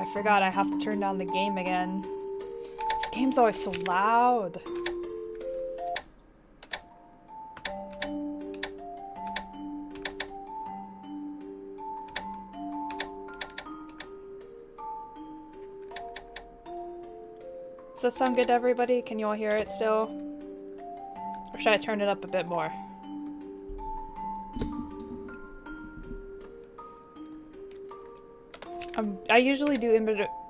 I forgot I have to turn down the game again. This game's always so loud. Does that sound good to everybody? Can you all hear it still? Or should I turn it up a bit more? I usually do in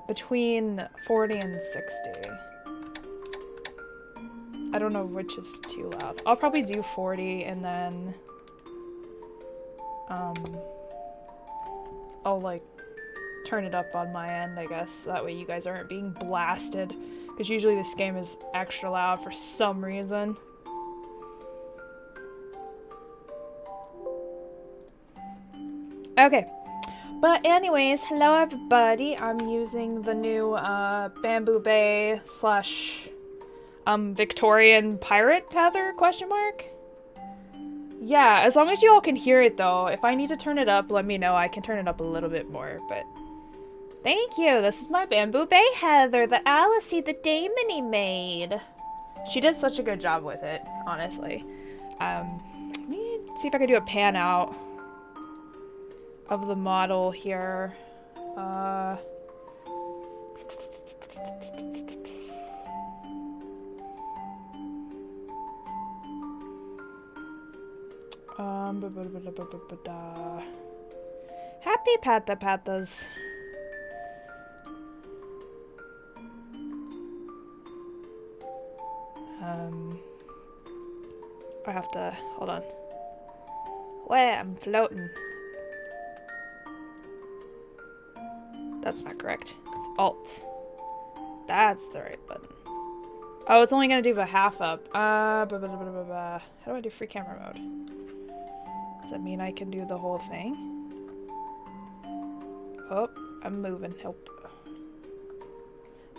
between 40 and 60. I don't know which is too loud. I'll probably do 40 and then I'll like turn it up on my end, I guess. So that way you guys aren't being blasted. Because usually this game is extra loud for some reason. Okay. But anyways, hello everybody. I'm using the new Bamboo Bay slash Victorian pirate Heather question mark. Yeah, as long as you all can hear it though. If I need to turn it up, let me know. I can turn it up a little bit more, but thank you. This is my Bamboo Bay Heather, the Alice-y the Damony made. She did such a good job with it, honestly. Let me see if I can do a pan out of the model here. Happy Patas. I have to, hold on. Wait, I'm floating. That's not correct. It's Alt. That's the right button. Oh, it's only gonna do the half up. How do I do free camera mode? Does that mean I can do the whole thing? Oh, I'm moving. Help.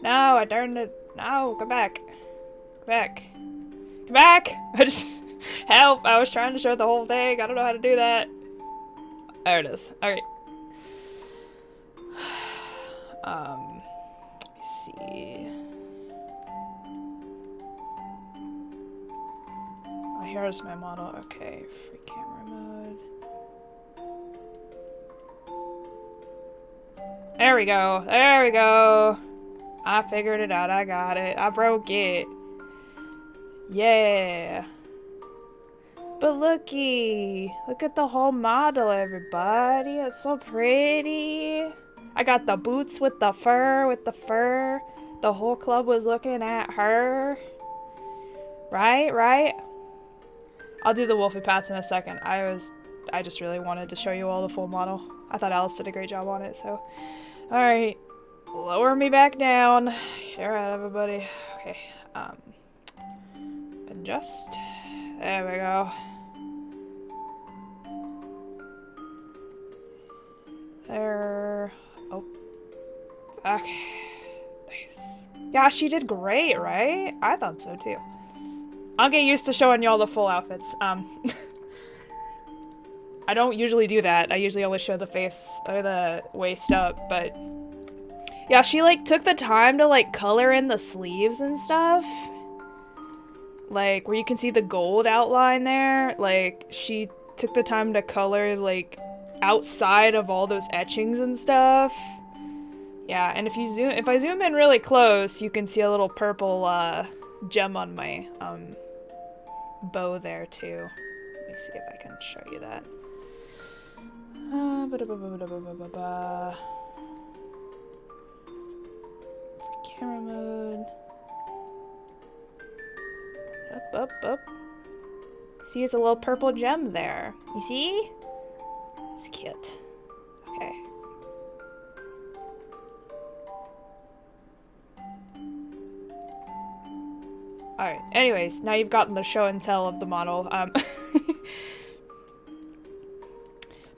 No, I turned it. No, come back. Come back. Come back! I just... Help! I was trying to show the whole thing. I don't know how to do that. There it is. Alright. Let me see. Oh, here's my model. Okay, free camera mode. There we go. There we go. I figured it out. I got it. I broke it. Yeah. But looky. Look at the whole model, everybody. It's so pretty. I got the boots with the fur, The whole club was looking at her. Right, right? I'll do the Wolfie Pats in a second. I just really wanted to show you all the full model. I thought Alice did a great job on it, so. Alright. Lower me back down. You're right, everybody. Okay. Adjust. There we go. There. Oh. Okay. Nice. Yeah, she did great, right? I thought so too. I'll get used to showing y'all the full outfits. I don't usually do that. I usually only show the face or the waist up, but yeah, she like took the time to like color in the sleeves and stuff. Like where you can see the gold outline there, like she took the time to color like outside of all those etchings and stuff. Yeah, and if I zoom in really close, you can see a little purple gem on my bow there too. Let me see if I can show you that. Camera mode. Up. See, it's a little purple gem there. You see? It's cute. Okay. Alright, anyways, now you've gotten the show and tell of the model. But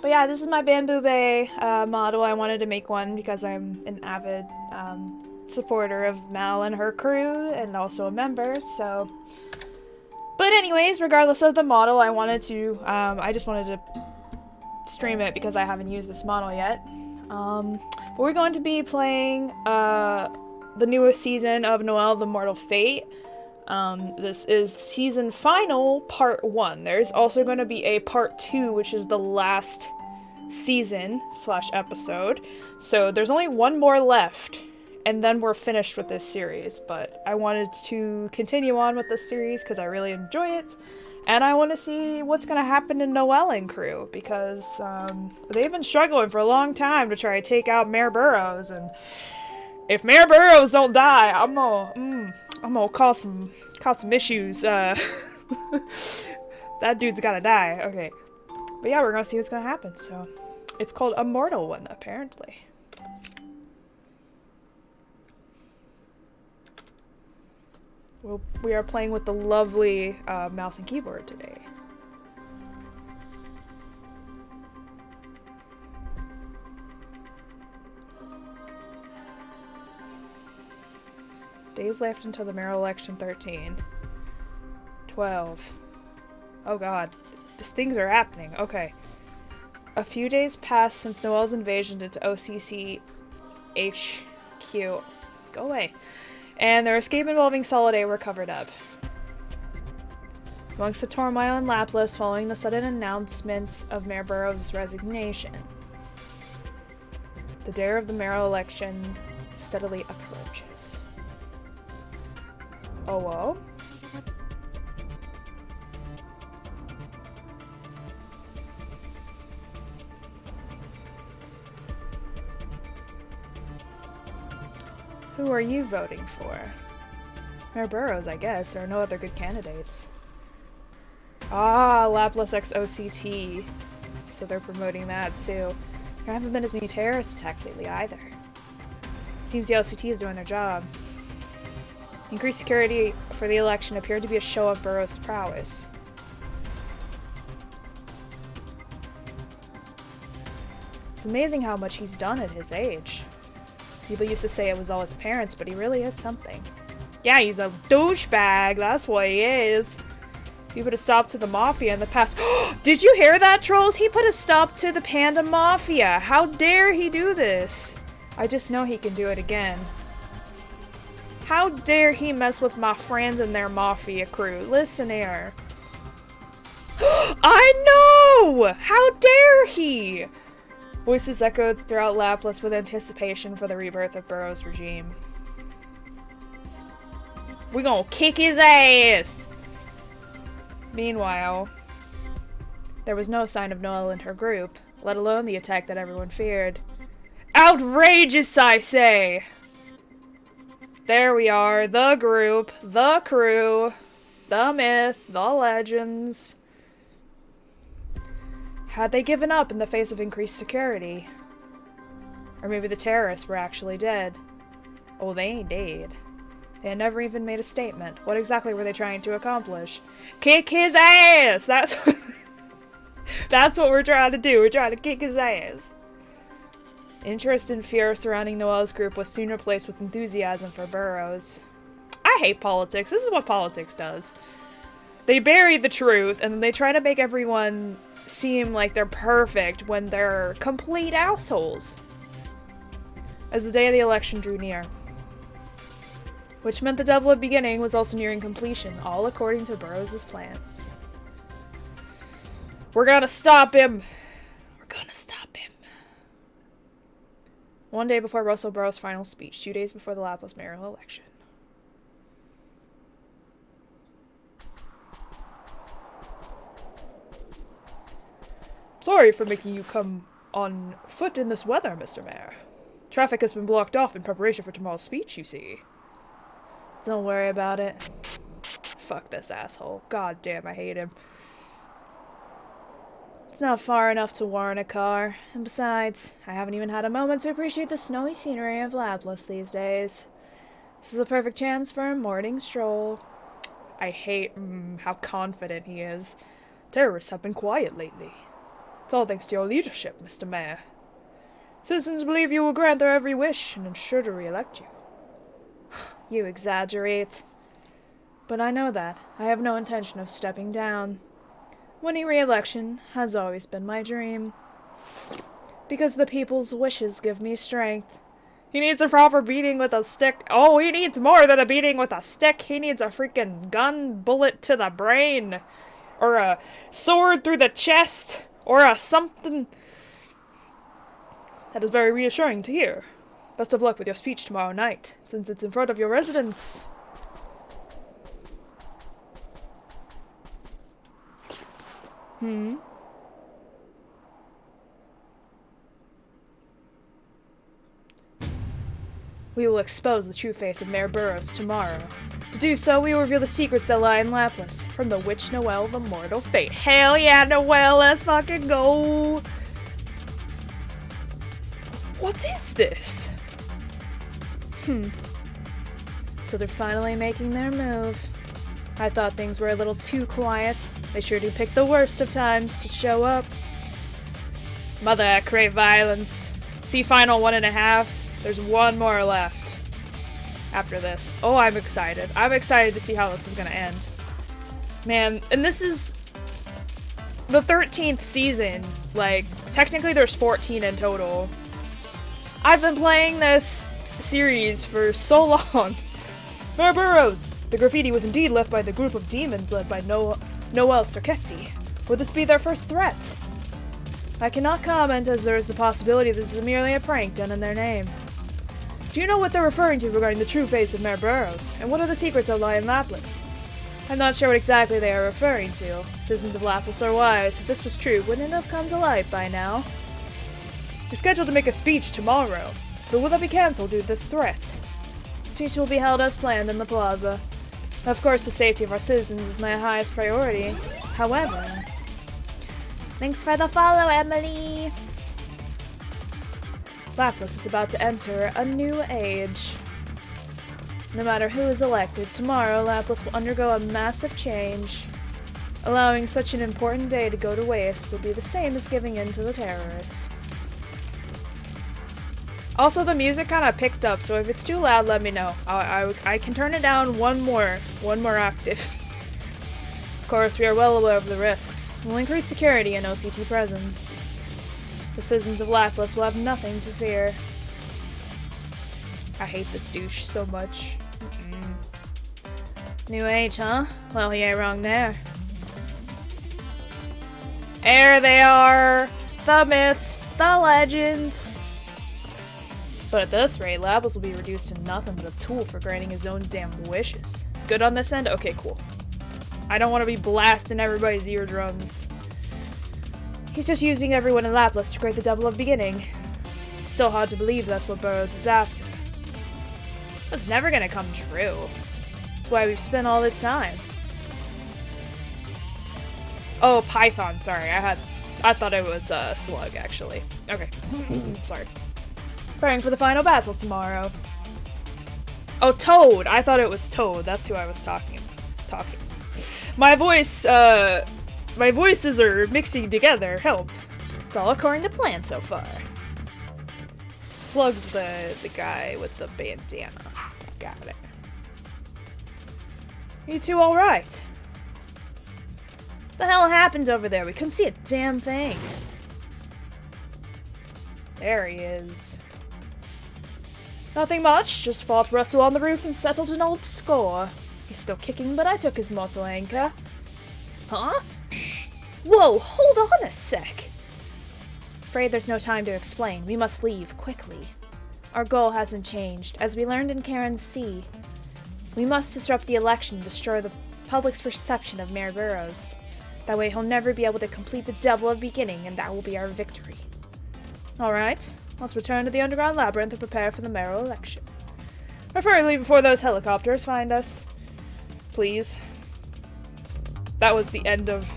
yeah, this is my Bamboo Bay model. I wanted to make one because I'm an avid supporter of Mal and her crew, and also a member, so... But anyways, regardless of the model, I just wanted to stream it because I haven't used this model yet. But we're going to be playing the newest season of Noel, the Mortal Fate. This is season final, part 1. There's also going to be a part 2, which is the last season / episode. So there's only one more left, and then we're finished with this series. But I wanted to continue on with this series because I really enjoy it. And I want to see what's going to happen to Noel and crew, because they've been struggling for a long time to try to take out Mayor Burrows, and if Mayor Burrows don't die, I'm gonna cause some issues. That dude's gotta die. Okay, but yeah, we're gonna see what's gonna happen. So, it's called a mortal one, apparently. Well, we are playing with the lovely mouse and keyboard today. Days left until the mayoral election. 13. 12. Oh god. These things are happening. Okay. A few days passed since Noel's invasion into OCC HQ. Go away. And their escape involving Soliday were covered up. Amongst the turmoil in Laplas following the sudden announcement of Mayor Burrows' resignation, the day of the mayoral election steadily approaches. Oh, whoa. Who are you voting for? Mayor Burrows, I guess. There are no other good candidates. Ah, Laplace X OCT. So they're promoting that too. There haven't been as many terrorist attacks lately either. Seems the LCT is doing their job. Increased security for the election appeared to be a show of Burrows' prowess. It's amazing how much he's done at his age. People used to say it was all his parents, but he really is something. Yeah, he's a douchebag, that's what he is. He put a stop to the Mafia in the past. Did you hear that, trolls? He put a stop to the Panda Mafia. How dare he do this? I just know he can do it again. How dare he mess with my friends and their Mafia crew? Listen here. I know! How dare he! Voices echoed throughout Laplace with anticipation for the rebirth of Burrows' regime. We gonna kick his ass! Meanwhile, there was no sign of Noel and her group, let alone the attack that everyone feared. Outrageous, I say! There we are, the group, the crew, the myth, the legends. Had they given up in the face of increased security? Or maybe the terrorists were actually dead. Oh, they ain't dead. They had never even made a statement. What exactly were they trying to accomplish? Kick his ass! That's what we're trying to do. We're trying to kick his ass. Interest and fear surrounding Noel's group was soon replaced with enthusiasm for Burrows. I hate politics. This is what politics does. They bury the truth, and then they try to make everyone seem like they're perfect when they're complete assholes. As the day of the election drew near, which meant the devil of beginning was also nearing completion, all according to Burrows' plans. We're gonna stop him! We're gonna stop him. One day before Russell Burrows' final speech, 2 days before the Laplace mayoral election. Sorry for making you come on foot in this weather, Mr. Mayor. Traffic has been blocked off in preparation for tomorrow's speech, you see. Don't worry about it. Fuck this asshole. God damn, I hate him. It's not far enough to warrant a car, and besides, I haven't even had a moment to appreciate the snowy scenery of Laplace these days. This is a perfect chance for a morning stroll. I hate how confident he is. Terrorists have been quiet lately. It's all thanks to your leadership, Mr. Mayor. Citizens believe you will grant their every wish and ensure to re-elect you. You exaggerate. But I know that. I have no intention of stepping down. Winning re-election has always been my dream. Because the people's wishes give me strength. He needs a proper beating with a stick. Oh, he needs more than a beating with a stick. He needs a freaking gun bullet to the brain. Or a sword through the chest. Or a something. That is very reassuring to hear. Best of luck with your speech tomorrow night, since it's in front of your residence. We will expose the true face of Mayor Burrows tomorrow. To do so, we will reveal the secrets that lie in Laplace, from the witch Noel, the mortal fate. Hell yeah, Noel, let's fucking go! What is this? So they're finally making their move. I thought things were a little too quiet. They sure do pick the worst of times to show up. Mother, I crave violence. See final 1.5. There's one more left. After this. Oh, I'm excited. I'm excited to see how this is gonna end. Man, and this is the 13th season. Like, technically there's 14 in total. I've been playing this series for so long. Mayor Burrows! The graffiti was indeed left by the group of demons led by Noel Serketti. Would this be their first threat? I cannot comment, as there is the possibility this is merely a prank done in their name. Do you know what they're referring to regarding the true face of Mayor Burrows? And what are the secrets that lie in Laplace? I'm not sure what exactly they are referring to. Citizens of Laplace are wise. If this was true, wouldn't it have come to light by now? You're scheduled to make a speech tomorrow, but will that be cancelled due to this threat? The speech will be held as planned in the plaza. Of course, the safety of our citizens is my highest priority. However... Thanks for the follow, Emily! Lapras is about to enter a new age. No matter who is elected, tomorrow Lapras will undergo a massive change. Allowing such an important day to go to waste would be the same as giving in to the terrorists. Also, the music kind of picked up, so if it's too loud, let me know. I can turn it down one more octave. Of course, we are well aware of the risks. We'll increase security and OCT presence. The citizens of Lapras will have nothing to fear. I hate this douche so much. New age, huh? Well, you ain't wrong there. There they are! The myths, the legends! But at this rate, Lapras will be reduced to nothing but a tool for granting his own damn wishes. Good on this end? Okay, cool. I don't want to be blasting everybody's eardrums. He's just using everyone in Lapras to create the double of beginning. It's still hard to believe that's what Burrows is after. That's never gonna come true. That's why we've spent all this time. Oh, Python, sorry. I thought it was Slug, actually. Okay. Sorry. Preparing for the final battle tomorrow. Oh, Toad! I thought it was Toad. That's who I was talking. My voices are mixing together. Help. It's all according to plan so far. Slug's the guy with the bandana. Got it. You two alright? What the hell happened over there? We couldn't see a damn thing. There he is. Nothing much, just fought Russell on the roof and settled an old score. He's still kicking, but I took his mortal anchor. Huh? Whoa, hold on a sec! Afraid there's no time to explain. We must leave, quickly. Our goal hasn't changed, as we learned in Karen's Sea. We must disrupt the election and destroy the public's perception of Mayor Burrows. That way he'll never be able to complete the double of beginning, and that will be our victory. Alright, let's return to the underground labyrinth and prepare for the mayoral election. Preferably before those helicopters find us. Please. That was the end of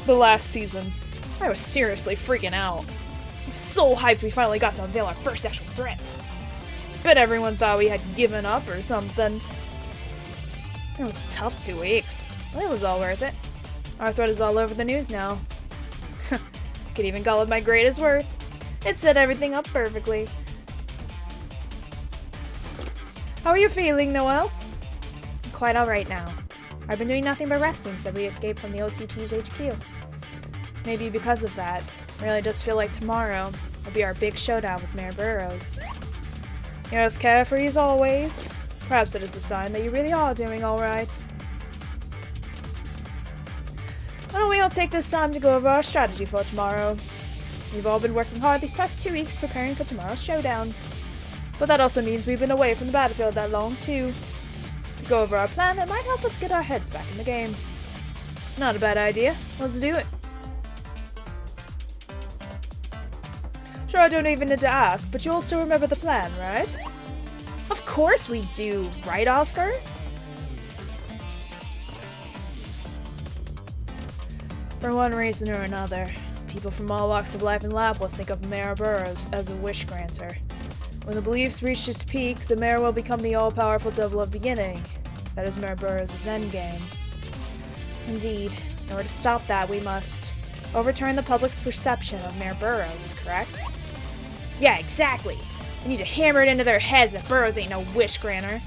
the last season. I was seriously freaking out. I'm so hyped we finally got to unveil our first actual threat. Bet everyone thought we had given up or something. It was a tough 2 weeks, but it was all worth it. Our threat is all over the news now. I could even call it my greatest worth. It set everything up perfectly. How are you feeling, Noel? I'm quite alright now. I've been doing nothing but resting since we escaped from the OCT's HQ. Maybe because of that, I really just feel like tomorrow will be our big showdown with Mayor Burrows. You're as carefree as always. Perhaps it is a sign that you really are doing alright. Why don't we all take this time to go over our strategy for tomorrow? We've all been working hard these past 2 weeks preparing for tomorrow's showdown. But that also means we've been away from the battlefield that long, too. To go over our plan, it might help us get our heads back in the game. Not a bad idea. Let's do it. Sure, I don't even need to ask, but you all still remember the plan, right? Of course we do, right, Oscar? For one reason or another, people from all walks of life in Lapras think of Mayor Burrows as a wish granter. When the beliefs reach its peak, the mayor will become the all-powerful double of beginning. That is Mayor Burrows' endgame. Indeed, in order to stop that, we must overturn the public's perception of Mayor Burrows, correct? Yeah, exactly. We need to hammer it into their heads that Burrows ain't no wish granter.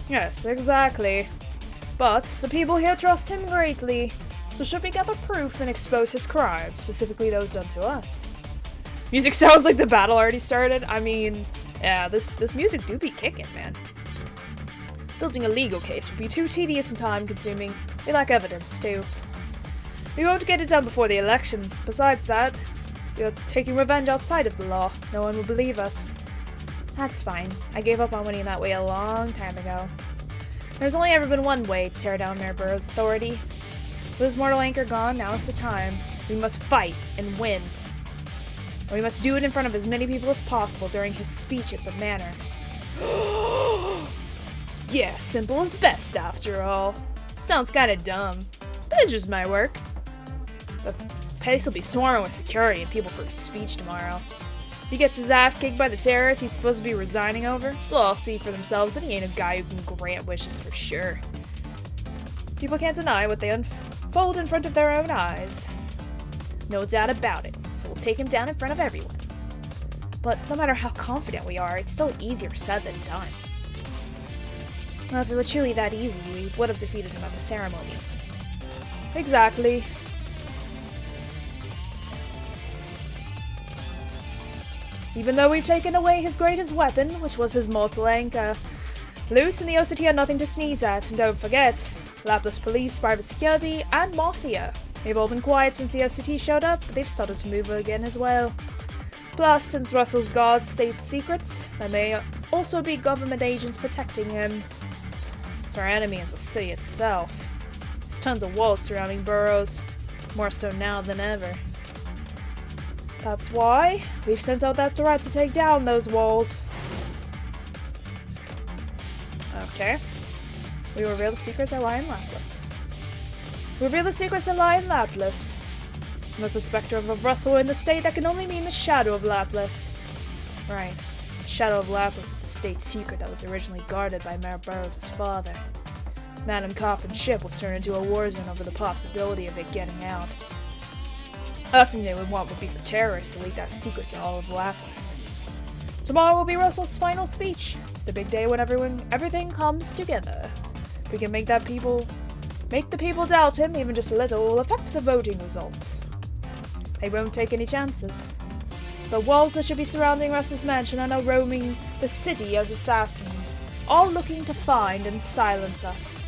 Yes, exactly. But the people here trust him greatly, so should we gather proof and expose his crimes, specifically those done to us? Music sounds like the battle already started. I mean, yeah, this music do be kicking, man. Building a legal case would be too tedious and time-consuming. We lack evidence, too. We won't get it done before the election. Besides that, we are taking revenge outside of the law. No one will believe us. That's fine. I gave up on winning that way a long time ago. There's only ever been one way to tear down Mayor Burrows' authority. With his mortal anchor gone, now is the time. We must fight and win. And we must do it in front of as many people as possible during his speech at the manor. Yeah, simple is best after all. Sounds kinda dumb, but it just might work. The place will be swarming with security and people for his speech tomorrow. If he gets his ass kicked by the terrorists he's supposed to be resigning over, they'll all see for themselves that he ain't a guy who can grant wishes for sure. People can't deny what they unfold in front of their own eyes. No doubt about it, so we'll take him down in front of everyone. But no matter how confident we are, it's still easier said than done. Well, if it were truly that easy, we would have defeated him at the ceremony. Exactly. Even though we've taken away his greatest weapon, which was his mortal anchor, Luce and the OCT had nothing to sneeze at, and don't forget, Lapis Police, Private Security, and Mafia. They've all been quiet since the OCT showed up, but they've started to move again as well. Plus, since Russell's guards state secrets, there may also be government agents protecting him. So our enemy is the city itself. There's tons of walls surrounding boroughs, more so now than ever. That's why we've sent out that threat to take down those walls. Okay. We reveal the secrets that lie in Lapis. Reveal the secrets that lie in Lapis. From the perspective of Russell in the state, that can only mean the shadow of Lapis. Right. The shadow of Lapis is a state secret that was originally guarded by Mayor Burroughs' father. Madam Coffin's ship was turned into a war zone over the possibility of it getting out. Last thing they would want would be for terrorists to leak that secret to all of Lapis. Tomorrow will be Russell's final speech. It's the big day when everything comes together. If we can make the people doubt him, even just a little, will affect the voting results. They won't take any chances. The walls that should be surrounding Russell's mansion are now roaming the city as assassins, all looking to find and silence us.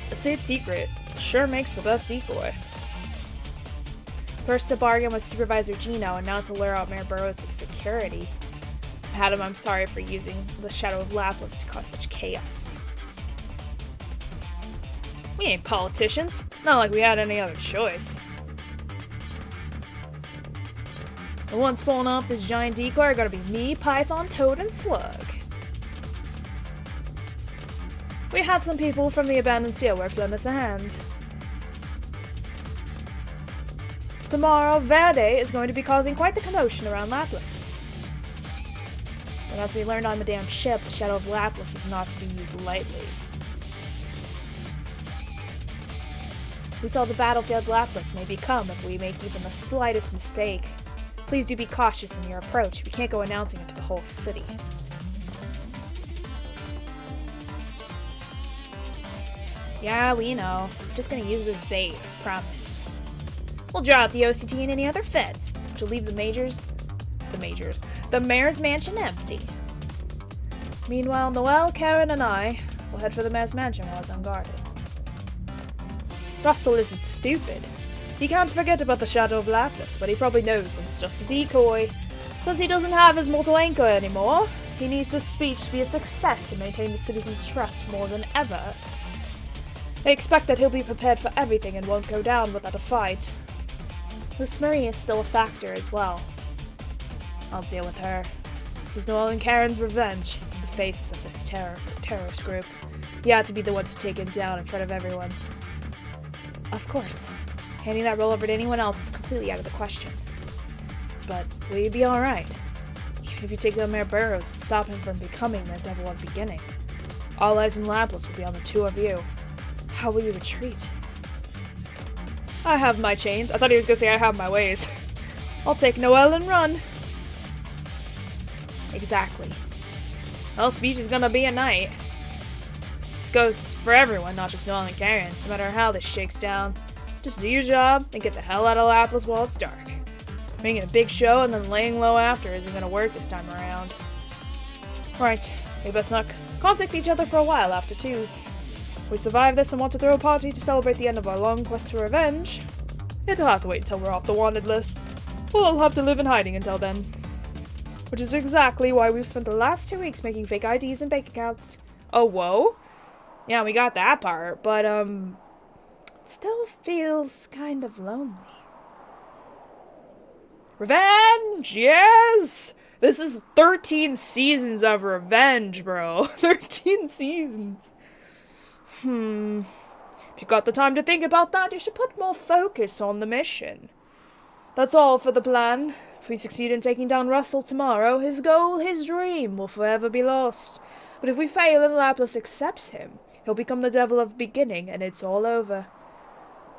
A state secret sure makes the best decoy. First to bargain with Supervisor Gino, and now to lure out Mayor Burroughs' security. Madam, I'm sorry for using the Shadow of Lapis to cause such chaos. We ain't politicians. Not like we had any other choice. The ones pulling off this giant decoy are gonna be me, Python, Toad, and Slug. We had some people from the abandoned steelworks lend us a hand. Tomorrow, Verde is going to be causing quite the commotion around Lapis. But as we learned on the damn ship, the Shadow of Lapis is not to be used lightly. We saw the battlefield Lapis may become if we make even the slightest mistake. Please do be cautious in your approach. We can't go announcing it to the whole city. Yeah, we know. We're just gonna use this bait, promise. We'll draw out the OCT and any other feds, which will leave the mayor's mansion empty. Meanwhile, Noel, Karen, and I will head for the mayor's mansion while it's unguarded. Russell isn't stupid. He can't forget about the Shadow of Lapis, but he probably knows it's just a decoy. Since he doesn't have his mortal anchor anymore, he needs his speech to be a success and maintain the citizens' trust more than ever. I expect that he'll be prepared for everything and won't go down without a fight. Miss Marie is still a factor as well. I'll deal with her. This is Noel and Karen's revenge in the faces of this terrorist group. You had to be the ones to take him down in front of everyone. Of course. Handing that role over to anyone else is completely out of the question. But will you be alright? Even if you take down Mayor Burroughs and stop him from becoming the devil of beginning, all eyes in Lapis will be on the two of you. How will you retreat? I have my chains. I thought he was gonna say I have my ways. I'll take Noel and run. Exactly. Well, speech is gonna be a night. This goes for everyone, not just Noel and Karen. No matter how this shakes down. Just do your job and get the hell out of Lapis while it's dark. Making a big show and then laying low after isn't gonna work this time around. Right, we best not contact each other for a while after too. If we survive this and want to throw a party to celebrate the end of our long quest for revenge, it'll have to wait until we're off the wanted list. We'll have to live in hiding until then. Which is exactly why we've spent the last 2 weeks making fake IDs and bank accounts. Oh, whoa? Yeah, we got that part, but, it still feels kind of lonely. Revenge! Yes! This is 13 seasons of revenge, bro. 13 seasons. If you got the time to think about that, you should put more focus on the mission. That's all for the plan. If we succeed in taking down Russell tomorrow, his goal, his dream, will forever be lost. But if we fail and Lapis accepts him, he'll become the devil of beginning, and it's all over.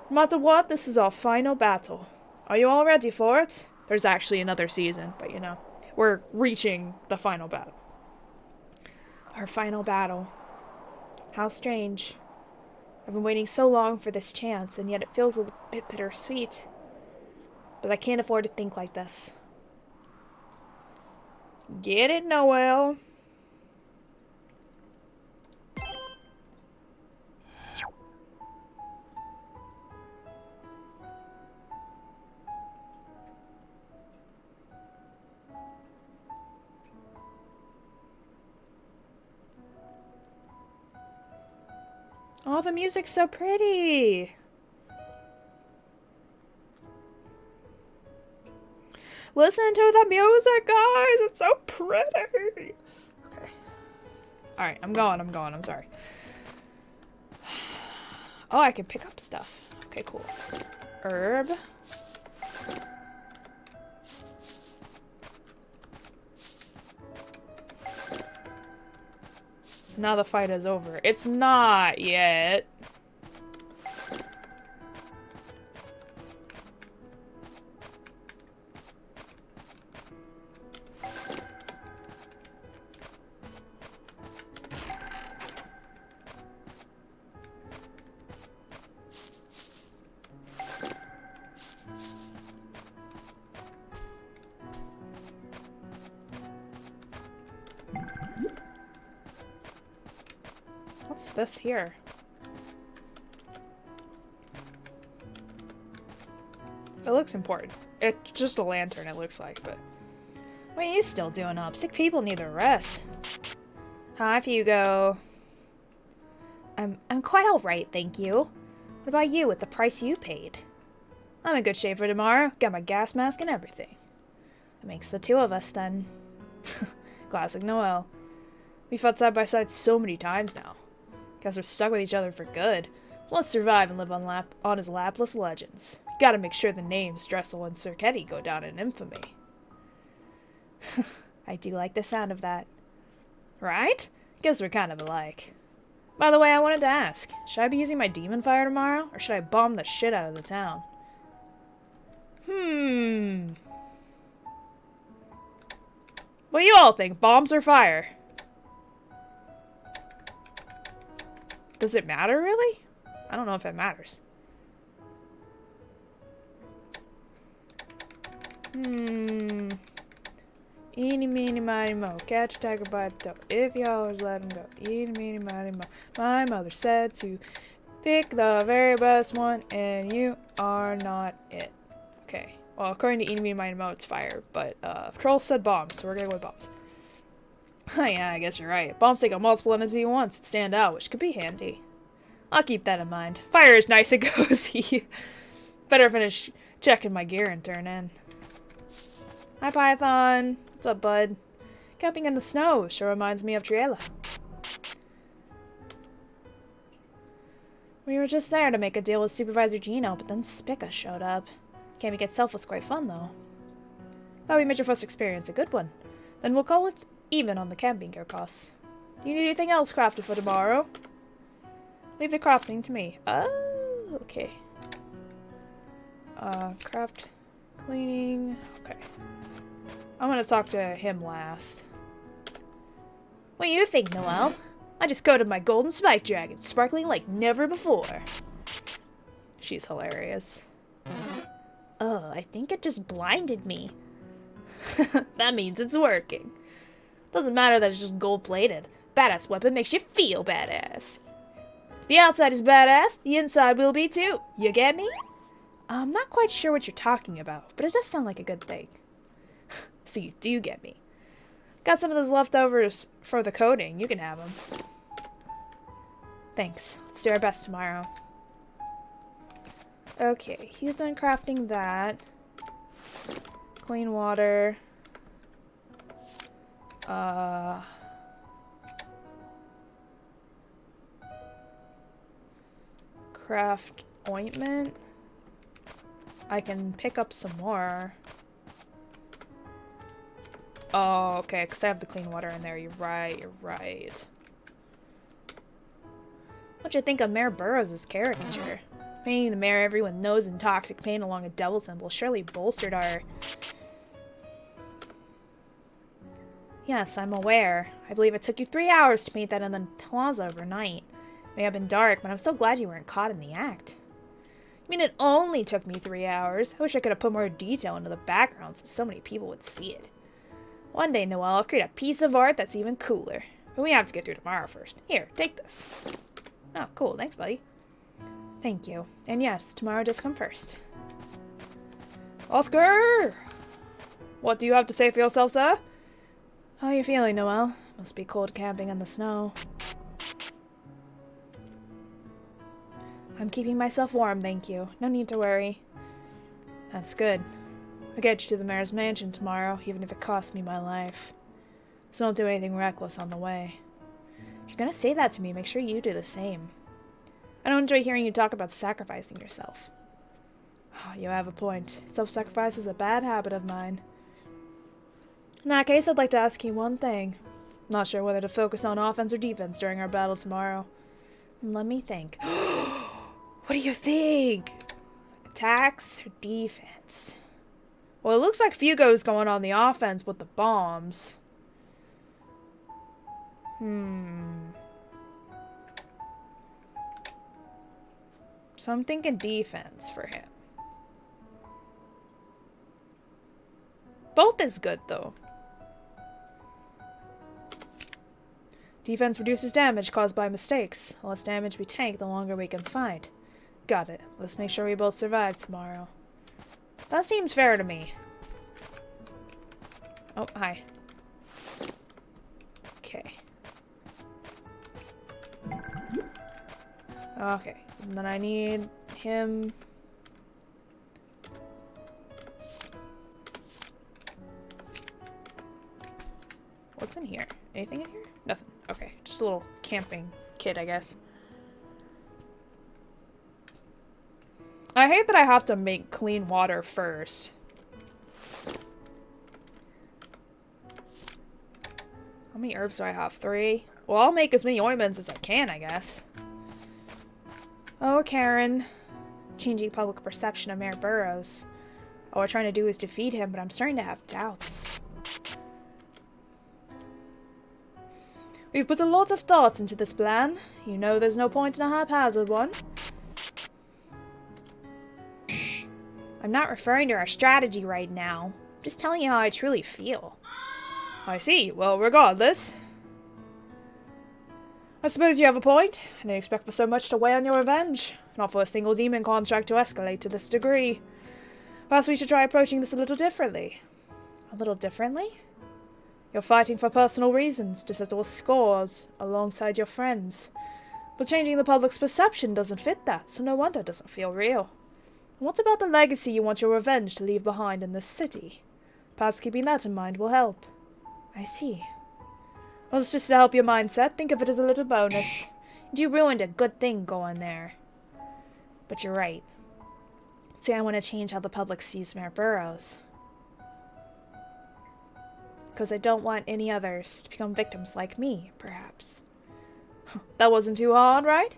No matter what, this is our final battle. Are you all ready for it? There's actually another season, but you know, we're reaching the final battle. Our final battle. How strange. I've been waiting so long for this chance, and yet it feels a bit bittersweet. But I can't afford to think like this. Get it, Noel? Oh, the music's so pretty! Listen to the music, guys! It's so pretty! Okay. Alright, I'm sorry. Oh, I can pick up stuff. Okay, cool. Herb. Now the fight is over. It's not yet. What's this here? It looks important. It's just a lantern, it looks like, but... What are you still doing up? Sick people need a rest. Hi, Hugo. I'm quite alright, thank you. What about you, with the price you paid? I'm in good shape for tomorrow. Got my gas mask and everything. That makes the two of us, then. Classic Noel. We fought side by side so many times now. Guess we're stuck with each other for good. So let's survive and live on his lapless legends. Gotta make sure the names Dressel and Circetti go down in infamy. I do like the sound of that. Right? Guess we're kind of alike. By the way, I wanted to ask, should I be using my demon fire tomorrow, or should I bomb the shit out of the town? What do you all think? Bombs or fire? Does it matter, really? I don't know if it matters. Eeny, meeny, miny, mo. Catch a tiger by the toe. If you always let him go. Eeny, meeny, miny, mo. My mother said to pick the very best one, and you are not it. Okay. Well, according to Eeny, meeny, miny, mo, it's fire. But, Troll said bombs, so we're gonna go with bombs. Oh, yeah, I guess you're right. Bombs take out multiple enemies at once and stand out, which could be handy. I'll keep that in mind. Fire is nice and cozy. Better finish checking my gear and turn in. Hi, Python. What's up, bud? Camping in the snow sure reminds me of Triela. We were just there to make a deal with Supervisor Gino, but then Spica showed up. Camping itself was quite fun, though. Glad we made your first experience a good one. Then we'll call it even on the camping gear costs. Do you need anything else crafted for tomorrow? Leave the crafting to me. Oh, okay. Craft, cleaning. Okay. I'm gonna talk to him last. What do you think, Noel? I just coated my golden spike dragon, sparkling like never before. She's hilarious. Oh, I think it just blinded me. That means it's working. Doesn't matter that it's just gold-plated. Badass weapon makes you feel badass. The outside is badass, the inside will be too. You get me? I'm not quite sure what you're talking about, but it does sound like a good thing. So you do get me. Got some of those leftovers for the coating. You can have them. Thanks. Let's do our best tomorrow. Okay, he's done crafting that. Clean water. Craft ointment. I can pick up some more. Oh, okay, because I have the clean water in there. You're right, you're right. What'd you think of Mayor Burrows' caricature? Painting the mayor everyone knows in toxic paint along a devil symbol surely bolstered our... Yes, I'm aware. I believe it took you 3 hours to paint that in the plaza overnight. It may have been dark, but I'm still glad you weren't caught in the act. You mean it only took me 3 hours? I wish I could have put more detail into the background so many people would see it. One day, Noel, I'll create a piece of art that's even cooler. But we have to get through tomorrow first. Here, take this. Oh, cool. Thanks, buddy. Thank you. And yes, tomorrow does come first. Oscar! What do you have to say for yourself, sir? How are you feeling, Noel? Must be cold camping in the snow. I'm keeping myself warm, thank you. No need to worry. That's good. I'll get you to the mayor's mansion tomorrow, even if it costs me my life. So don't do anything reckless on the way. If you're gonna say that to me, make sure you do the same. I don't enjoy hearing you talk about sacrificing yourself. Oh, you have a point. Self-sacrifice is a bad habit of mine. In that case, I'd like to ask you one thing. I'm not sure whether to focus on offense or defense during our battle tomorrow. Let me think. What do you think? Attacks or defense? Well, it looks like Fugo's going on the offense with the bombs. So I'm thinking defense for him. Both is good, though. Defense reduces damage caused by mistakes. The less damage we take, the longer we can fight. Got it. Let's make sure we both survive tomorrow. That seems fair to me. Oh, hi. Okay. Okay. And then I need him... What's in here? Anything in here? Nothing. Okay. Just a little camping kit, I guess. I hate that I have to make clean water first. How many herbs do I have? 3? Well, I'll make as many ointments as I can, I guess. Oh, Karen. Changing public perception of Mayor Burrows. All we're trying to do is defeat him, but I'm starting to have doubts. We've put a lot of thought into this plan. You know there's no point in a haphazard one. I'm not referring to our strategy right now. I'm just telling you how I truly feel. I see. Well, regardless. I suppose you have a point. I didn't expect for so much to weigh on your revenge. Not for a single demon contract to escalate to this degree. Perhaps we should try approaching this a little differently. A little differently? You're fighting for personal reasons, to settle scores alongside your friends. But changing the public's perception doesn't fit that, so no wonder it doesn't feel real. And what about the legacy you want your revenge to leave behind in this city? Perhaps keeping that in mind will help. I see. Well, it's just to help your mindset. Think of it as a little bonus. And you ruined a good thing going there. But you're right. See, I want to change how the public sees Mayor Burrows. Because I don't want any others to become victims like me, perhaps. That wasn't too hard, right?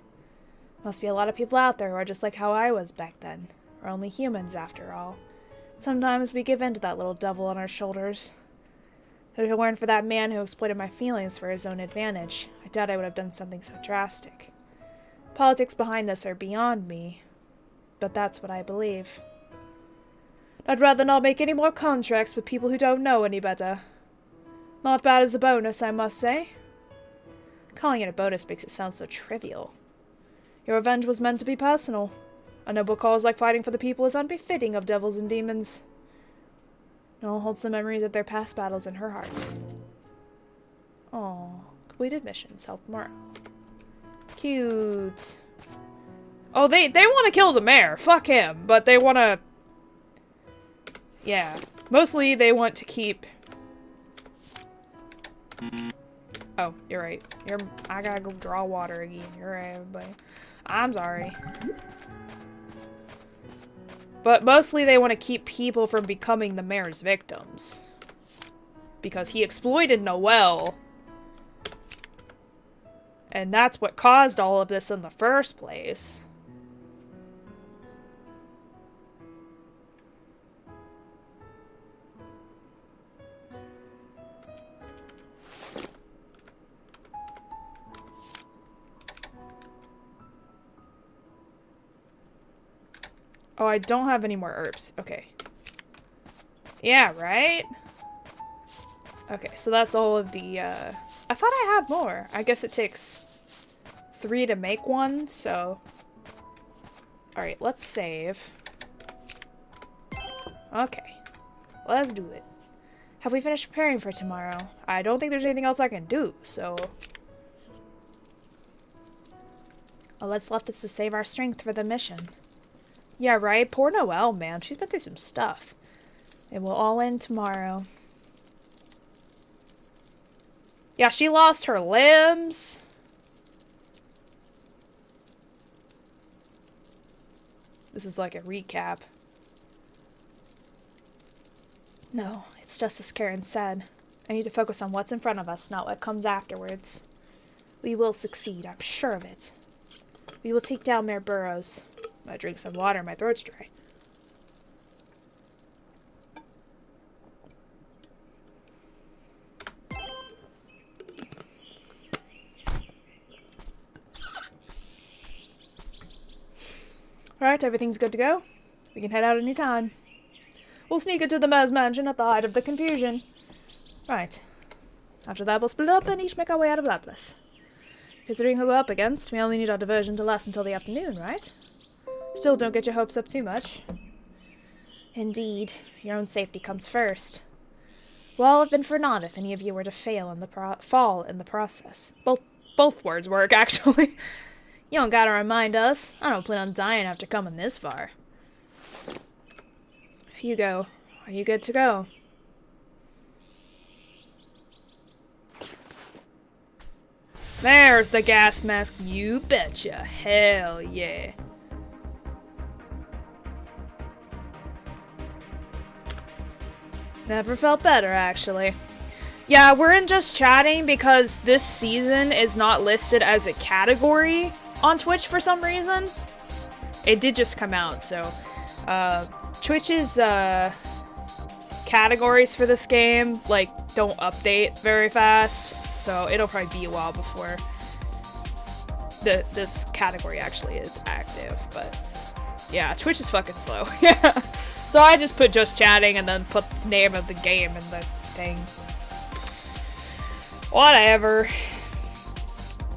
Must be a lot of people out there who are just like how I was back then. We're only humans, after all. Sometimes we give in to that little devil on our shoulders. But if it weren't for that man who exploited my feelings for his own advantage, I doubt I would have done something so drastic. Politics behind this are beyond me, but that's what I believe. I'd rather not make any more contracts with people who don't know any better. Not bad as a bonus, I must say. Calling it a bonus makes it sound so trivial. Your revenge was meant to be personal. A noble cause like fighting for the people is unbefitting of devils and demons. Noel holds the memories of their past battles in her heart. Aww. Completed missions. Help more. Cute. Oh, they want to kill the mayor. Fuck him. But they want to... Yeah. Mostly they want to keep... Oh, you're right. I gotta go draw water again. You're right, everybody. I'm sorry. But mostly they want to keep people from becoming the mayor's victims. Because he exploited Noel. And that's what caused all of this in the first place. Oh, I don't have any more herbs. Okay. Yeah, right? Okay, so that's all of the, I thought I had more. I guess it takes 3 to make one, so... Alright, let's save. Okay. Let's do it. Have we finished preparing for tomorrow? I don't think there's anything else I can do, so... All that's left is to save our strength for the mission. Yeah, right? Poor Noel, man. She's been through some stuff. It will all end tomorrow. Yeah, she lost her limbs. This is like a recap. No, it's just as Karen said. I need to focus on what's in front of us, not what comes afterwards. We will succeed, I'm sure of it. We will take down Mayor Burrows. I drink some water, my throat's dry. Alright, everything's good to go. We can head out anytime. We'll sneak into the mayor's mansion at the height of the confusion. Right. After that, we'll split up and each make our way out of that place. Considering who we're up against, we only need our diversion to last until the afternoon, right? Still, don't get your hopes up too much. Indeed. Your own safety comes first. We'll all have been for naught if any of you were to fall in the process. Both words work, actually. You don't gotta remind us. I don't plan on dying after coming this far. Hugo, are you good to go? There's the gas mask, you betcha. Hell yeah. Never felt better, actually. Yeah, we're in just chatting because this season is not listed as a category on Twitch for some reason. It did just come out, so Twitch's categories for this game like don't update very fast, so it'll probably be a while before this category actually is active. But yeah, Twitch is fucking slow. Yeah, so I just put just chatting and then put the name of the game in the thing. Whatever.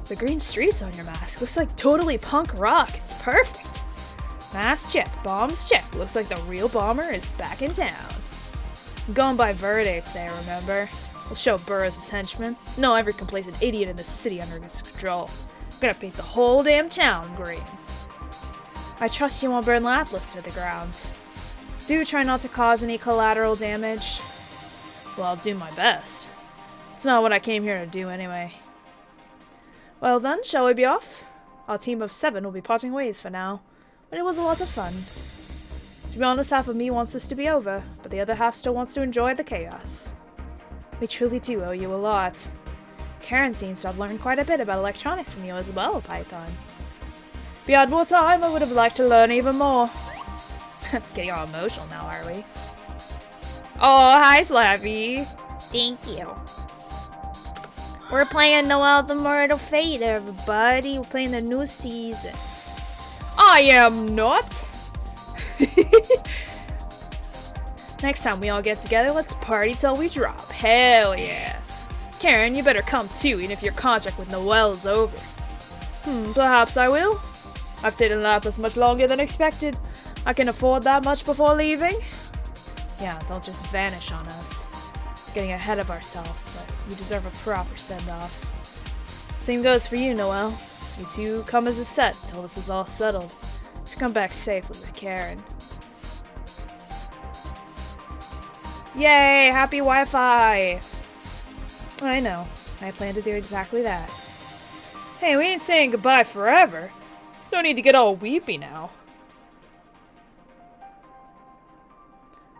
The green streaks on your mask looks like totally punk rock. It's perfect. Mask check, bombs check. Looks like the real bomber is back in town. I'm going by Verdict today, remember? We'll show Burrows his henchmen. No, every complacent idiot in the city under his control. I'm gonna paint the whole damn town green. I trust you won't burn Lapis to the ground. Do try not to cause any collateral damage. Well, I'll do my best. It's not what I came here to do anyway. Well then, shall we be off? Our team of 7 will be parting ways for now, but it was a lot of fun. To be honest, half of me wants this to be over, but the other half still wants to enjoy the chaos. We truly do owe you a lot. Karen seems to have learned quite a bit about electronics from you as well, Python. If we had more time, I would have liked to learn even more. Getting all emotional now, are we? Oh, hi, Slappy. Thank you. We're playing Noel the Mortal Fate, everybody. We're playing the new season. I am not. Next time we all get together, let's party till we drop. Hell yeah. Karen, you better come too, even if your contract with Noel is over. Perhaps I will. I've stayed in Lapis much longer than expected. I can afford that much before leaving. Yeah, they'll just vanish on us. Getting ahead of ourselves, but you deserve a proper send-off. Same goes for you, Noel. You two come as a set until this is all settled. Just come back safely with Karen. Yay! Happy Wi-Fi! I know. I plan to do exactly that. Hey, we ain't saying goodbye forever. There's no need to get all weepy now.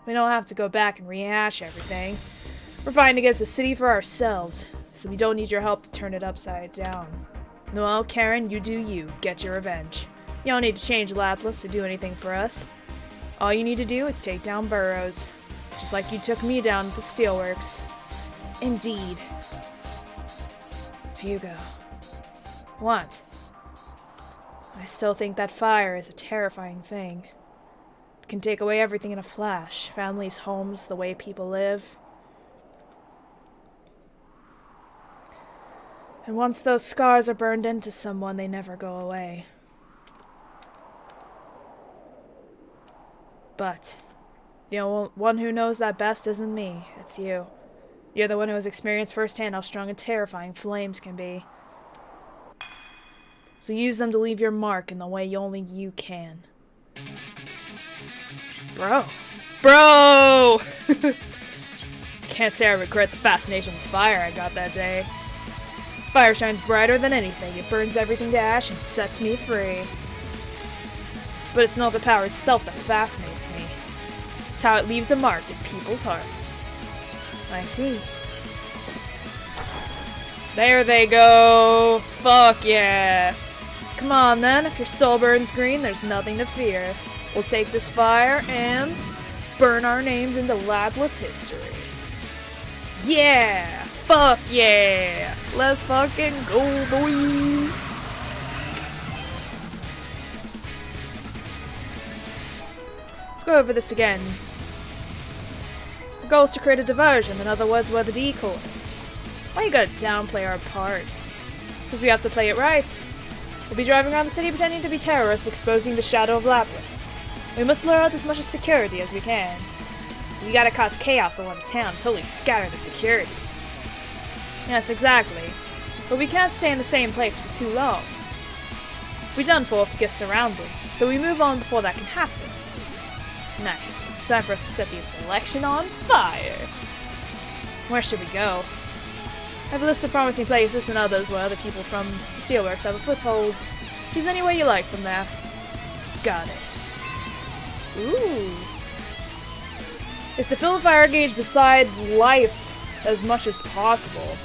We don't have to go back and rehash everything. We're fighting against the city for ourselves, so we don't need your help to turn it upside down. Noel, Karen, you do you. Get your revenge. You don't need to change Laplas or do anything for us. All you need to do is take down Burrows, just like you took me down at the Steelworks. Indeed. Hugo. What? I still think that fire is a terrifying thing. It can take away everything in a flash. Families, homes, the way people live. And once those scars are burned into someone, they never go away. But, one who knows that best isn't me, it's you. You're the one who has experienced firsthand how strong and terrifying flames can be. So use them to leave your mark in the way only you can. Bro! Bro! Can't say I regret the fascination with fire I got that day. Fire shines brighter than anything. It burns everything to ash and sets me free. But it's not the power itself that fascinates me. It's how it leaves a mark in people's hearts. I see. There they go! Fuck yeah! Come on then, if your soul burns green, there's nothing to fear. We'll take this fire and burn our names into Lapless history. Yeah! Fuck yeah! Let's fucking go, boys! Let's go over this again. The goal is to create a diversion, in other words, we're the decoy. Why you gotta downplay our part? Because we have to play it right. We'll be driving around the city pretending to be terrorists, exposing the shadow of Lapras. We must lure out as much of security as we can. So we gotta cause chaos all over town, totally scatter the security. Yes, exactly. But we can't stay in the same place for too long. We're done for if we get surrounded, so we move on before that can happen. Nice. Time for us to set the selection on fire. Where should we go? I have a list of promising places and others where other people from the Steelworks have a foothold. Choose any way you like from there. Got it. Ooh. It's to fill the fire gauge beside life as much as possible.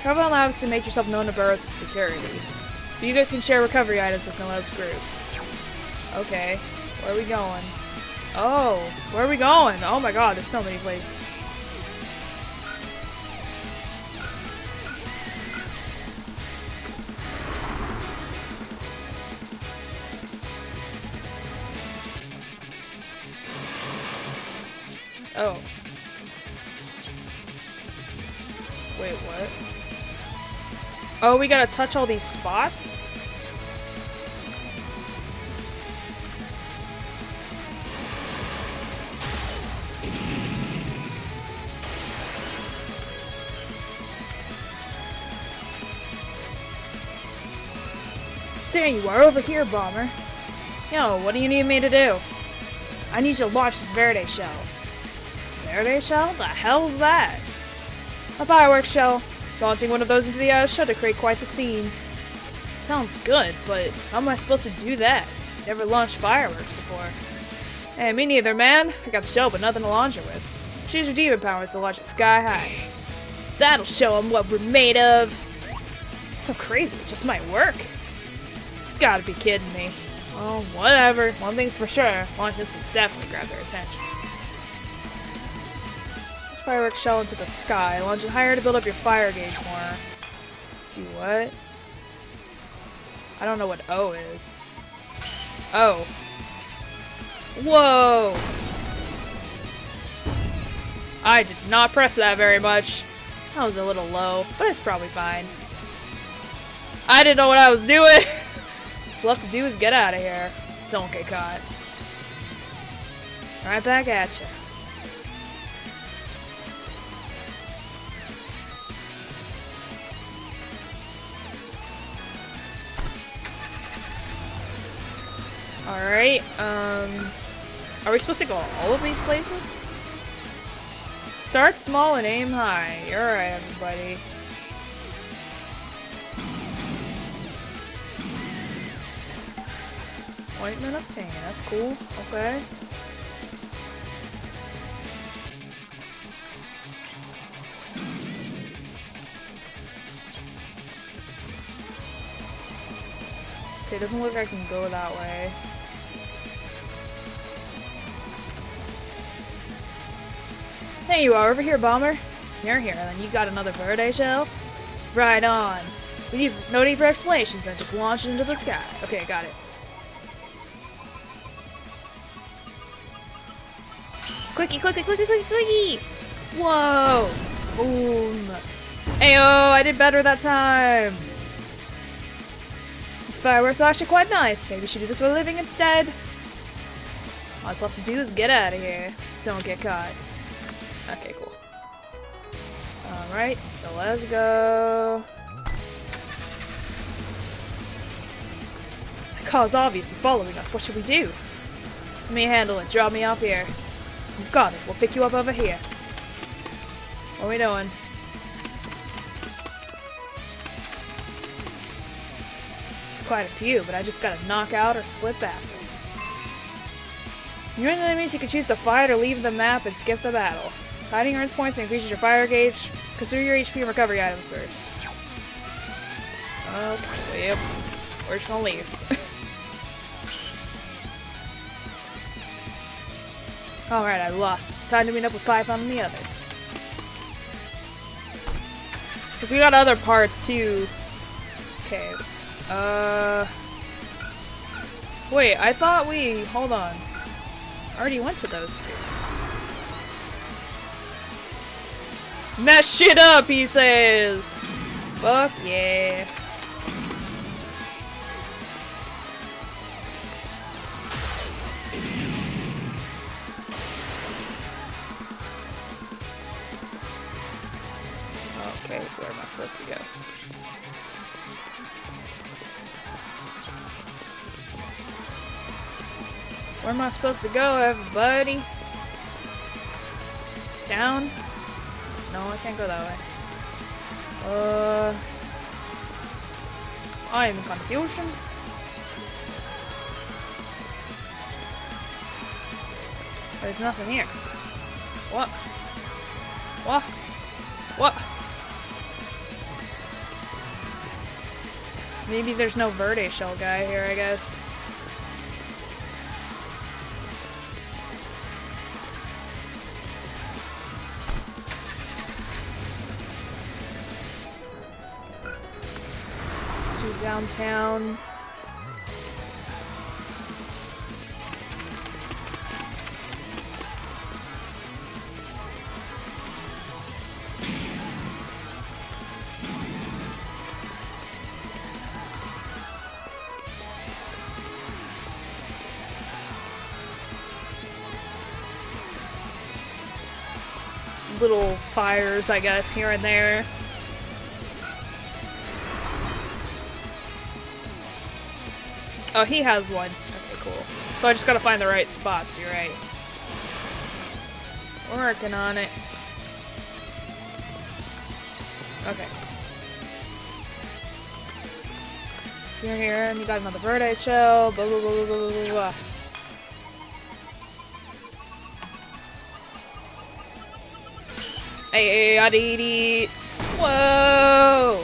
Travel allows to make yourself known to Burrows as security. You can share recovery items with Noel's group. Okay, where are we going? Oh, where are we going? Oh my god, there's so many places. Oh. Wait, what? Oh, we gotta touch all these spots? There you are, over here, Bomber. Yo, what do you need me to do? I need you to launch this Verde shell. Verde shell? The hell's that? A fireworks shell. Launching one of those into the air is sure to create quite the scene. Sounds good, but how am I supposed to do that? Never launched fireworks before. Hey, me neither, man. I got the shell, but nothing to launch it with. Choose your demon powers to launch it sky high. That'll show them what we're made of. It's so crazy, it just might work. Gotta be kidding me. Well, whatever. One thing's for sure, launches will definitely grab their attention. Launch fireworks shell into the sky. Launch it higher to build up your fire gauge more. Do what? I don't know what O is. Oh. Whoa! I did not press that very much. That was a little low, but it's probably fine. I didn't know what I was doing! What's left to do is get out of here. Don't get caught. Right back at ya. Alright, are we supposed to go all of these places? Start small and aim high. You're right, everybody. Ointment obtained. That's cool. Okay. Okay, it doesn't look like I can go that way. There you are, over here, Bomber. You're here, and then you got another birthday shell? Right on. No need for explanations, then just launch it into the sky. Okay, got it. Clicky, clicky, clicky, clicky, clicky! Whoa! Boom! Ayo, I did better that time! This fireworks are actually quite nice. Maybe we should do this for a living instead. All that's left to do is get out of here. Don't get caught. Okay, cool. Alright, so let's go. The car's obviously following us. What should we do? Let me handle it. Drop me off here. You got it. We'll pick you up over here. What are we doing? There's quite a few, but I just gotta knock out or slip past them. Your enemies, you can choose to fight or leave the map and skip the battle. Fighting earns points and increases your fire gauge. Consider your HP and recovery items first. Okay, yep. We're just gonna leave. Alright, I lost. Time to meet up with Python and the others. Because we got other parts too. Okay. Wait, I thought we... Hold on. I already went to those two. Mess shit up, he says! Fuck yeah. Okay, where am I supposed to go? Where am I supposed to go, everybody? Down? No, I can't go that way. I am in confusion. There's nothing here. What? What? What? Maybe there's no Verde Shell guy here, I guess. Downtown. Little fires, I guess, here and there. Oh, he has one. Okay, cool. So I just gotta find the right spots, you're right. We're working on it. Okay. You're here, and you got another Verde Shell, blah blah blah blah blah blah. Hey, adidi. Whoa!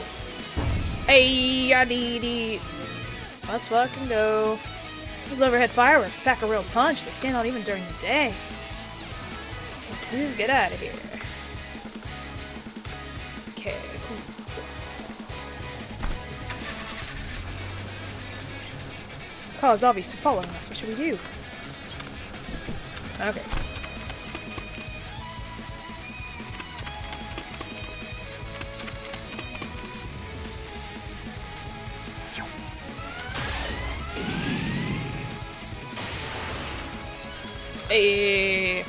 Hey, adidi. Let's fucking go. Those overhead fireworks pack a real punch. They stand out even during the day. So please get out of here. Okay, cool. Car's obviously following us. What should we do? Okay. Hey.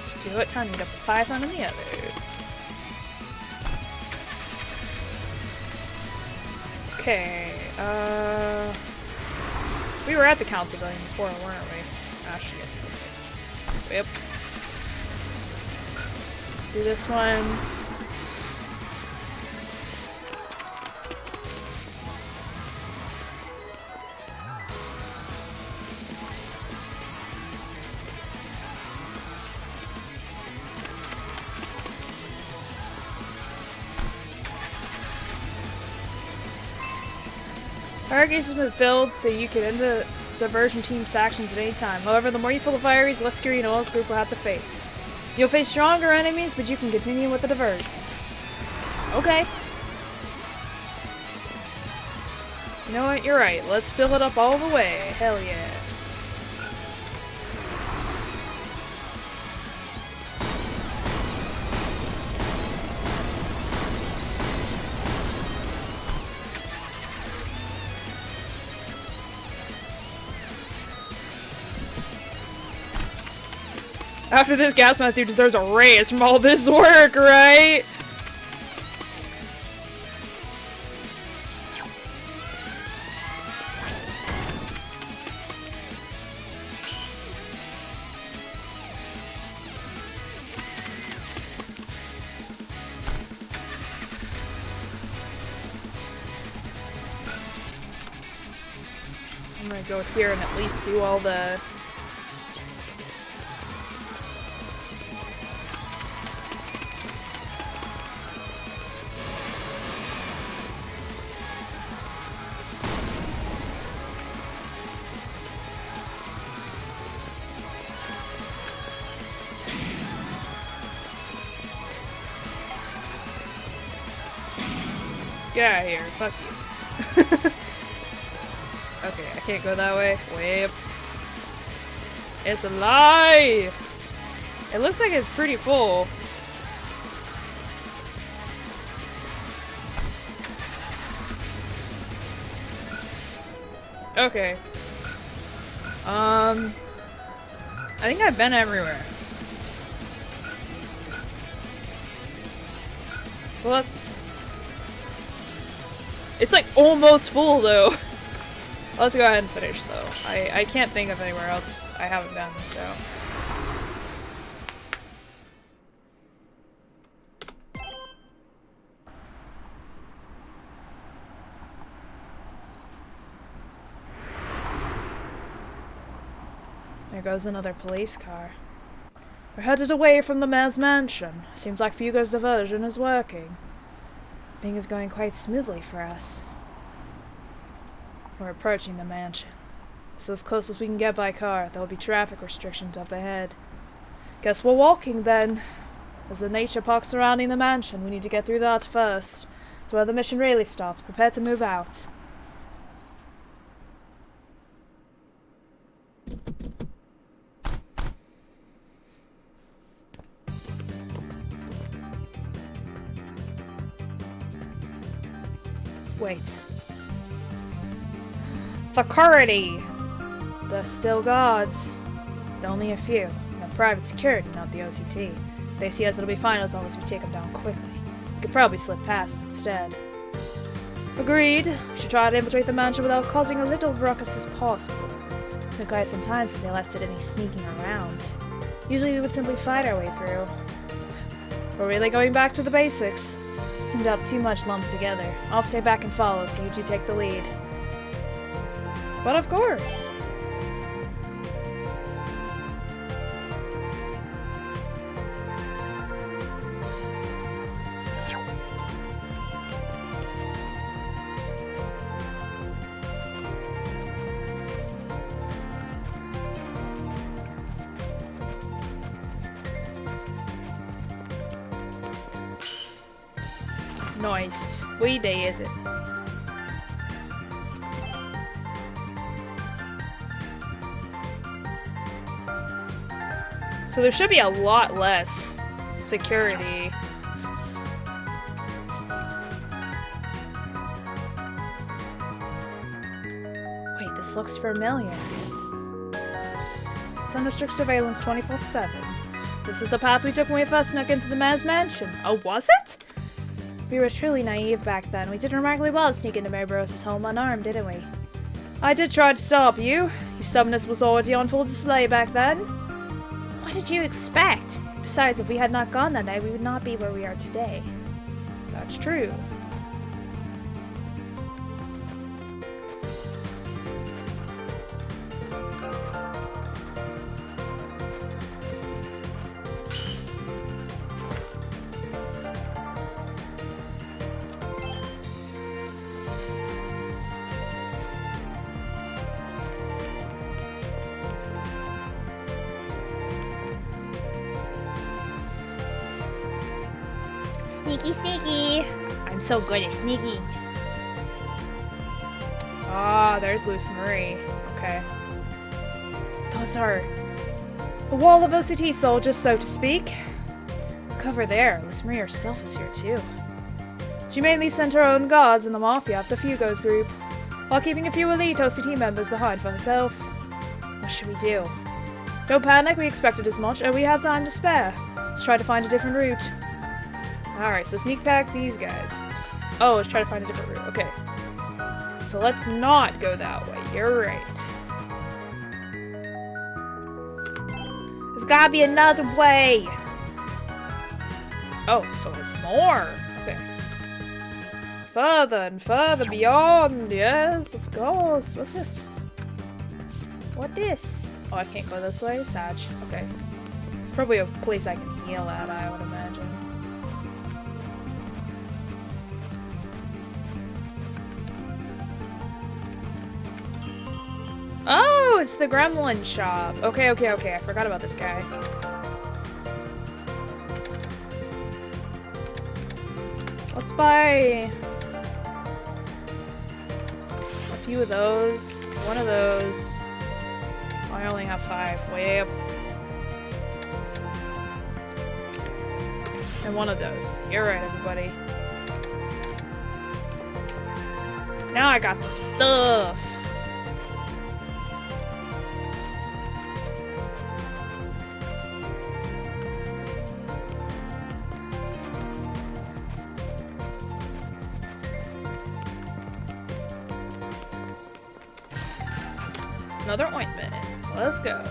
Just do it. Time to meet up with Python and the others. Okay, we were at the council building before, weren't we? Actually, okay. Yep. Do this one. Irrigation has been filled, so you can end the diversion team's actions at any time. However, the more you fill the fires, the less scary Noel's group will have to face. You'll face stronger enemies, but you can continue with the diversion. Okay. You know what? You're right. Let's fill it up all the way. Hell yeah. After this, gas mask dude deserves a raise from all this work, right? I'm gonna go here and at least do all the... Get out of here. Fuck you. Okay, I can't go that way. Way up. It's a lie! It looks like it's pretty full. Okay. I think I've been everywhere. So let's... It's like almost full though. Let's go ahead and finish though. I can't think of anywhere else I haven't been, so. There goes another police car. We're headed away from the mayor's mansion. Seems like Fugo's diversion is working. Things is going quite smoothly for us. We're approaching the mansion. This is as close as we can get by car. There will be traffic restrictions up ahead. Guess we're walking then. There's a nature park surrounding the mansion. We need to get through that first. It's where the mission really starts. Prepare to move out. Wait. Security! They're still guards. But only a few. No private security, not the OCT. If they see us, it'll be fine as long as we take them down quickly. We could probably slip past instead. Agreed. We should try to infiltrate the mansion without causing a little ruckus as possible. It took quite some time since they last did any sneaking around. Usually we would simply fight our way through. We're really going back to the basics. Seems out too much lumped together. I'll stay back and follow, so you two take the lead. But of course! Nice. We did. So there should be a lot less security. Wait, this looks familiar. It's under strict surveillance 24/7. This is the path we took when we first snuck into the mayor's mansion. Oh, was it? We were truly naive back then. We did remarkably well to sneak into Mayor Burroughs' home unarmed, didn't we? I did try to stop you. Your stubbornness was already on full display back then. Why did you expect? Besides, if we had not gone that night, we would not be where we are today. That's true. Sneaky, sneaky. I'm so good at sneaking. Ah, there's Loose Marie. Okay. Those are the wall of OCT soldiers, so to speak. Look over there. Loose Marie herself is here, too. She mainly sent her own guards and the Mafia after Fugo's group, while keeping a few elite OCT members behind for herself. What should we do? Don't panic, we expected as much, and we have time to spare. Let's try to find a different route. Alright, so sneak pack these guys. Oh, let's try to find a different route. Okay. So let's not go that way. You're right. There's gotta be another way! Oh, so there's more! Okay. Further and further beyond, yes, of course. What's this? What this? Oh, I can't go this way? Sag. Okay. It's probably a place I can heal at, I would imagine. Oh, it's the gremlin shop. Okay, okay, okay. I forgot about this guy. Let's buy a few of those. One of those. Oh, I only have 5. Way up. And one of those. You're right, everybody. Now I got some stuff. Another ointment. Let's go.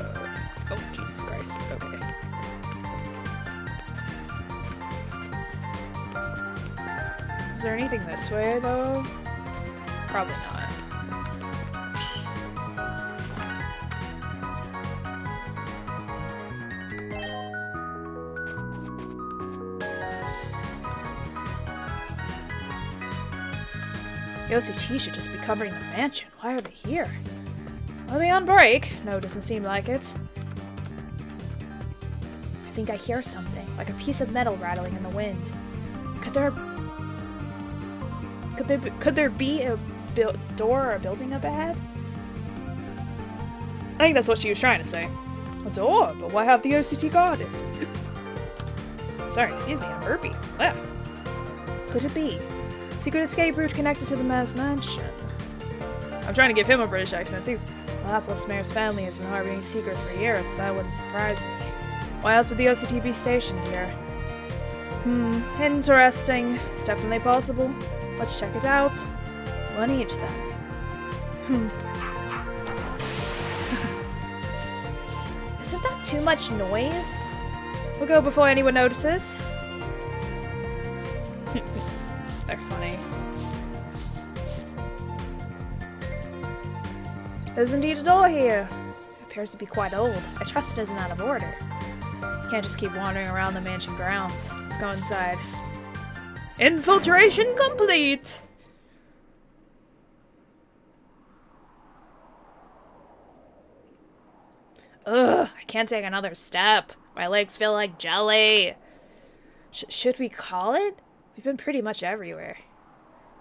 Oh, Jesus Christ. Okay. Is there anything this way, though? Probably not. The OCT should just be covering the mansion. Why are they here? Are they on break? No, doesn't seem like it. I think I hear something, like a piece of metal rattling in the wind. Could there be a door or a building up ahead? I think that's what she was trying to say. A door? But why have the OCT guarded? Sorry, excuse me, I'm burpy. Wow. Could it be? Secret escape route connected to the Maz mansion. I'm trying to give him a British accent too. Laplace Mayor's family has been harboring a secret for years, so that wouldn't surprise me. Why else would the OCT be stationed here? Interesting. It's definitely possible. Let's check it out. One each then. Isn't that too much noise? We'll go before anyone notices. They're funny. There's indeed a door here. It appears to be quite old. I trust it isn't out of order. You can't just keep wandering around the mansion grounds. Let's go inside. Infiltration complete! Ugh, I can't take another step. My legs feel like jelly. Should we call it? We've been pretty much everywhere.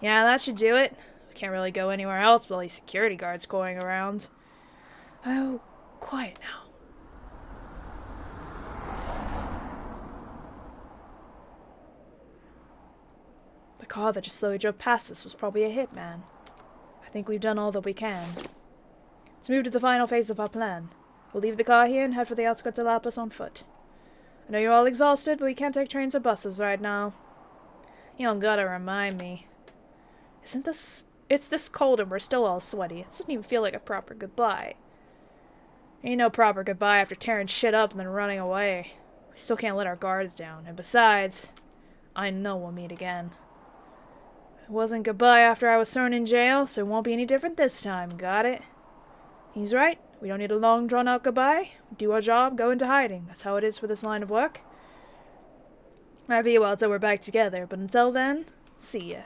Yeah, that should do it. We can't really go anywhere else with all these security guards going around. Oh, quiet now. The car that just slowly drove past us was probably a hitman. I think we've done all that we can. Let's move to the final phase of our plan. We'll leave the car here and head for the outskirts of Lapis on foot. I know you're all exhausted, but we can't take trains or buses right now. You don't gotta remind me. Isn't this... It's this cold and we're still all sweaty. It doesn't even feel like a proper goodbye. Ain't no proper goodbye after tearing shit up and then running away. We still can't let our guards down, and besides, I know we'll meet again. It wasn't goodbye after I was thrown in jail, so it won't be any different this time, got it? He's right. We don't need a long, drawn-out goodbye. We do our job, go into hiding. That's how it is for this line of work. Might be a while till we're back together, but until then, see ya.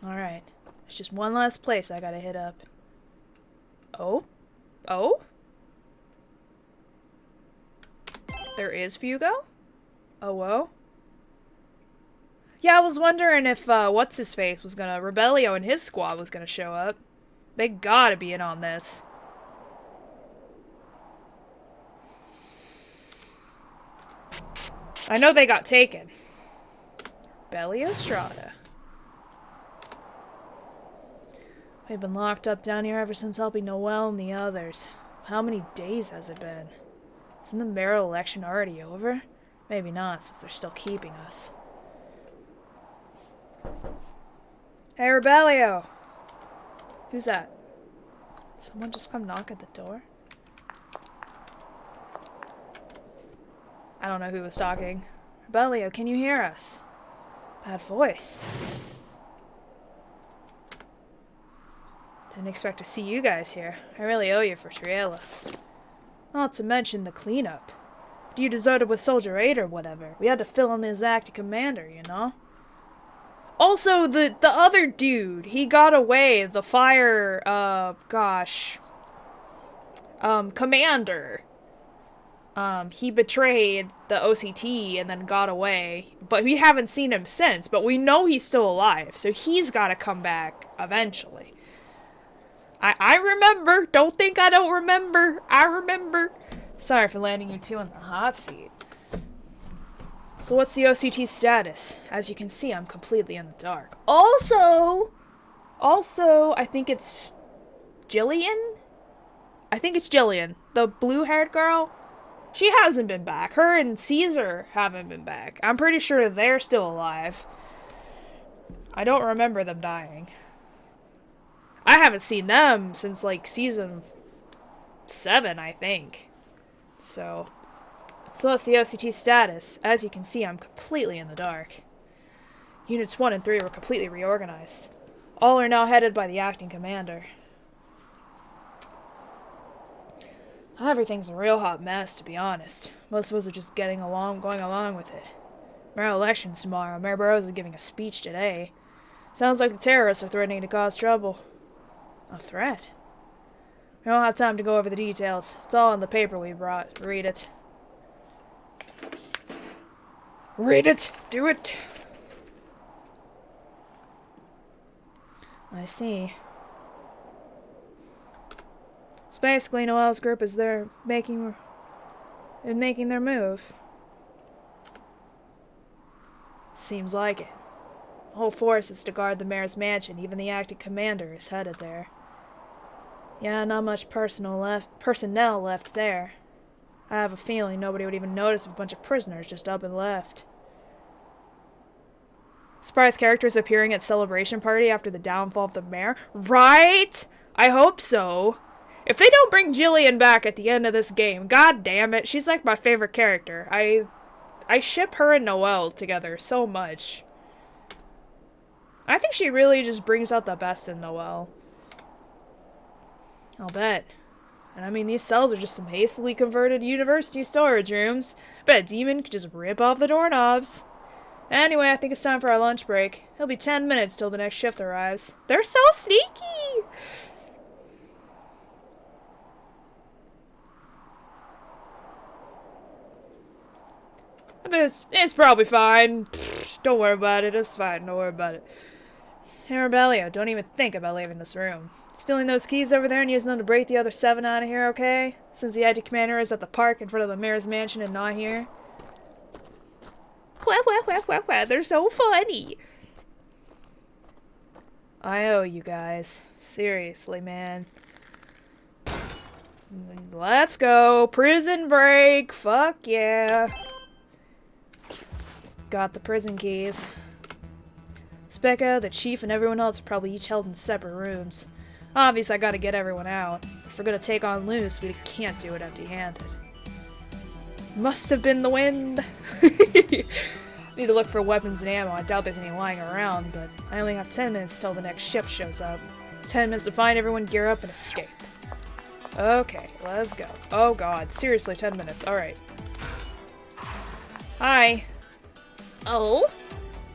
Alright. There's just one last place I gotta hit up. Oh? Oh? There is Fugo? Oh, whoa. Yeah, I was wondering if, what's-his-face was gonna... Rebellio and his squad was gonna show up. They gotta be in on this. I know they got taken. Bellio Strata. We've been locked up down here ever since helping Noel and the others. How many days has it been? Isn't the mayoral election already over? Maybe not, since they're still keeping us. Hey, Rebellio! Who's that? Someone just come knock at the door? I don't know who was talking. Rebellio, can you hear us? That voice. Didn't expect to see you guys here. I really owe you for Triela. Not to mention the cleanup. But you deserted with Soldier 8 or whatever. We had to fill in this acting commander, you know? Also, the other dude, he got away. The fire, commander. He betrayed the OCT and then got away. But we haven't seen him since. But we know he's still alive. So he's gotta come back eventually. I remember. Don't think I don't remember. I remember. Sorry for landing you two in the hot seat. So what's the OCT status? As you can see, I'm completely in the dark. Also, I think it's Jillian? I think it's Jillian. The blue-haired girl? She hasn't been back. Her and Caesar haven't been back. I'm pretty sure they're still alive. I don't remember them dying. I haven't seen them since, like, season 7, I think. So what's the OCT status? As you can see, I'm completely in the dark. Units 1 and 3 were completely reorganized. All are now headed by the acting commander. Everything's a real hot mess, to be honest. Most of us are just going along with it. Mayoral elections tomorrow. Mayor Burroughs is giving a speech today. Sounds like the terrorists are threatening to cause trouble. A threat? We don't have time to go over the details. It's all in the paper we brought. Read it. Read it! Do it! I see. So basically, Noel's group is there making their move. Seems like it. The whole force is to guard the mayor's mansion. Even the acting commander is headed there. Yeah, not much personnel left there. I have a feeling nobody would even notice if a bunch of prisoners just up and left. Surprise characters appearing at celebration party after the downfall of the mayor? Right? I hope so. If they don't bring Jillian back at the end of this game, god damn it, she's like my favorite character. I ship her and Noel together so much. I think she really just brings out the best in Noel. I'll bet. And I mean, these cells are just some hastily converted university storage rooms. I bet a demon could just rip off the doorknobs. Anyway, I think it's time for our lunch break. It'll be 10 minutes till the next shift arrives. They're so sneaky! I mean, it's probably fine. Pfft, don't worry about it. It's fine. Don't worry about it. Hey, Rebellio, don't even think about leaving this room. Stealing those keys over there and using them to break the other 7 out of here, okay? Since the acting commander is at the park in front of the mayor's mansion and not here. They're so funny. I owe you guys. Seriously, man. Let's go. Prison break. Fuck yeah. Got the prison keys. Baka, the chief, and everyone else are probably each held in separate rooms. Obviously, I gotta get everyone out. If we're gonna take on Luce, we can't do it empty-handed. Must have been the wind. Need to look for weapons and ammo. I doubt there's any lying around, but I only have 10 minutes till the next ship shows up. 10 minutes to find everyone, gear up, and escape. Okay, let's go. Oh god, seriously, 10 minutes. Alright. Hi. Oh?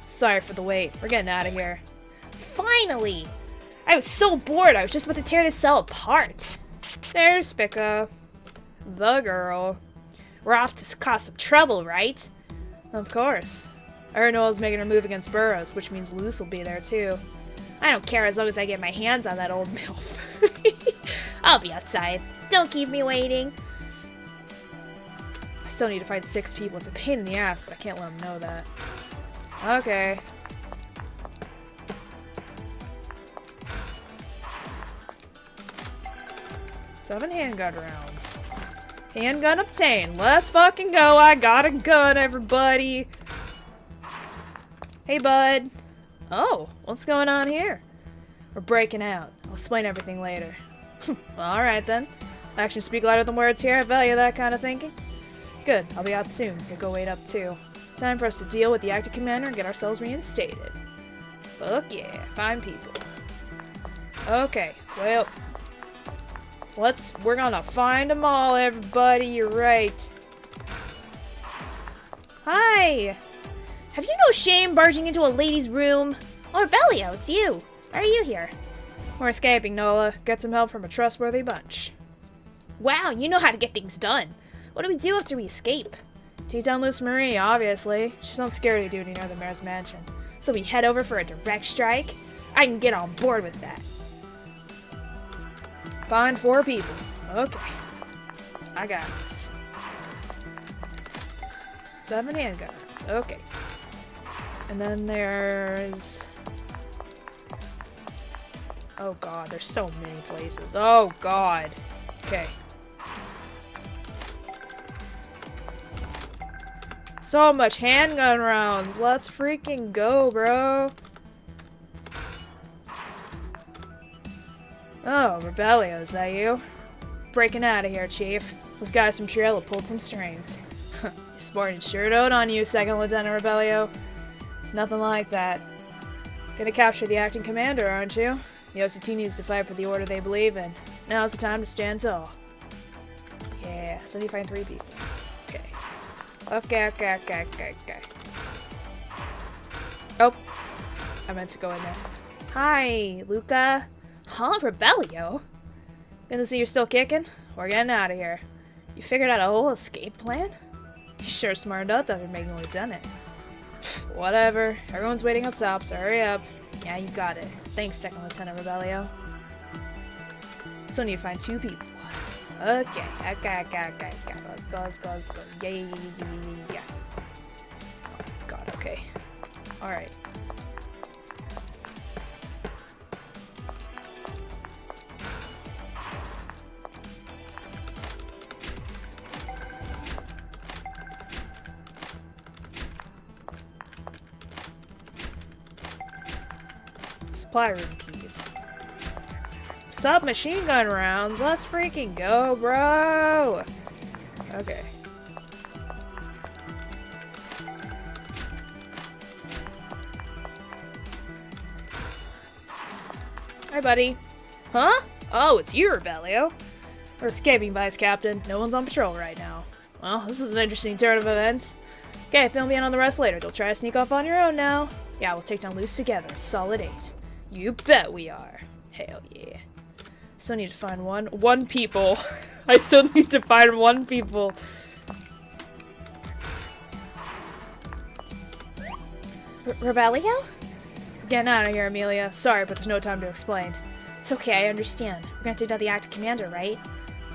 Sorry for the wait. We're getting out of here. Finally! I was so bored, I was just about to tear this cell apart. There's Baka. The girl. We're off to cause some trouble, right? Of course. I heard Noel's making her move against Burrows, which means Luce will be there too. I don't care as long as I get my hands on that old MILF. I'll be outside. Don't keep me waiting. I still need to find 6 people. It's a pain in the ass, but I can't let them know that. Okay. Seven handgun rounds. Handgun obtained. Let's fucking go. I got a gun, everybody. Hey, bud. Oh, what's going on here? We're breaking out. I'll explain everything later. Alright then. Actions speak louder than words here. I value that kind of thinking. Good. I'll be out soon, so go wait up too. Time for us to deal with the acting commander and get ourselves reinstated. Fuck yeah. Fine people. Okay, well... we're gonna find them all, everybody. You're right. Hi! Have you no shame barging into a lady's room? Oh, Belldew, it's you. Why are you here? We're escaping, Nola. Get some help from a trustworthy bunch. Wow, you know how to get things done. What do we do after we escape? Take down Luce Marie, obviously. She's on security duty near the mayor's mansion. So we head over for a direct strike? I can get on board with that. Find 4 people. Okay. I got this. 7 handguns. Okay. And then there's... oh god, there's so many places. Oh god. Okay. So much handgun rounds. Let's freaking go, bro. Oh, Rebellio, is that you? Breaking out of here, Chief. Those guys from Triella pulled some strings. You sporting shirt out on you, Second Lieutenant Rebellio. It's nothing like that. Gonna capture the acting commander, aren't you? The OCT needs to fight for the order they believe in. Now's the time to stand tall. Yeah, so you find 3 people. Okay. Okay. Oh. I meant to go in there. Hi, Luca. Huh, Rebellio? Gonna see you're still kicking? We're getting out of here. You figured out a whole escape plan? You sure smartened up after making Lieutenant. Whatever. Everyone's waiting up top, so hurry up. Yeah, you got it. Thanks, Second Lieutenant Rebellio. Still need to find 2 people. Okay. Let's go. Yeah. Oh, God, okay. Alright. Supply room keys. Submachine gun rounds. Let's freaking go, bro. Okay. Hi, buddy. Huh? Oh, it's you, Rebellio. We're escaping, Vice Captain. No one's on patrol right now. Well, this is an interesting turn of events. Okay, fill me in on the rest later. Don't try to sneak off on your own now. Yeah, we'll take down Luce together. Solid 8. You bet we are. Hell yeah. Still need to find one people. I still need to find 1 people. Rebellio? Getting out of here, Amelia. Sorry, but there's no time to explain. It's okay, I understand. We're gonna take down the acting commander, right?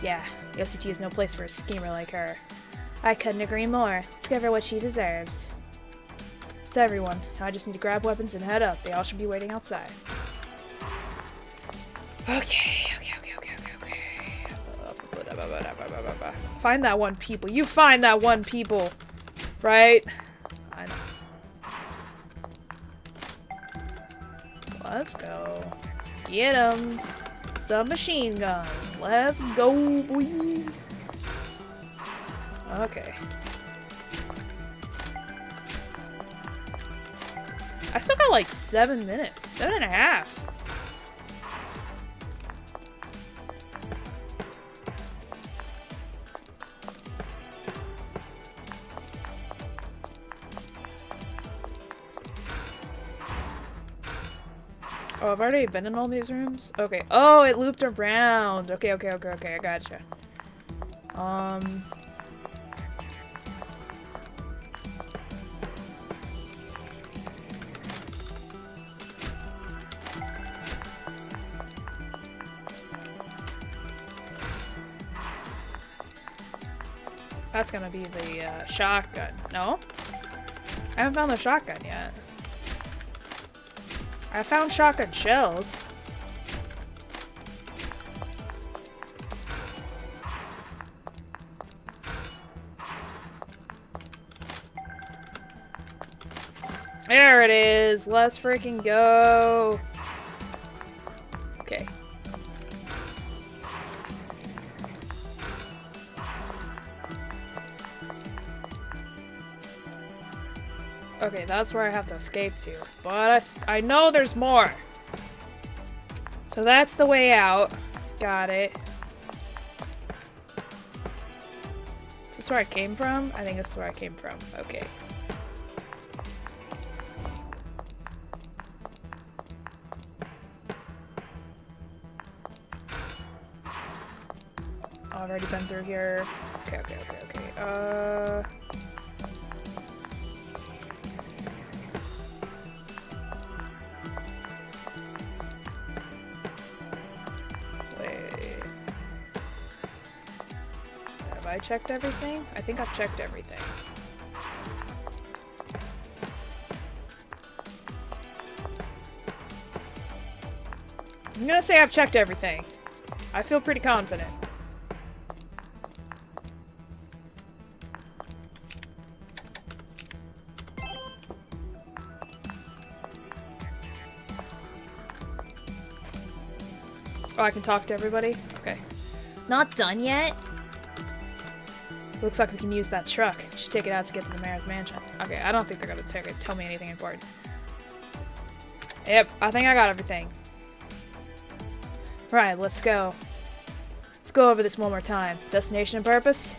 Yeah, the OCT is no place for a schemer like her. I couldn't agree more. Let's give her what she deserves. It's everyone. Now I just need to grab weapons and head up. They all should be waiting outside. Okay. Find that 1 people. You find that 1 people. Right? I know. Let's go. Get him. Submachine gun. Let's go, boys. Okay. I still got like 7 minutes. 7.5. Oh, I've already been in all these rooms? Okay. Oh, it looped around. Okay, I gotcha. That's gonna be the shotgun. No? I haven't found the shotgun yet. I found shotgun shells. There it is. Let's freaking go. Okay. Okay, that's where I have to escape to. But I know there's more. So that's the way out. Got it. Is this where I came from? I think this is where I came from. Okay. Oh, I've already been through here. Okay. I checked everything? I think I've checked everything. I'm gonna say I've checked everything. I feel pretty confident. Oh, I can talk to everybody? Okay. Not done yet? Looks like we can use that truck. We should take it out to get to the mayor's mansion. Okay, I don't think they're gonna tell me anything important. Yep, I think I got everything. Right, let's go. Let's go over this one more time. Destination and purpose?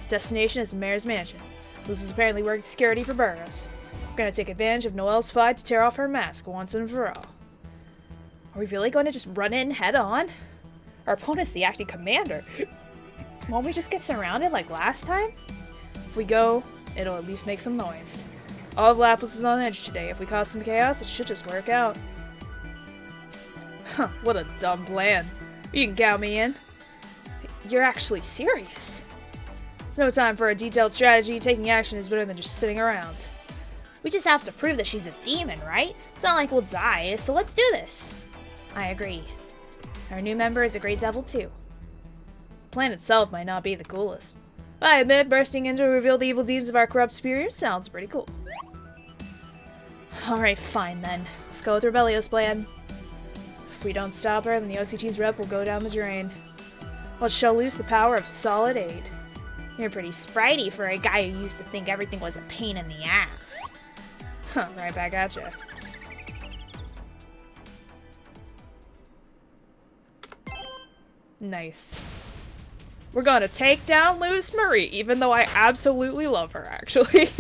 Destination is the mayor's mansion. Luz is apparently working security for Burroughs. We're gonna take advantage of Noel's fight to tear off her mask once and for all. Are we really going to just run in head on? Our opponent's the acting commander. Won't we just get surrounded like last time? If we go, it'll at least make some noise. All of Lapis is on edge today. If we cause some chaos, it should just work out. Huh, what a dumb plan. You can count me in. You're actually serious. It's no time for a detailed strategy. Taking action is better than just sitting around. We just have to prove that she's a demon, right? It's not like we'll die, so let's do this. I agree. Our new member is a great devil too. The plan itself might not be the coolest. I admit bursting in to reveal the evil deeds of our corrupt superiors sounds pretty cool. Alright, fine then. Let's go with Rebellio's plan. If we don't stop her, then the OCT's rep will go down the drain. Let's show loose the power of solid aid. You're pretty spritey for a guy who used to think everything was a pain in the ass. Huh, right back at ya. Nice. We're gonna take down Luz Marie, even though I absolutely love her, actually.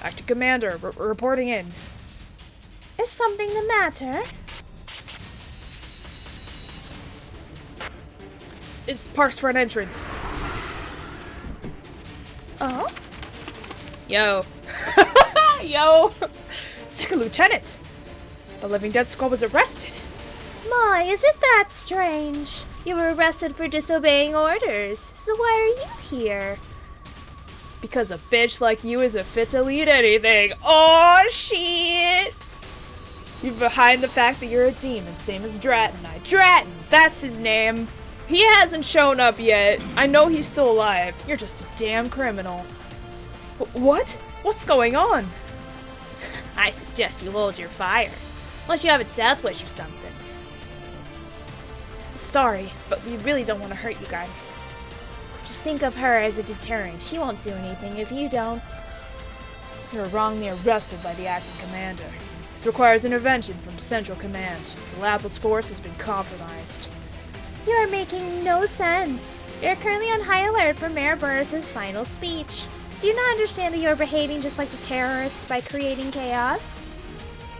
Acting Commander, reporting in. Is something the matter? It's parked for an entrance. Oh? Yo. Yo! Second Lieutenant! The Living Dead Squad was arrested. My, isn't that strange? You were arrested for disobeying orders, so why are you here? Because a bitch like you isn't fit to lead anything. Oh, shit! You're behind the fact that you're a demon, same as Dratton. Dratton! That's his name! He hasn't shown up yet. I know he's still alive. You're just a damn criminal. What? What's going on? I suggest you hold your fire. Unless you have a death wish or something. Sorry, but we really don't want to hurt you guys. Just think of her as a deterrent. She won't do anything if you don't. You're wrongly arrested by the acting commander. This requires intervention from Central Command. The Laplace force has been compromised. You are making no sense. You're currently on high alert for Mayor Burris' final speech. Do you not understand that you're behaving just like the terrorists by creating chaos?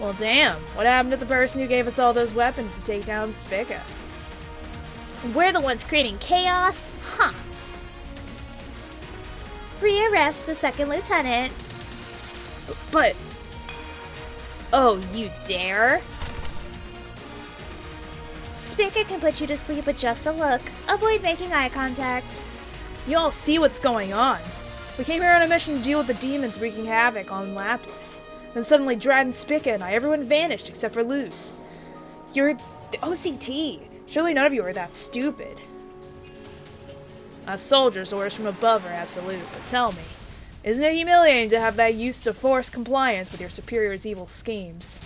Well, damn. What happened to the person who gave us all those weapons to take down Spica? We're the ones creating chaos? Huh. Rearrest the second lieutenant. But... Oh, you dare? Spica can put you to sleep with just a look. Avoid making eye contact. You all see what's going on. We came here on a mission to deal with the demons wreaking havoc on Laplace. Then suddenly Drat and Spica and everyone vanished except for Luce. You're the OCT. Surely none of you are that stupid. As soldiers, orders from above are absolute, but tell me, isn't it humiliating to have that used to force compliance with your superior's evil schemes?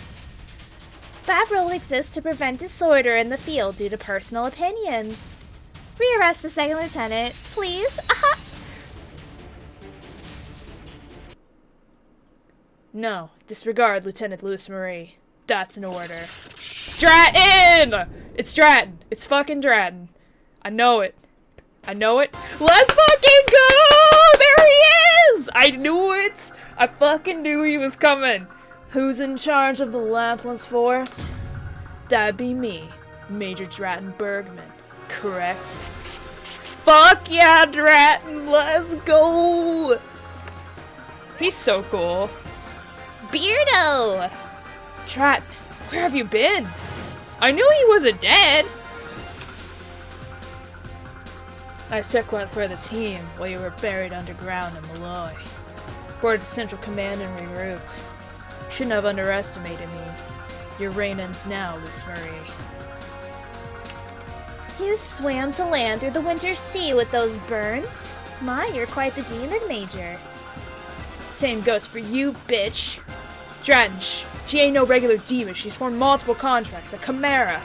That rule exists to prevent disorder in the field due to personal opinions. Rearrest the second lieutenant, please. No, disregard Lieutenant Louis Marie. That's an order. Stratton! It's Stratton. It's fucking Stratton. I know it. I know it. Let's fucking go! There he is! I knew it! I fucking knew he was coming. Who's in charge of the Laplace force? That'd be me, Major Dratton Bergman. Correct? Fuck yeah, Dratton! Let's go! He's so cool. Beardo! Dratton, where have you been? I knew he wasn't dead! I took one for the team while you were buried underground in Moai. Reported to Central Command and regrouped. Shouldn't have underestimated me. Your reign ends now, Luce Marie. You swam to land through the winter sea with those burns? My, you're quite the demon, Major. Same goes for you, bitch. Dratton, she ain't no regular demon. She's formed multiple contracts, a chimera.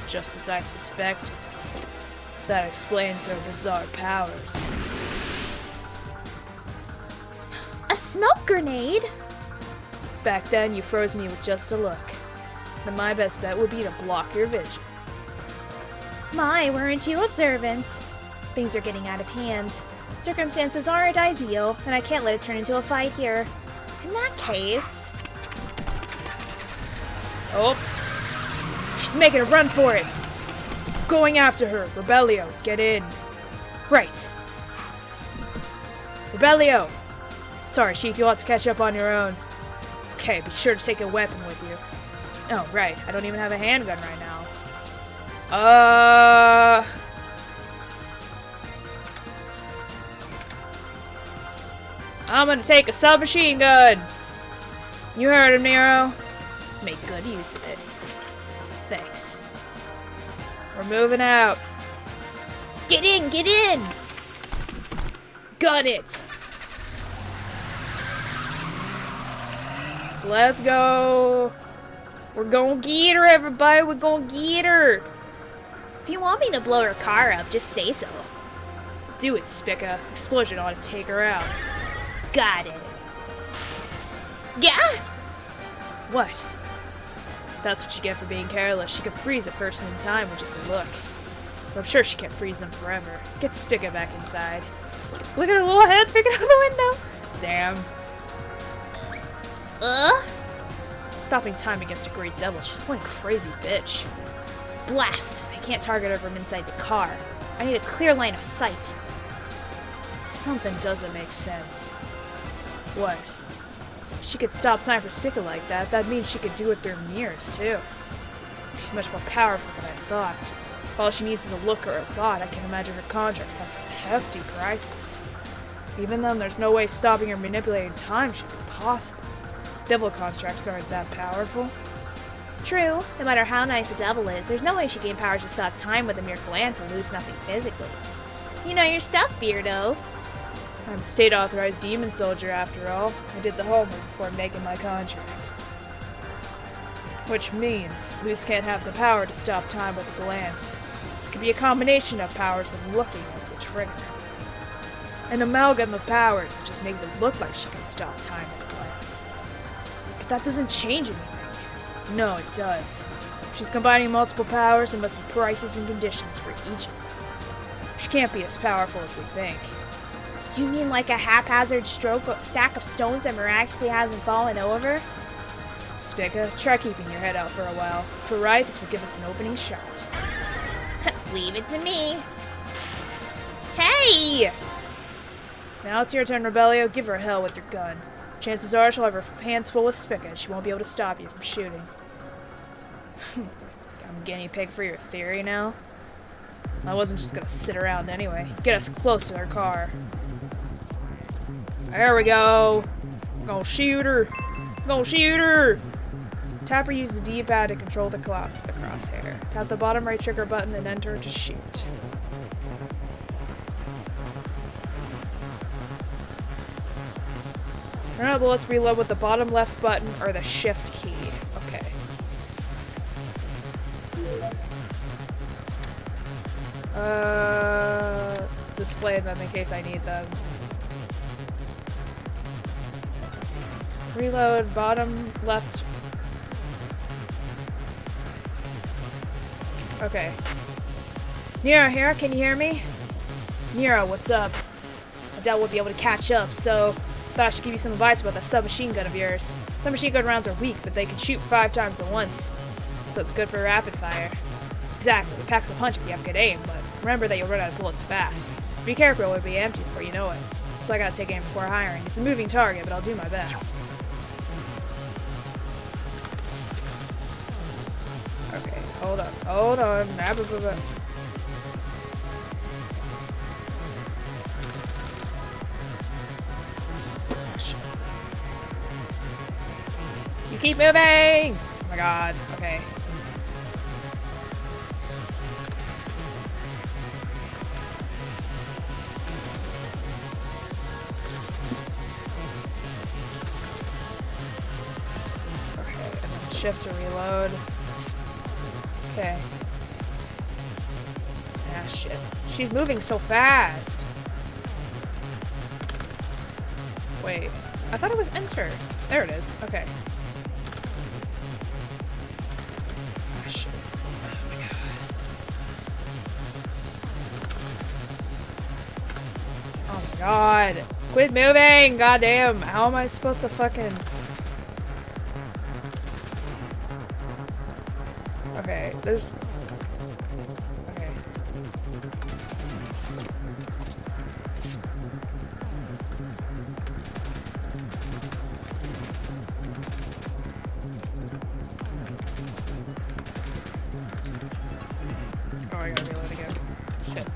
Just as I suspected. That explains her bizarre powers. A smoke grenade? Back then, you froze me with just a look. Then my best bet would be to block your vision. My, weren't you observant? Things are getting out of hand. Circumstances aren't ideal, and I can't let it turn into a fight here. In that case... Oh. She's making a run for it! Going after her. Rebellio, get in. Right. Rebellio! Sorry, Chief, you'll have to catch up on your own. Okay, be sure to take a weapon with you. Oh, right. I don't even have a handgun right now. I'm gonna take a submachine gun! You heard him, Nero. Make good use of it. Thanks. We're moving out. Get in! Get in! Got it! Let's go! We're gonna get her, everybody! We're gonna get her! If you want me to blow her car up, just say so. Do it, Spica. Explosion ought to take her out. Got it. Yeah? What? That's what you get for being careless. She could freeze a person in time with just a look. But I'm sure she can't freeze them forever. Get Spica back inside. Look at her little head peeking out the window! Damn. Stopping time against a great devil. She's one crazy bitch. Blast! I can't target her from inside the car. I need a clear line of sight. Something doesn't make sense. What? She could stop time for Spica like that. That means she could do it through mirrors, too. She's much more powerful than I thought. All she needs is a look or a thought. I can imagine her contracts have some hefty prices. Even then, there's no way stopping or manipulating time should be possible. Devil constructs aren't that powerful. True. No matter how nice a devil is, there's no way she gained power to stop time with a mere glance and lose nothing physically. You know your stuff, Beardo. I'm a state-authorized demon soldier, after all. I did the homework before making my contract. Which means Luz can't have the power to stop time with a glance. It could be a combination of powers with looking as the trigger. An amalgam of powers that just makes it look like she can stop time with a glance. But that doesn't change anything. No, it does. She's combining multiple powers and must be prices and conditions for each of them. She can't be as powerful as we think. You mean like a haphazard stack of stones that miraculously hasn't fallen over? Spica, try keeping your head out for a while. If we're right, this will give us an opening shot. Leave it to me. Hey! Now it's your turn, Rebellio. Give her hell with your gun. Chances are she'll have her hands full with Spica and she won't be able to stop you from shooting. I'm guinea pig for your theory now? I wasn't just gonna sit around anyway. Get us close to her car. There we go. Gonna shoot her. Gonna shoot her. Tap or use the D-pad to control the crosshair. Tap the bottom right trigger button and enter to shoot. Alright, well, let's reload with the bottom left button or the shift key. Okay. Display them in case I need them. Reload, bottom left. Okay. Nira here, can you hear me? Nira, what's up? I doubt we'll be able to catch up, so thought I should give you some advice about that submachine gun of yours. Submachine gun rounds are weak, but they can shoot 5 times at once, so it's good for rapid fire. Exactly, it packs a punch if you have good aim, but remember that you'll run out of bullets fast. Be careful, it will be empty before you know it. So I gotta take aim before hiring. It's a moving target, but I'll do my best. Okay, hold on, hold on. You keep moving! Oh my god, okay. Shift to reload. Okay. Ah, shit. She's moving so fast. Wait. I thought it was enter. There it is. Okay. Ah, shit. Oh my god. Oh my god. Quit moving! Goddamn. How am I supposed to fucking... Okay, there's... Okay. Oh, I gotta reload again. Shit.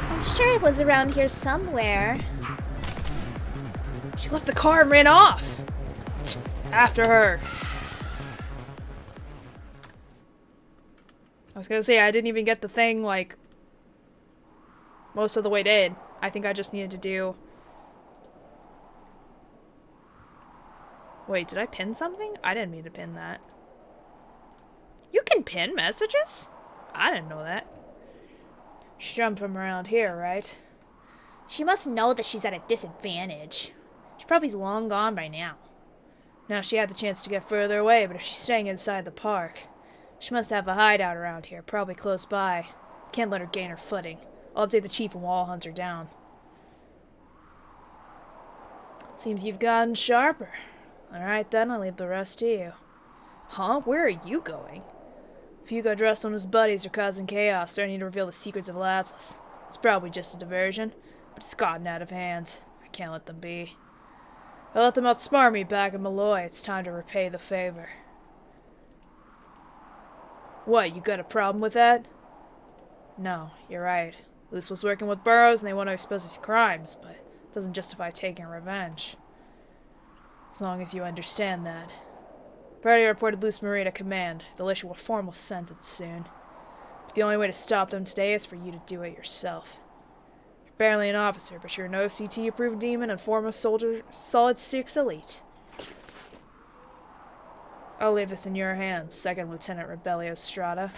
I'm sure it was around here somewhere. She left the car and ran off! After her. I was gonna say, I didn't even get the thing, like, most of the way in. I think I just needed to do... Wait, did I pin something? I didn't mean to pin that. You can pin messages? I didn't know that. She jumped from around here, right? She must know that she's at a disadvantage. She probably's long gone by now. Now she had the chance to get further away, but if she's staying inside the park, she must have a hideout around here, probably close by. Can't let her gain her footing. I'll update the chief and we'll hunt her down. Seems you've gotten sharper. Alright then, I'll leave the rest to you. Huh? Where are you going? If Hugo dressed on his buddies are causing chaos, starting to reveal the secrets of Lapis. It's probably just a diversion, but it's gotten out of hand. I can't let them be. I let them outsmart me back in Malloy. It's time to repay the favor. What, you got a problem with that? No, you're right. Luce was working with Burroughs and they want to expose his crimes, but it doesn't justify taking revenge. As long as you understand that. Brady reported Luce Marie to command. They'll issue a formal sentence soon. But the only way to stop them today is for you to do it yourself. You're Barely an officer, but you're an OCT-approved demon and former soldier, Solid 6 Elite. I'll leave this in your hands, 2nd Lieutenant Rebellio Strata.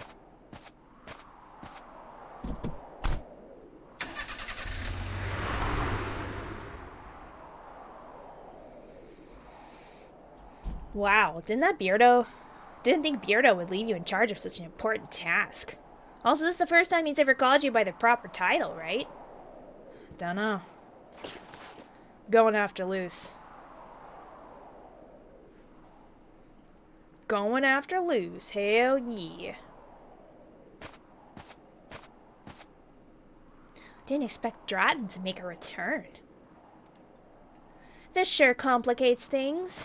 Wow, didn't think Beardo would leave you in charge of such an important task. Also, this is the first time he's ever called you by the proper title, right? Dunno. Going after Luce. Going after Luce, hell yeah. Didn't expect Dratton to make a return. This sure complicates things.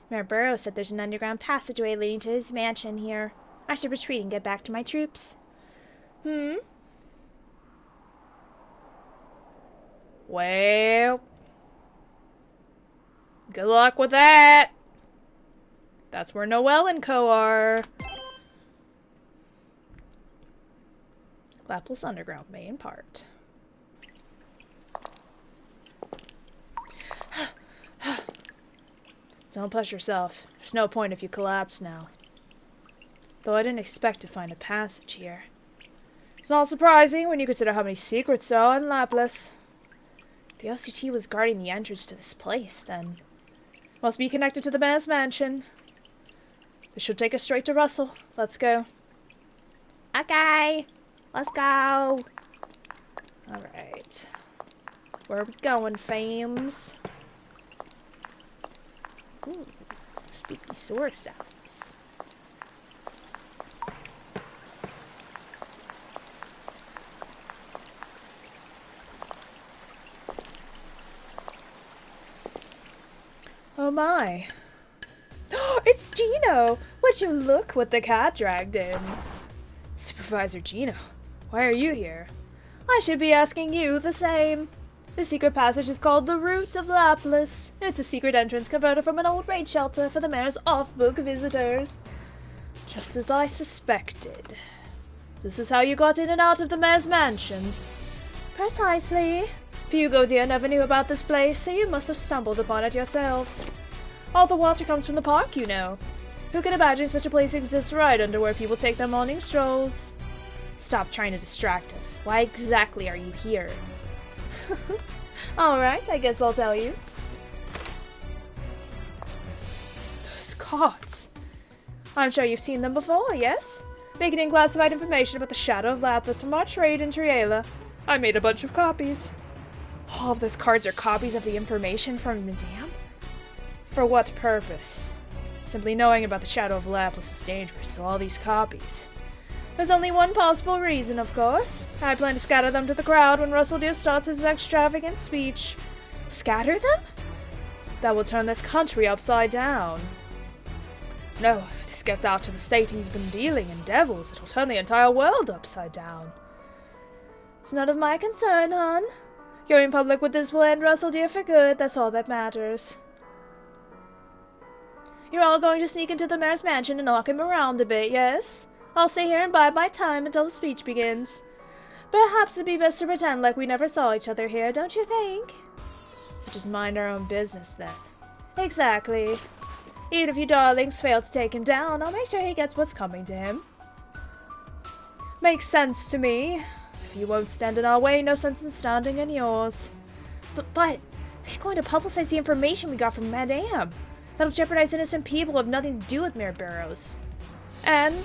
Mayor Burrows said there's an underground passageway leading to his mansion here. I should retreat and get back to my troops. Well, good luck with that. That's where Noel and co are. Laplace Underground main part. Don't push yourself. There's no point if you collapse now. Though I didn't expect to find a passage here. It's not surprising when you consider how many secrets there are in Laplace. The OCT was guarding the entrance to this place, then. Must be connected to the mayor's mansion. This should take us straight to Russell. Let's go. Okay, let's go. Alright. Where are we going, fams? Ooh, spooky sword sounds. Oh my. It's Gino! Would you look what the cat dragged in? Supervisor Gino, why are you here? I should be asking you the same. The secret passage is called the Root of Laplace. It's a secret entrance converted from an old raid shelter for the mayor's off-book visitors. Just as I suspected. This is how you got in and out of the mayor's mansion. Precisely. Few Godia never knew about this place, so you must have stumbled upon it yourselves. All the water comes from the park, you know. Who can imagine such a place exists right under where people take their morning strolls? Stop trying to distract us. Why exactly are you here? Alright, I guess I'll tell you. Those cards. I'm sure you've seen them before, yes? They contain classified information about the Shadow of Laplace from our trade in Triela. I made a bunch of copies. All of those cards are copies of the information from Madame? For what purpose? Simply knowing about the Shadow of Laplace is dangerous, so all these copies. There's only one possible reason, of course. I plan to scatter them to the crowd when Russell Deer starts his extravagant speech. Scatter them? That will turn this country upside down. No, if this gets out to the state he's been dealing in devils, it'll turn the entire world upside down. It's none of my concern, hon. Going public with this will end Russell Deer for good, that's all that matters. You're all going to sneak into the mayor's mansion and knock him around a bit, yes? I'll stay here and bide my time until the speech begins. Perhaps it'd be best to pretend like we never saw each other here, don't you think? So just mind our own business, then. Exactly. Even if you darlings fail to take him down, I'll make sure he gets what's coming to him. Makes sense to me. If you won't stand in our way, no sense in standing in yours. But, he's going to publicize the information we got from Madame. That'll jeopardize innocent people who have nothing to do with Mayor Burrows. And?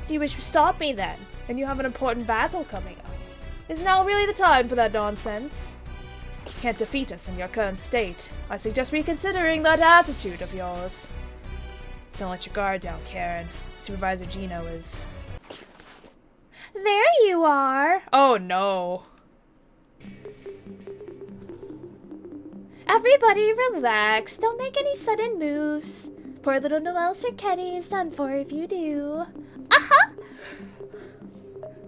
Do you wish to stop me then? And you have an important battle coming up. Is now really the time for that nonsense? You can't defeat us in your current state. I suggest reconsidering that attitude of yours. Don't let your guard down, Karen. Supervisor Gino is... There you are! Oh no. Everybody relax. Don't make any sudden moves. Poor little Noel Circetti is done for if you do. Aha!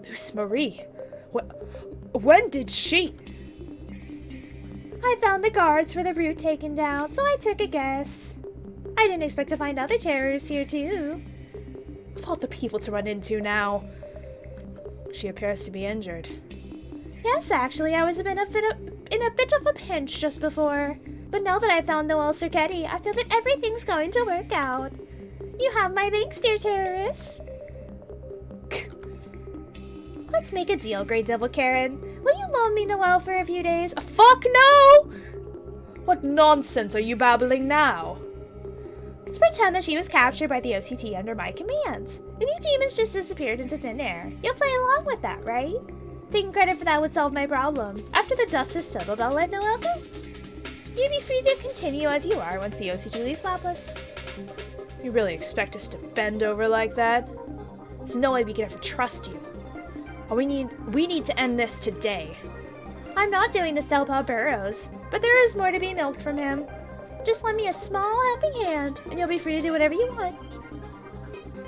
Luce Marie. When did she... I found the guards for the route taken down, so I took a guess. I didn't expect to find other terrors here, too. Of all the people to run into now. She appears to be injured. Yes, actually, I was in a bit of a pinch just before. But now that I found Noel Circetti, I feel that everything's going to work out. You have my thanks, dear terrorists. Let's make a deal, Great Devil Karen. Will you loan me Noel for a few days? Fuck no! What nonsense are you babbling now? Let's pretend that she was captured by the OCT under my command. And you demons just disappeared into thin air. You'll play along with that, right? Taking credit for that would solve my problem. After the dust has settled, I'll let Noel go. You'd be free to continue as you are once the OCT leaves Laplace. You really expect us to bend over like that? There's no way we can ever trust you. We need to end this today. I'm not doing this to help out Burrows, but there is more to be milked from him. Just lend me a small helping hand, and you'll be free to do whatever you want.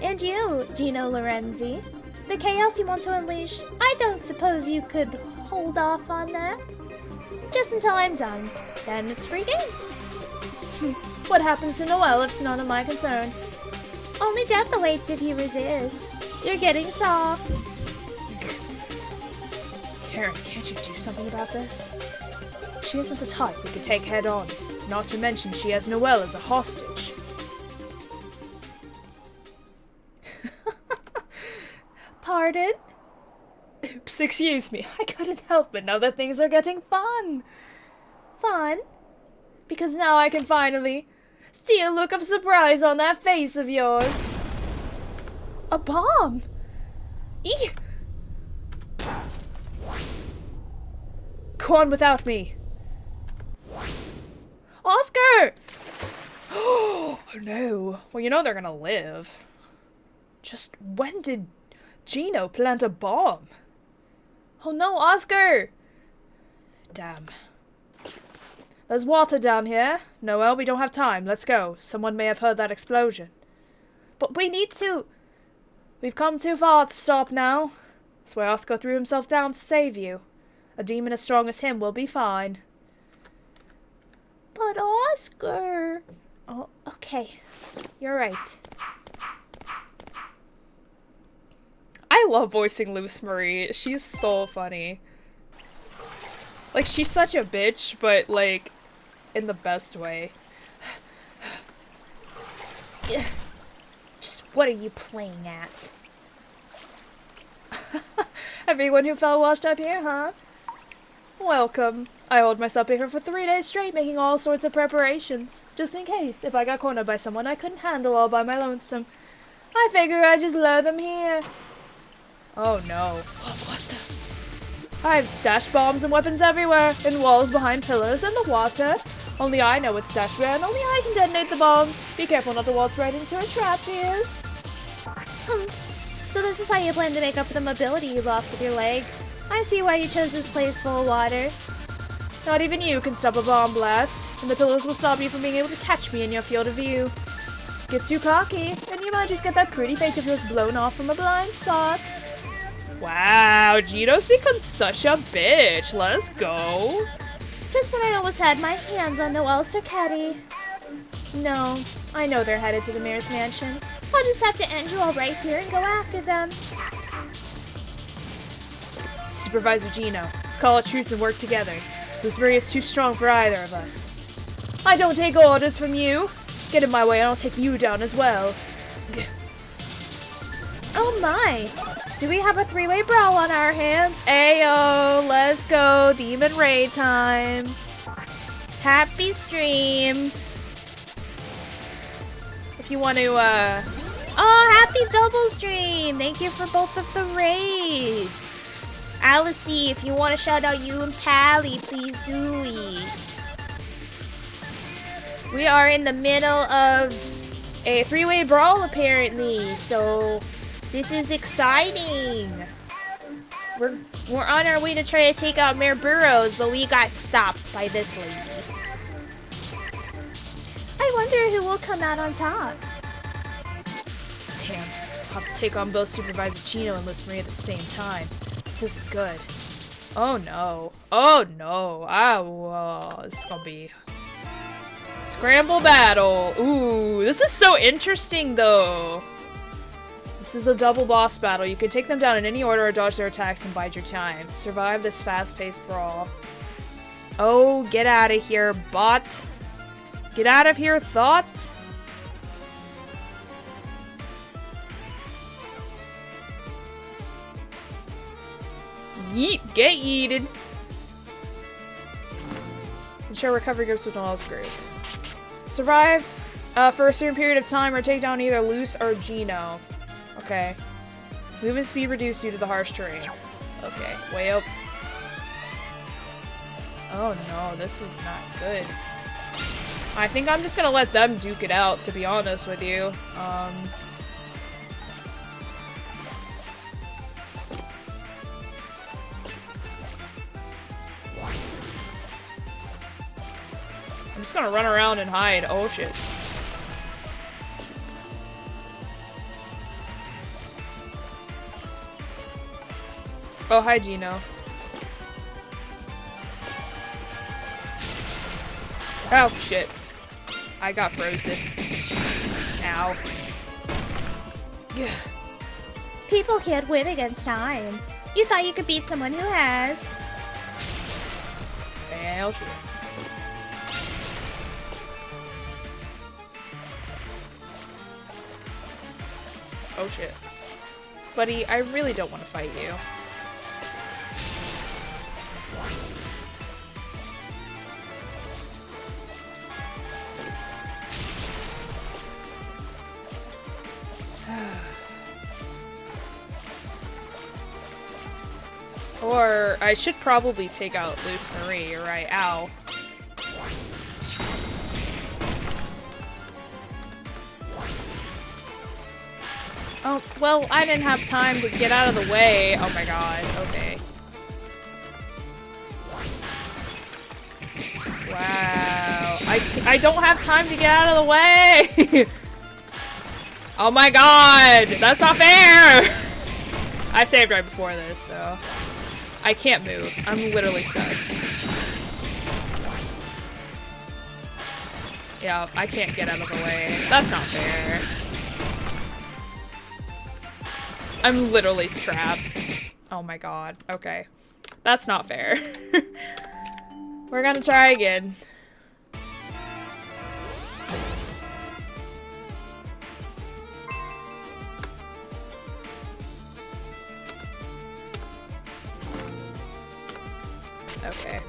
And you, Gino Lorenzi, the chaos you want to unleash, I don't suppose you could hold off on that? Just until I'm done. Then it's free game. What happens to Noel if it's none of my concern? Only death awaits if you resist. You're getting soft. Karen, can't you do something about this? She isn't the type we could take head on. Not to mention she has Noel as a hostage. Pardon? Oops, excuse me. I couldn't help it now that things are getting fun. Fun? Because now I can finally see a look of surprise on that face of yours. A bomb! Eek! Go on without me. Oscar! Oh no. Well, you know they're gonna live. Just when did Gino plant a bomb? Oh no, Oscar! Damn. There's water down here. Noel, we don't have time. Let's go. Someone may have heard that explosion. But we need to. We've come too far to stop now. That's why Oscar threw himself down to save you. A demon as strong as him will be fine. But Oscar... Oh, okay. You're right. I love voicing Luce Marie. She's so funny. Like, she's such a bitch, but, like, in the best way. Just what are you playing at? Everyone who fell washed up here, huh? Welcome. I holed myself here for 3 days straight, making all sorts of preparations. Just in case, if I got cornered by someone I couldn't handle all by my lonesome. I figure I'd just lure them here. Oh no. What the? I have stash bombs and weapons everywhere, in walls, behind pillars, and the water. Only I know what's stashed where, and only I can detonate the bombs. Be careful not to waltz right into a trap, dears. So this is how you plan to make up for the mobility you lost with your leg. I see why you chose this place full of water. Not even you can stop a bomb blast, and the pillars will stop you from being able to catch me in your field of view. Get too cocky, and you might just get that pretty face of yours blown off from a blind spot. Wow, Gino's become such a bitch. Let's go. Just when I almost had my hands on Noel Circetti. No, I know they're headed to the mayor's mansion. I'll just have to end you all right here and go after them. Supervisor Gino, let's call a truce and work together. Luce Marie is too strong for either of us. I don't take orders from you. Get in my way and I'll take you down as well. Oh my! Do we have a three-way brawl on our hands? Ayo, let's go. Demon raid time. Happy stream. If you want to, Oh, happy double stream! Thank you for both of the raids. Alice, if you want to shout out you and Pally, please do it. We are in the middle of a three-way brawl, apparently, so this is exciting. We're on our way to try to take out Mayor Burrows, but we got stopped by this lady. I wonder who will come out on top. Damn, I'll have to take on both Supervisor Gino and Luce Marie at the same time. This isn't good. Oh no. Oh no. This is gonna be scramble battle. Ooh, this is so interesting though. This is a double boss battle. You can take them down in any order or dodge their attacks and bide your time. Survive this fast-paced brawl. Oh, get out of here, bot. Get out of here, thought. Yeet, get yeeted. Ensure recovery groups with Noel's group. Survive for a certain period of time or take down either Luce or Gino. Okay. Movement speed reduced due to the harsh terrain. Okay, way up. Oh no, this is not good. I think I'm just gonna let them duke it out, to be honest with you. I'm just gonna run around and hide. Oh shit. Oh, hi, Gino. Oh, shit. I got frozen. Ow. People can't win against time. You thought you could beat someone who has. Well, shit. Oh, shit. Buddy, I really don't want to fight you. Or I should probably take out Luce Marie, you're right. Ow. Oh, well, I didn't have time to get out of the way. Oh my god, okay. Wow. I don't have time to get out of the way! Oh my god! That's not fair! I saved right before this, so... I can't move. I'm literally stuck. Yeah, I can't get out of the way. That's not fair. I'm literally trapped. Oh my god. Okay. That's not fair. We're gonna try again. Okay.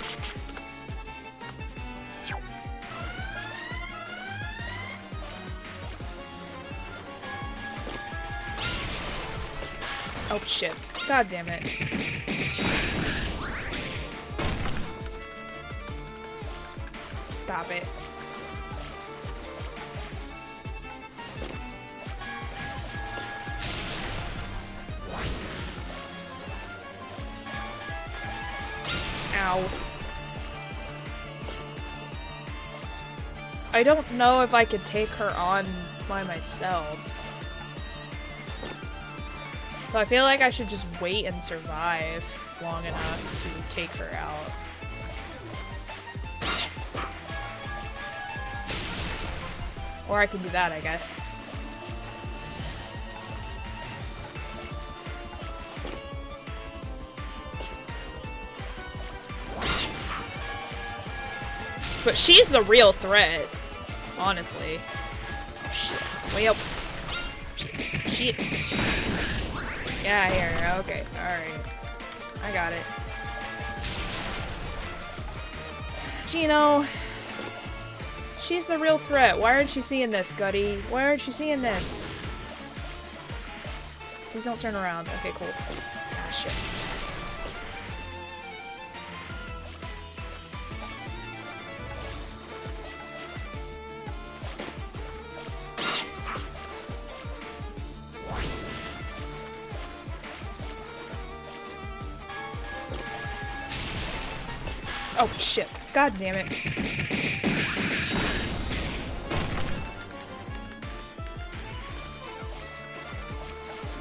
Oh shit. God damn it. Stop it. Ow. I don't know if I could take her on by myself. So I feel like I should just wait and survive long enough to take her out. Or I can do that, I guess. But she's the real threat, honestly. Oh, shit. Way up. Shit. Yeah, here. Okay. Alright. I got it. Gino. She's the real threat. Why aren't you seeing this, Gutty? Why aren't you seeing this? Please don't turn around. Okay, cool. Ah, shit. Oh shit. God damn it.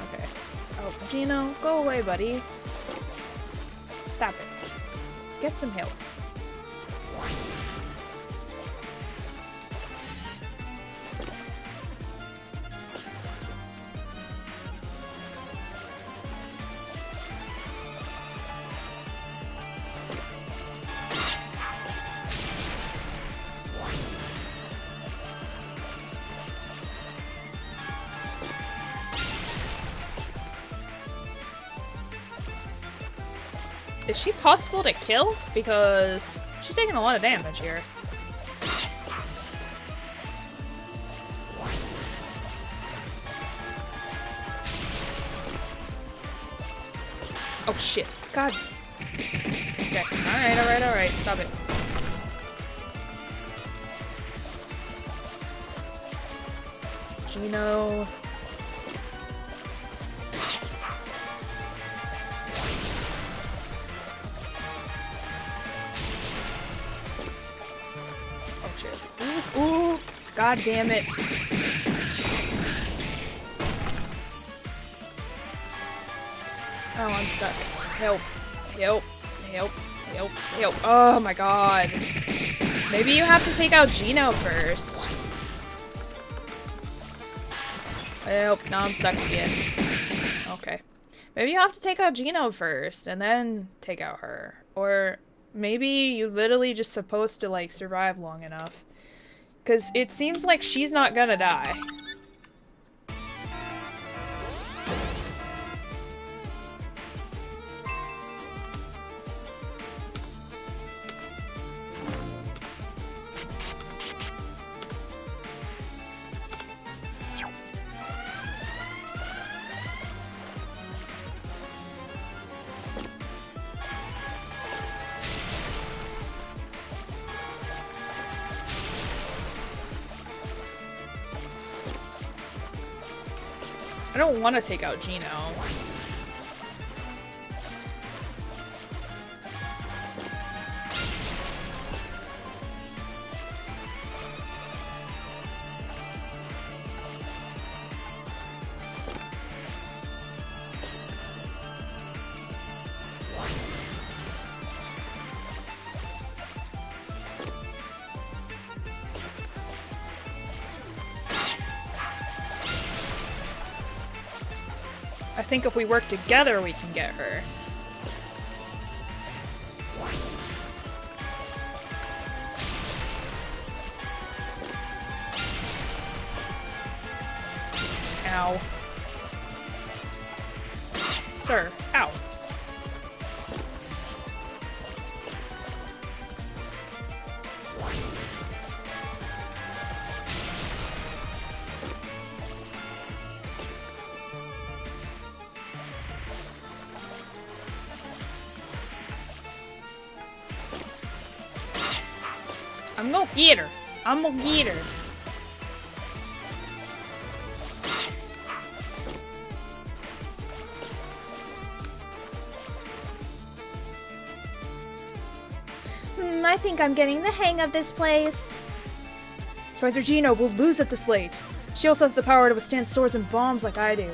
Okay. Oh, Gino, go away, buddy. Stop it. Get some help. Is she possible to kill? Because she's taking a lot of damage here. Oh shit. God. Okay. Alright. Stop it. Gino. Oh shit. Ooh. God damn it. Oh, I'm stuck. Help. Oh my god. Maybe you have to take out Gino first. Help. Now I'm stuck again. Okay. Maybe you have to take out Gino first and then take out her. Or maybe you literally just supposed to like survive long enough. Because it seems like she's not gonna die. I don't want to take out Gino. I think if we work together, we can get her. Ow. Sir, ow. I'm gonna get her. I'm gonna get her. I think I'm getting the hang of this place. Professor Gino will lose at this late. She also has the power to withstand swords and bombs like I do.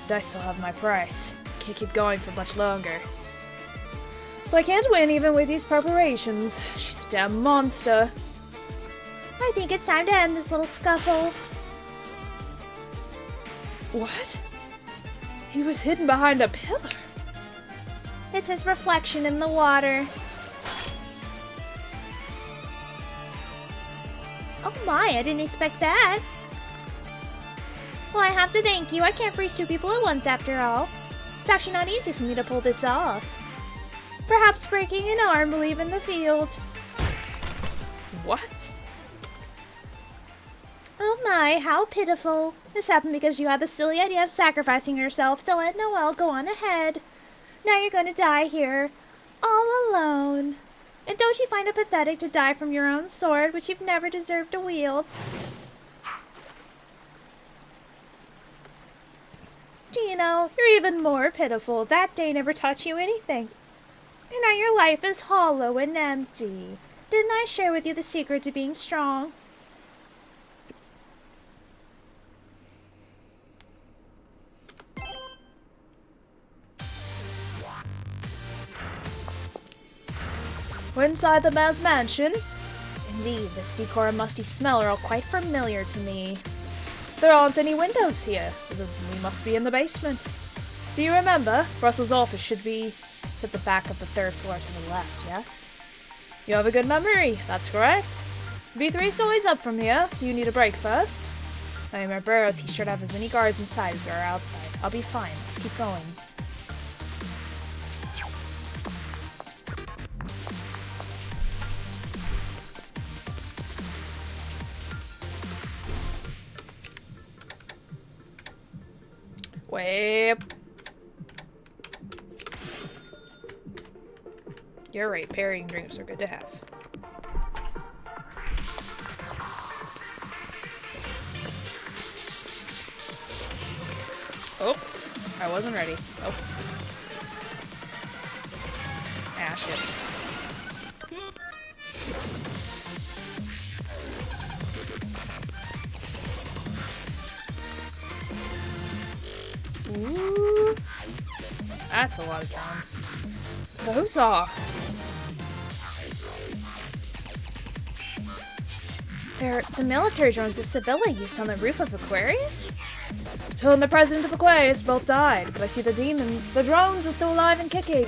But I still have my price. Can't keep going for much longer. So I can't win even with these preparations. She's a damn monster. I think it's time to end this little scuffle. What? He was hidden behind a pillar. It's his reflection in the water. Oh my, I didn't expect that. Well, I have to thank you. I can't freeze two people at once after all. It's actually not easy for me to pull this off. Perhaps breaking an arm will even the field. What? Oh my, how pitiful. This happened because you had the silly idea of sacrificing yourself to let Noel go on ahead. Now you're gonna die here, all alone. And don't you find it pathetic to die from your own sword, which you've never deserved to wield? Gino, you're even more pitiful. That day never taught you anything. And now your life is hollow and empty. Didn't I share with you the secret to being strong? We're inside the mayor's mansion. Indeed, this decor and musty smell are all quite familiar to me. There aren't any windows here. We must be in the basement. Do you remember? Russell's office should be at the back of the third floor to the left, yes? You have a good memory, that's correct. B3 stories up from here. Do you need a break first? I am a Brero t-shirt. I have as many guards inside as there are outside. I'll be fine. Let's keep going. Way up. You're right, parrying drinks are good to have. Oh, I wasn't ready. Oh. Ah, shit. Ooh. That's a lot of drones. Those are. They're the military drones that Sibylla used on the roof of Aquarius? Sibylla and the president of Aquarius both died, but I see the demons. The drones are still alive and kicking.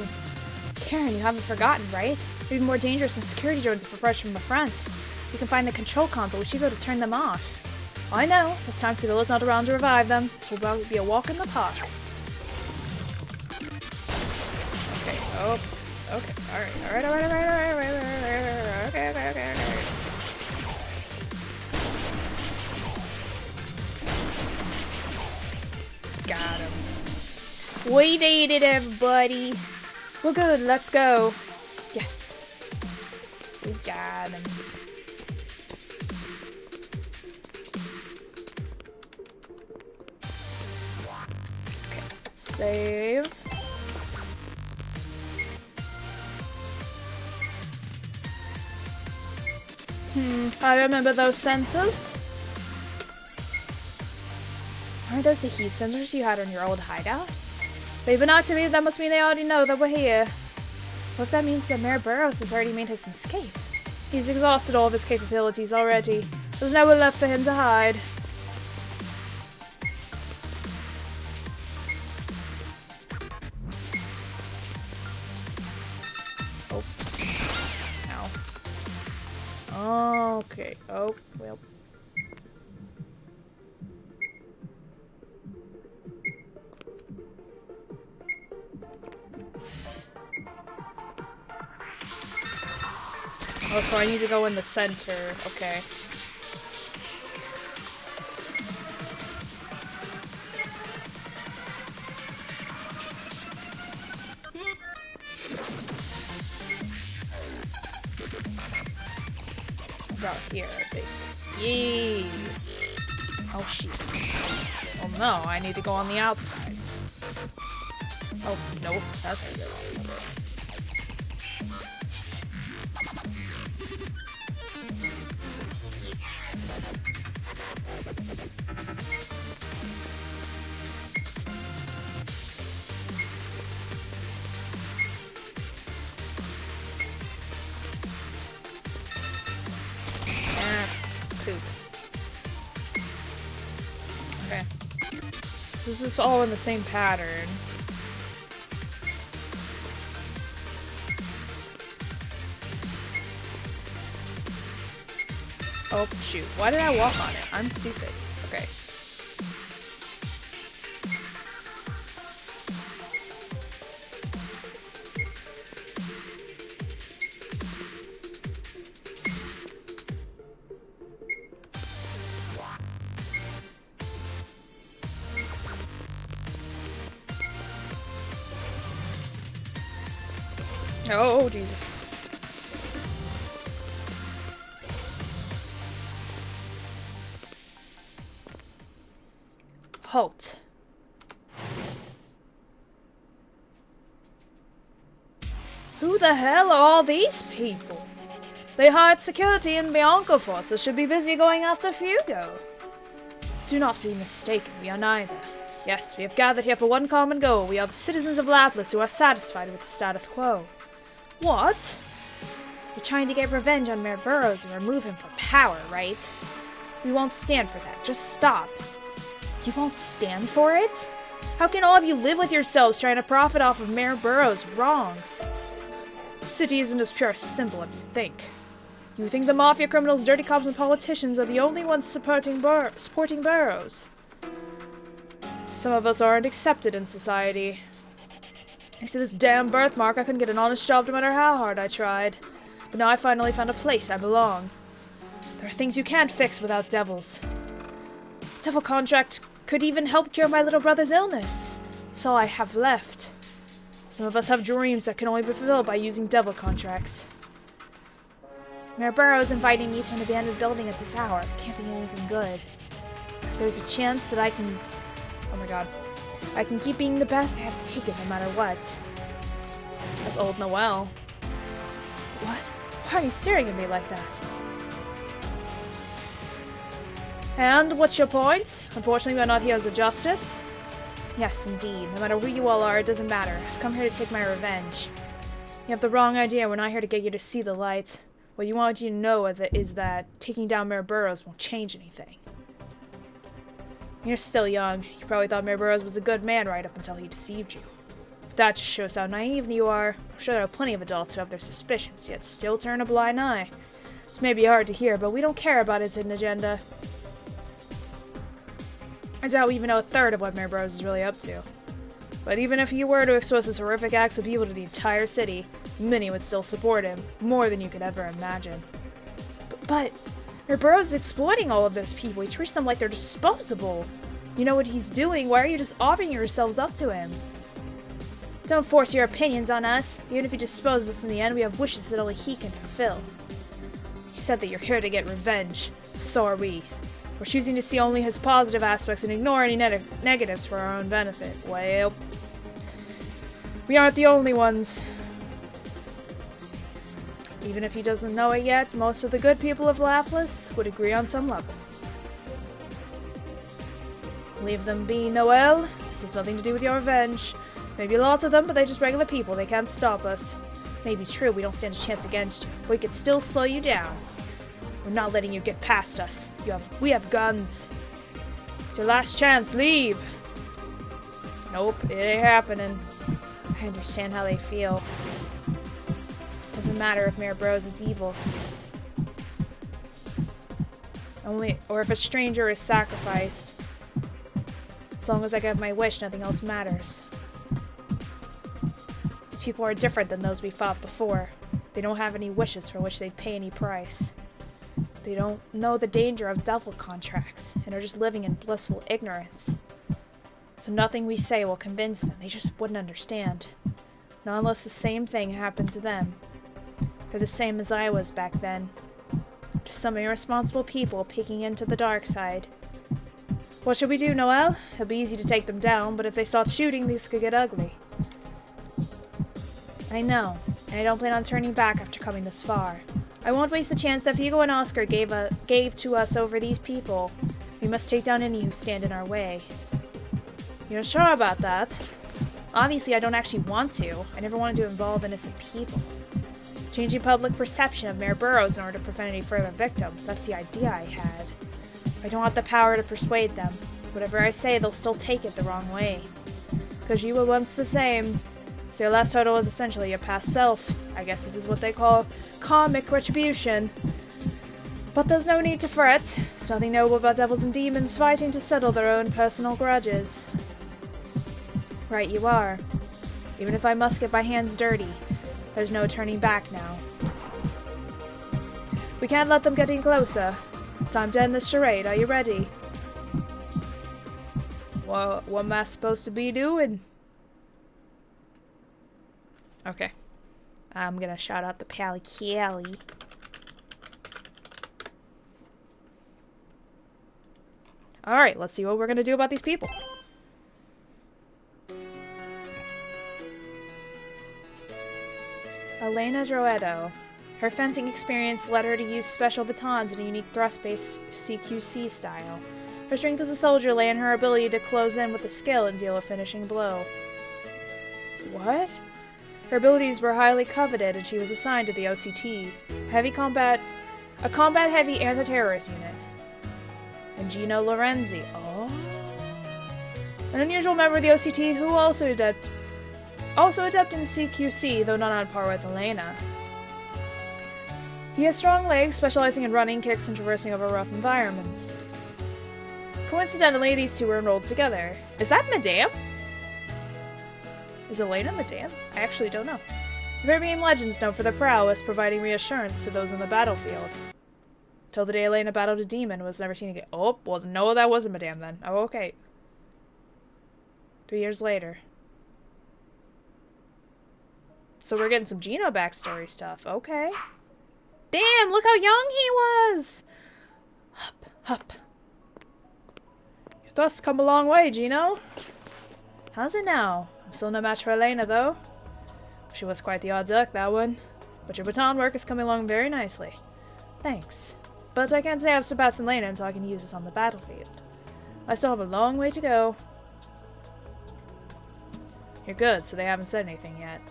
Karen, you haven't forgotten, right? They're even more dangerous than security drones if approached from the front. You can find the control console. We should go to turn them off. I know. This time Sibylla's not around to revive them. This will be a walk in the park. Okay, oh. Okay, alright. Okay. Got him. We did it, everybody. We're good, let's go. Yes. We got him. Okay, save. I remember those sensors. Aren't those the heat sensors you had on your old hideout? They've been activated, that must mean they already know that we're here. What if that means that Mayor Burroughs has already made his escape? He's exhausted all of his capabilities already. There's nowhere left for him to hide. Okay. Oh, well. Oh, so I need to go in the center. Okay. About here, I think. Yay! Oh, shit. Oh, no, I need to go on the outsides. Oh, no, that's not good. Okay. This is all in the same pattern. Oh, shoot. Why did I walk on it? I'm stupid. Okay. Oh, Jesus. Halt. Who the hell are all these people? They hired security in Bianco Fort, so should be busy going after Fugo. Do not be mistaken, we are neither. Yes, we have gathered here for one common goal. We are the citizens of Lapis who are satisfied with the status quo. What? You're trying to get revenge on Mayor Burroughs and remove him from power, right? We won't stand for that. Just stop. You won't stand for it? How can all of you live with yourselves trying to profit off of Mayor Burroughs' wrongs? The city isn't as pure a symbol as you think. You think the mafia criminals, dirty cops, and politicians are the only ones supporting Burroughs. Some of us aren't accepted in society. Thanks to this damn birthmark, I couldn't get an honest job no matter how hard I tried. But now I finally found a place I belong. There are things you can't fix without devils. Devil contract could even help cure my little brother's illness. That's all I have left. Some of us have dreams that can only be fulfilled by using devil contracts. Mayor Burroughs inviting me to an abandoned building at this hour. Can't be anything good. If there's a chance that I can... Oh my god. I can keep being the best, I have to take it no matter what. That's old Noel. What? Why are you staring at me like that? And what's your point? Unfortunately, we're not heroes of justice. Yes, indeed. No matter who you all are, it doesn't matter. I've come here to take my revenge. You have the wrong idea. We're not here to get you to see the light. What you want you to know is that taking down Mayor Burroughs won't change anything. You're still young. You probably thought Mayor Burroughs was a good man right up until he deceived you. But that just shows how naive you are. I'm sure there are plenty of adults who have their suspicions, yet still turn a blind eye. This may be hard to hear, but we don't care about his hidden agenda. I doubt we even know a third of what Mayor Burroughs is really up to. But even if he were to expose his horrific acts of evil to the entire city, many would still support him, more than you could ever imagine. But Mayor Burroughs is exploiting all of those people. He treats them like they're disposable. You know what he's doing. Why are you just offering yourselves up to him? Don't force your opinions on us. Even if he disposes us in the end, we have wishes that only he can fulfill. You said that you're here to get revenge. So are we. We're choosing to see only his positive aspects and ignore any negatives for our own benefit. Well, we aren't the only ones. Even if he doesn't know it yet, most of the good people of Laplace would agree on some level. Leave them be, Noel. This has nothing to do with your revenge. Maybe lots of them, but they're just regular people. They can't stop us. Maybe true, we don't stand a chance against you, but we could still slow you down. We're not letting you get past us. We have guns. It's your last chance. Leave. Nope, it ain't happening. I understand how they feel. Doesn't matter if Mayor Burroughs is evil. Or if a stranger is sacrificed. As long as I get my wish, nothing else matters. These people are different than those we fought before. They don't have any wishes for which they'd pay any price. They don't know the danger of devil contracts, and are just living in blissful ignorance. So nothing we say will convince them. They just wouldn't understand. Not unless the same thing happened to them. They're the same as I was back then. Just some irresponsible people peeking into the dark side. What should we do, Noel? It'll be easy to take them down, but if they start shooting, these could get ugly. I know, and I don't plan on turning back after coming this far. I won't waste the chance that Hugo and Oscar gave to us over these people. We must take down any who stand in our way. You're sure about that? Obviously, I don't actually want to. I never wanted to involve innocent people. Changing public perception of Mayor Burroughs in order to prevent any further victims. That's the idea I had. I don't have the power to persuade them. Whatever I say, they'll still take it the wrong way. Because you were once the same. So your last hurdle is essentially your past self. I guess this is what they call karmic retribution. But there's no need to fret. There's nothing noble about devils and demons fighting to settle their own personal grudges. Right you are. Even if I must get my hands dirty, there's no turning back now. We can't let them get any closer. Time to end this charade. Are you ready? What am I supposed to be doing? Okay. I'm gonna shout out the Pally Kelly. Alright, let's see what we're gonna do about these people. Elena Droedo. Her fencing experience led her to use special batons in a unique thrust-based CQC style. Her strength as a soldier lay in her ability to close in with a skill and deal a finishing blow. What? Her abilities were highly coveted, and she was assigned to the OCT, a combat-heavy anti-terrorist unit. And Gino Lorenzi. Oh. An unusual member of the OCT who also adept in CQC, though not on par with Elena. He has strong legs, specializing in running, kicks, and traversing over rough environments. Coincidentally, these two were enrolled together. Is that Madame? Is Elena Madame? I actually don't know. The Caribbean legends know for their prowess, providing reassurance to those on the battlefield. Till the day Elena battled a demon, was never seen again. Oh, well, no, that wasn't Madame then. Oh, okay. 3 years later. So we're getting some Gino backstory stuff. Okay. Damn, look how young he was! Hup, hup. Your thrusts come a long way, Gino. How's it now? I'm still no match for Ayla, though. She was quite the odd duck, that one. But your baton work is coming along very nicely. Thanks. But I can't say I've surpassed Ayla until I can use this on the battlefield. I still have a long way to go. You're good, so they haven't said anything yet.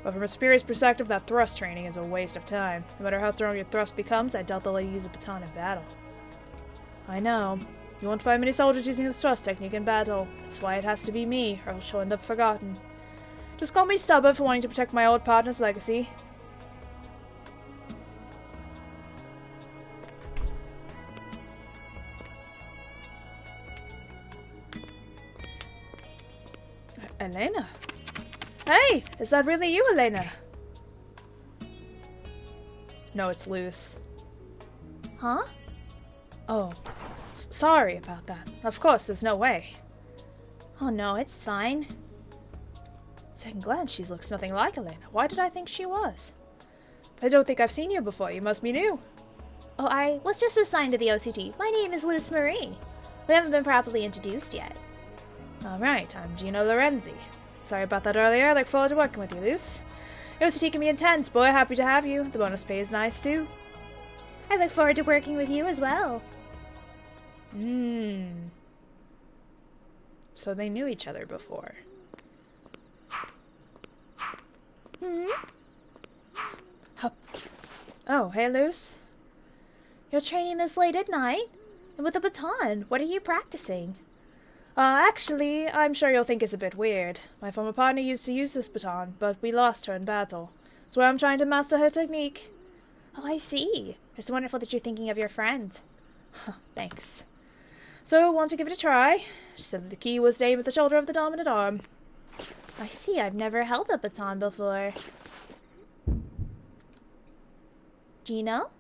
But from a spirit's perspective, that thrust training is a waste of time. No matter how strong your thrust becomes, I doubt they'll let you use a baton in battle. I know. You won't find many soldiers using the thrust technique in battle. That's why it has to be me, or else she'll end up forgotten. Just call me stubborn for wanting to protect my old partner's legacy. Ayla? Hey! Is that really you, Ayla? No, it's loose. Huh? Oh. Sorry about that. Of course, there's no way. Oh no, it's fine. At second glance, she looks nothing like Ayla. Why did I think she was? I don't think I've seen you before. You must be new. Oh, I was just assigned to the OCT. My name is Luce Marie. We haven't been properly introduced yet. Alright, I'm Gino Lorenzi. Sorry about that earlier. I look forward to working with you, Luce. OCT can be intense, boy. Happy to have you. The bonus pay is nice, too. I look forward to working with you as well. So they knew each other before. Hup. Oh, hey, Luce. You're training this late at night? And with a baton, what are you practicing? Actually, I'm sure you'll think it's a bit weird. My former partner used to use this baton, but we lost her in battle. That's why I'm trying to master her technique. Oh, I see. It's wonderful that you're thinking of your friend. Thanks. So, want to give it a try? She said that the key was to aim at the shoulder of the dominant arm. I see. I've never held a baton before. Gino?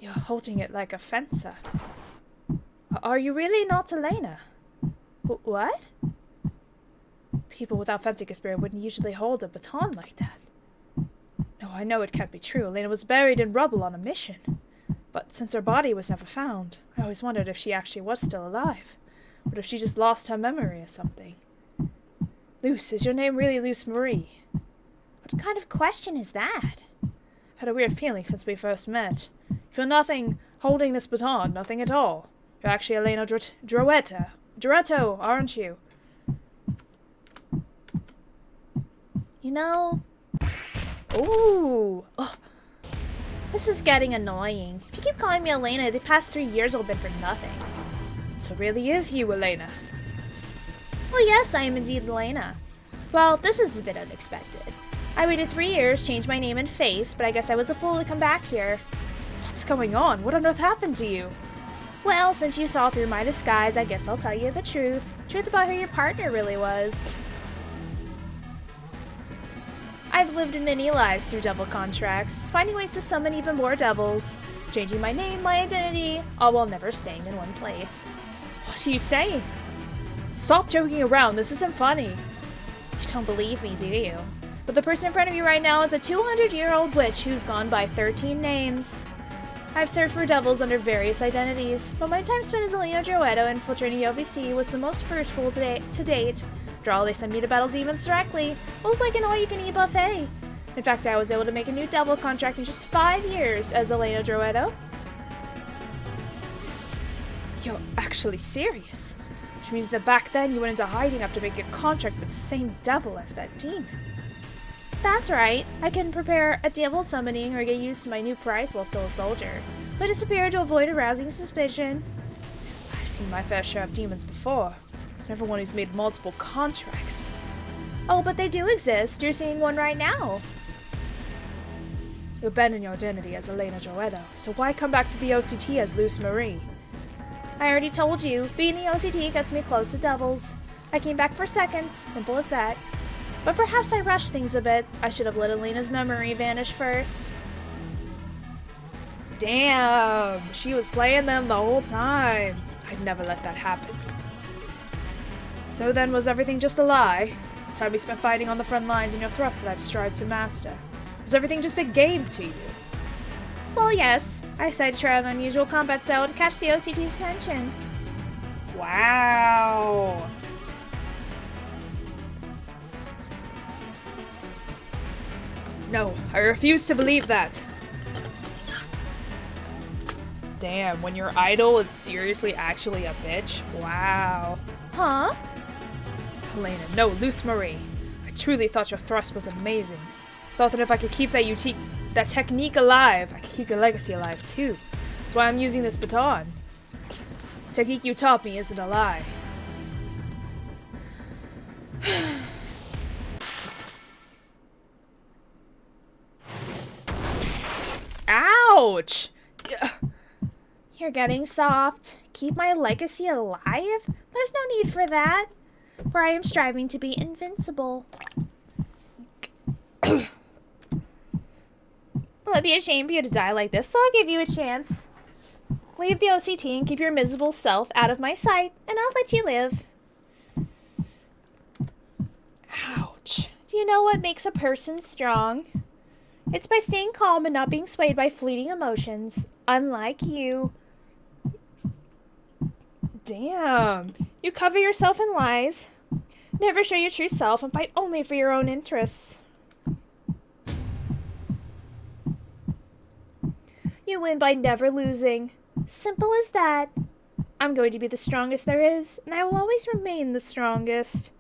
You're holding it like a fencer. Are you really not Ayla? What? People without fencing experience wouldn't usually hold a baton like that. No, I know it can't be true. Ayla was buried in rubble on a mission. But since her body was never found, I always wondered if she actually was still alive. Or if she just lost her memory or something. Luce, is your name really Luce Marie? What kind of question is that? Had a weird feeling since we first met. You feel nothing holding this baton, nothing at all. You're actually Ayla Duretto, aren't you? You know... Ooh! Oh. This is getting annoying. If you keep calling me Ayla, the past 3 years will have been for nothing. So really is you, Ayla? Well, yes, I am indeed Ayla. Well, this is a bit unexpected. I waited 3 years, changed my name and face, but I guess I was a fool to come back here. What's going on? What on earth happened to you? Well, since you saw through my disguise, I guess I'll tell you the truth. Truth about who your partner really was. I've lived many lives through devil contracts, finding ways to summon even more devils, changing my name, my identity, all while never staying in one place. What are you saying? Stop joking around, this isn't funny. You don't believe me, do you? But the person in front of you right now is a 200-year-old witch who's gone by 13 names. I've served for devils under various identities, but my time spent as Ayla Duretto infiltrating OVC was the most fruitful to date. After all, they sent me to battle demons directly. It was like an all-you-can-eat buffet. In fact, I was able to make a new devil contract in just 5 years as Ayla Duretto. You're actually serious? Which means that back then you went into hiding after making a contract with the same devil as that demon. That's right. I couldn't prepare a devil summoning or get used to my new price while still a soldier, so I disappeared to avoid arousing suspicion. I've seen my fair share of demons before. Never one who's made multiple contracts. Oh, but they do exist. You're seeing one right now. You abandoned your identity as Ayla Duretto, so why come back to the OCT as Luce Marie? I already told you, being the OCT gets me close to devils. I came back for seconds, simple as that. But perhaps I rushed things a bit. I should have let Ayla's memory vanish first. Damn, she was playing them the whole time. I'd never let that happen. So then, was everything just a lie? The time we spent fighting on the front lines and your thrust that I've strived to master. Was everything just a game to you? Well, yes. I tried an unusual combat style to catch the OCT's attention. Wow. No, I refuse to believe that. Damn, when your idol is seriously actually a bitch? Wow. Huh? Helena, no, loose Marie. I truly thought your thrust was amazing. Thought that if I could keep that technique alive, I could keep your legacy alive too. That's why I'm using this baton. The technique you taught me isn't a lie. Ouch! You're getting soft. Keep my legacy alive? There's no need for that. For I am striving to be invincible. Well, it'd be a shame for you to die like this, so I'll give you a chance. Leave the OCT and keep your miserable self out of my sight, and I'll let you live. Ouch. Do you know what makes a person strong? It's by staying calm and not being swayed by fleeting emotions, unlike you. Damn. You cover yourself in lies, never show your true self, and fight only for your own interests. You win by never losing. Simple as that. I'm going to be the strongest there is, and I will always remain the strongest.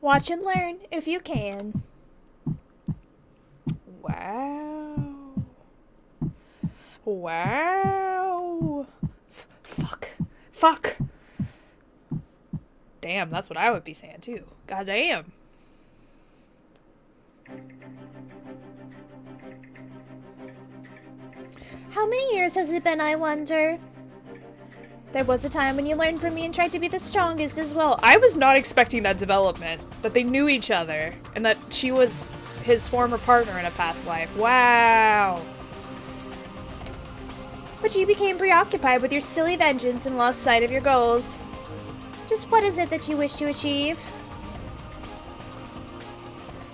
Watch and learn if you can. Wow. Wow. Fuck. Damn, that's what I would be saying too. God damn. How many years has it been, I wonder? There was a time when you learned from me and tried to be the strongest as well. I was not expecting that development. That they knew each other. And that she was his former partner in a past life. Wow. But you became preoccupied with your silly vengeance and lost sight of your goals. Just what is it that you wish to achieve?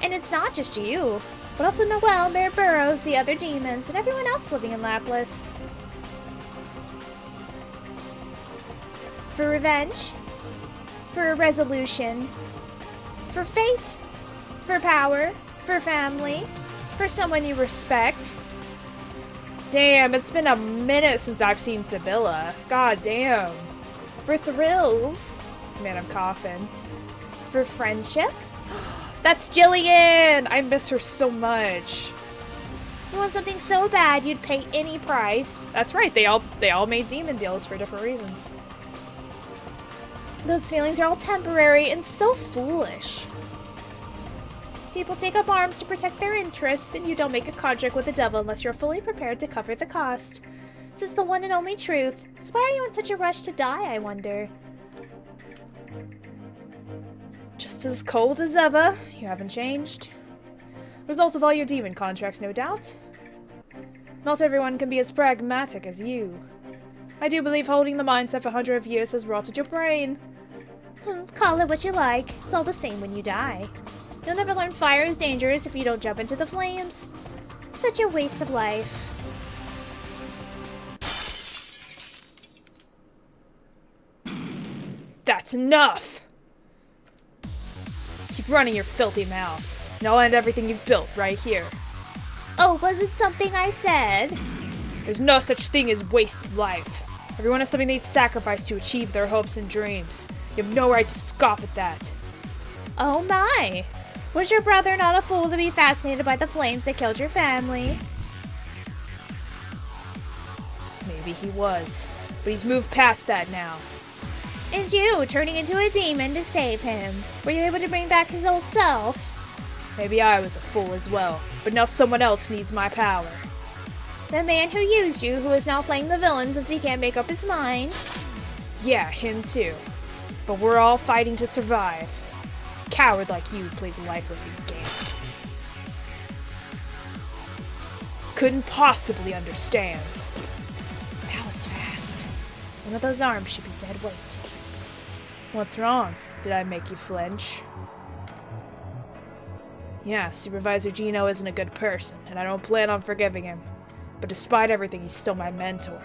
And it's not just you, but also Noel, Mayor Burrows, the other demons, and everyone else living in Lapis. For revenge, for a resolution, for fate, for power, for family, for someone you respect. Damn, it's been a minute since I've seen Sibylla. God damn. For thrills, It's man, I'm coughing. for friendship. That's Jillian! I miss her so much. You want something so bad you'd pay any price. That's right, they all made demon deals for different reasons. Those feelings are all temporary and so foolish. People take up arms to protect their interests, and you don't make a contract with the devil unless you're fully prepared to cover the cost. This is the one and only truth. So why are you in such a rush to die, I wonder? Just as cold as ever. You haven't changed. Result of all your demon contracts, no doubt. Not everyone can be as pragmatic as you. I do believe holding the mindset for 100 years has rotted your brain. Call it what you like. It's all the same when you die. You'll never learn fire is dangerous if you don't jump into the flames. Such a waste of life. That's enough! Keep running your filthy mouth, and I'll end everything you've built right here. Oh, was it something I said? There's no such thing as wasted life. Everyone has something they'd sacrifice to achieve their hopes and dreams. You have no right to scoff at that. Oh my! Was your brother not a fool to be fascinated by the flames that killed your family? Maybe he was, but he's moved past that now. And you, turning into a demon to save him. Were you able to bring back his old self? Maybe I was a fool as well, but now someone else needs my power. The man who used you, who is now playing the villain since he can't make up his mind? Yeah, him too. But we're all fighting to survive. A coward like you plays a life-living game. Couldn't possibly understand. That was fast. One of those arms should be dead weight. What's wrong? Did I make you flinch? Yeah, Supervisor Gino isn't a good person, and I don't plan on forgiving him. But despite everything, he's still my mentor.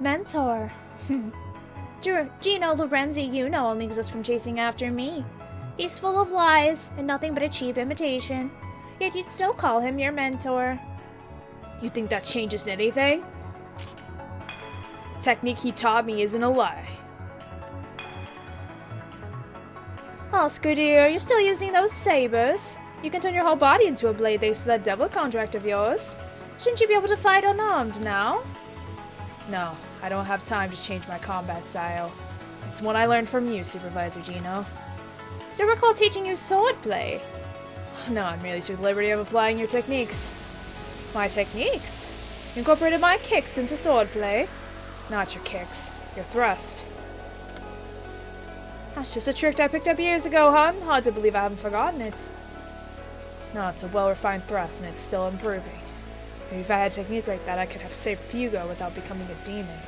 Mentor? Gino Lorenzi, you know, only exists from chasing after me. He's full of lies and nothing but a cheap imitation. Yet you'd still call him your mentor. You think that changes anything? The technique he taught me isn't a lie. Oscar dear, you're still using those sabers? You can turn your whole body into a blade thanks to that devil contract of yours. Shouldn't you be able to fight unarmed now? No, I don't have time to change my combat style. It's one I learned from you, Supervisor Gino. Do you recall teaching you swordplay? No, I merely took the liberty of applying your techniques. My techniques? You incorporated my kicks into swordplay. Not your kicks, your thrust. That's just a trick I picked up years ago, hon. Hard to believe I haven't forgotten it. No, it's a well-refined thrust, and it's still improving. Maybe if I had a technique like that, I could have saved Fugo without becoming a demon.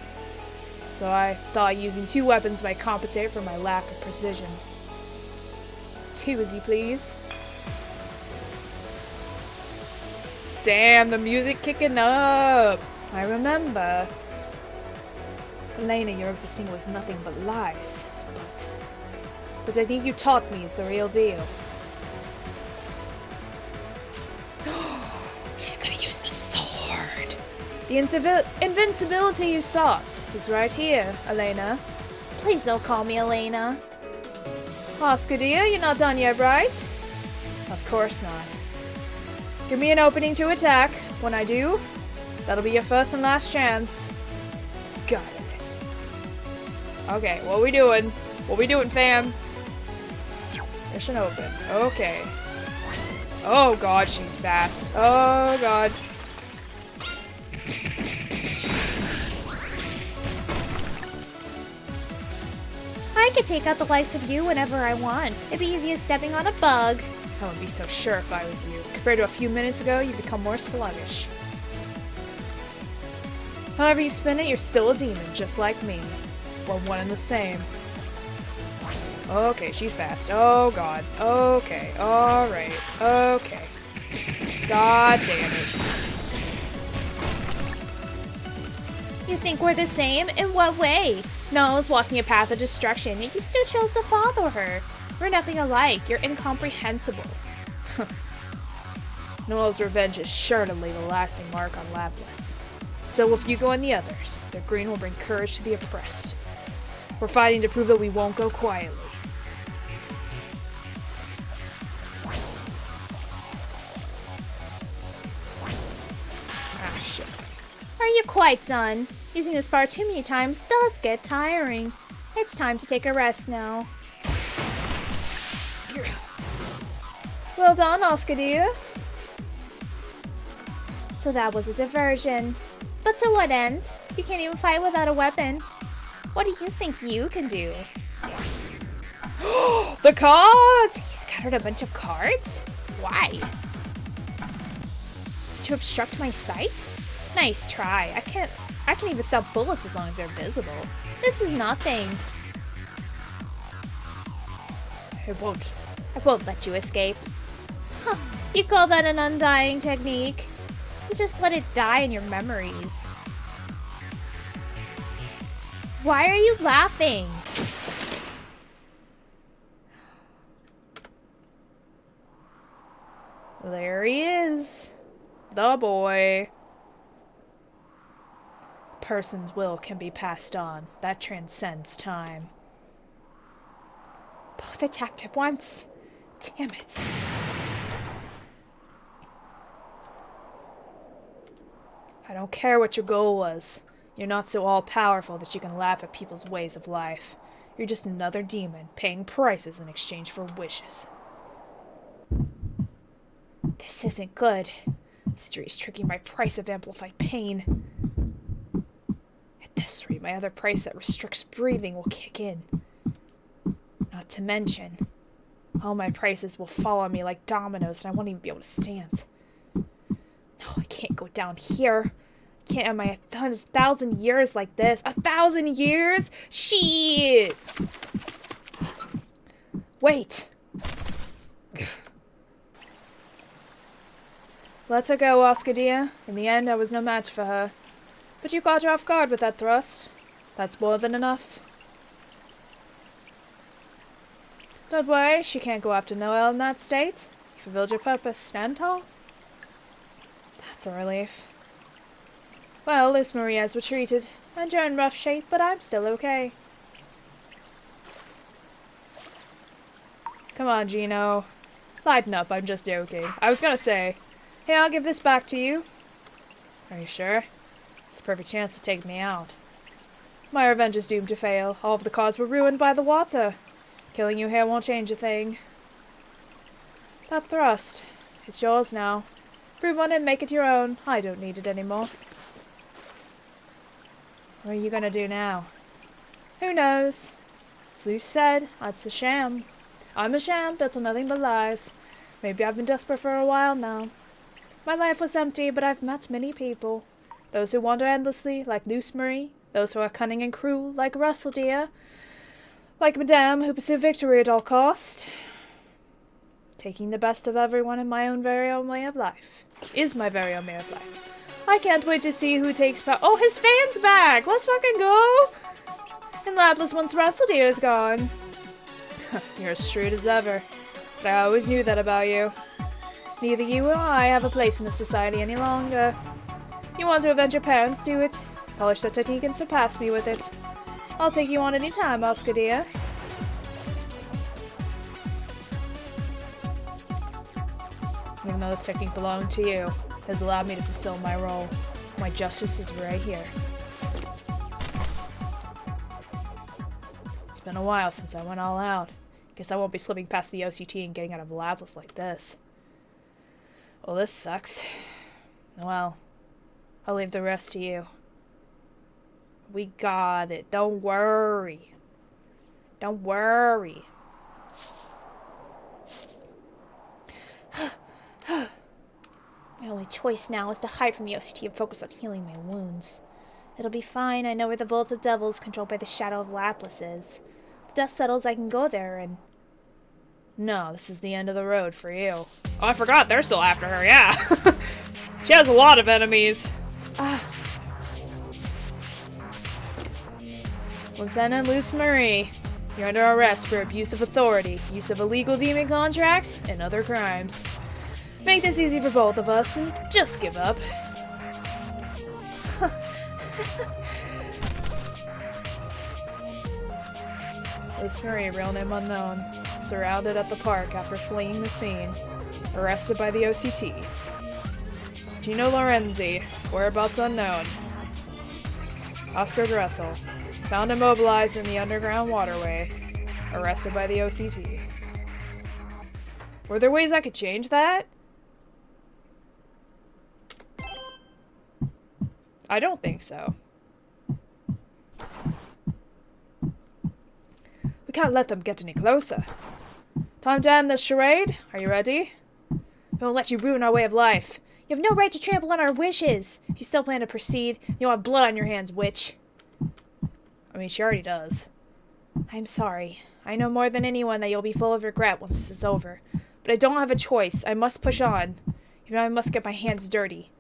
So I thought using 2 weapons might compensate for my lack of precision. 2, as you please. Damn, the music kicking up! I remember. Elena, your existing was nothing but lies. But the technique you taught me is the real deal. He's gonna use the sword! The invincibility you sought is right here, Elena. Please don't call me Elena. Oscar dear, you're not done yet, right? Of course not. Give me an opening to attack. When I do, that'll be your first and last chance. Got it. Okay, what we doing? What we doing, fam? Mission open. Okay. Oh god, she's fast. Oh god. I could take out the likes of you whenever I want. It'd be easy as stepping on a bug. I wouldn't be so sure if I was you. Compared to a few minutes ago, you become more sluggish. However you spin it, you're still a demon, just like me. We're one and the same. Okay, she's fast. Oh god. Okay. Alright. Okay. God damn it. You think we're the same? In what way? Noel's walking a path of destruction, yet you still chose to follow her. We're nothing alike. You're incomprehensible. Noel's revenge is sure to leave a lasting mark on Lapis. So will Fugo and the others. Their green will bring courage to the oppressed. We're fighting to prove that we won't go quietly. Ah, shit. Are you quite done? Using this bar too many times does get tiring. It's time to take a rest now. Well done, Oscar dear. So that was a diversion. But to what end? You can't even fight without a weapon. What do you think you can do? The cards! He scattered a bunch of cards? Why? It's to obstruct my sight? Nice try. I can even stop bullets as long as they're visible. This is nothing. I won't let you escape. Huh, you call that an undying technique? You just let it die in your memories. Why are you laughing? There he is. The boy. A person's will can be passed on. That transcends time. Both attacked at once. Damn it. I don't care what your goal was. You're not so all-powerful that you can laugh at people's ways of life. You're just another demon, paying prices in exchange for wishes. This isn't good. Siduri's tricking my price of amplified pain. At this rate, my other price that restricts breathing will kick in. Not to mention, all my prices will fall on me like dominoes and I won't even be able to stand. No, I can't go down here. I can't have my 1,000 years like this. 1,000 years? Shit! Wait! Let her go, Oscar dear. In the end, I was no match for her. But you caught her off guard with that thrust. That's more than enough. Don't worry, she can't go after Noel in that state. You fulfilled your purpose. Stand tall. That's a relief. Well, Luce Marie has retreated, and you're in rough shape, but I'm still okay. Come on, Gino. Lighten up, I'm just joking. I was gonna say, hey, I'll give this back to you. Are you sure? It's a perfect chance to take me out. My revenge is doomed to fail. All of the cards were ruined by the water. Killing you here won't change a thing. That thrust. It's yours now. Prove on it, make it your own. I don't need it anymore. What are you gonna do now? Who knows? As Luce said, that's a sham. I'm a sham, built on nothing but lies. Maybe I've been desperate for a while now. My life was empty, but I've met many people. Those who wander endlessly, like Luce Marie. Those who are cunning and cruel, like Russell dear. Like Madame, who pursue victory at all cost. Taking the best of everyone in my own very own way of life. Is my very own way of life. I can't wait to see who takes power. Oh, his fan's back! Let's fucking go! And Laplace once Russell dear is gone. You're as shrewd as ever. But I always knew that about you. Neither you or I have a place in this society any longer. You want to avenge your parents, do it. Polish that technique and surpass me with it. I'll take you on any time, Oscar dear. Even though this technique belonged to you, it has allowed me to fulfill my role. My justice is right here. It's been a while since I went all out. Guess I won't be slipping past the OCT and getting out of Laplace like this. Well, this sucks. Well, I'll leave the rest to you. We got it. Don't worry. Don't worry. My only choice now is to hide from the OCT and focus on healing my wounds. It'll be fine. I know where the Vault of Devils, controlled by the Shadow of Laplace, is. If the dust settles, I can go there and... No, this is the end of the road for you. Oh, I forgot. They're still after her, yeah. She has a lot of enemies. Lieutenant Luce Marie, you're under arrest for abuse of authority, use of illegal demon contracts, and other crimes. Make this easy for both of us, and just give up. Luce Marie, real name unknown, surrounded at the park after fleeing the scene, arrested by the OCT. Gino Lorenzi, whereabouts unknown. Oscar Dressel, found immobilized in the underground waterway, arrested by the OCT. Were there ways I could change that? I don't think so. We can't let them get any closer. Time to end this charade. Are you ready? We won't let you ruin our way of life. You have no right to trample on our wishes. If you still plan to proceed, you'll have blood on your hands, witch. I mean, she already does. I'm sorry. I know more than anyone that you'll be full of regret once this is over. But I don't have a choice. I must push on. Even though I must get my hands dirty.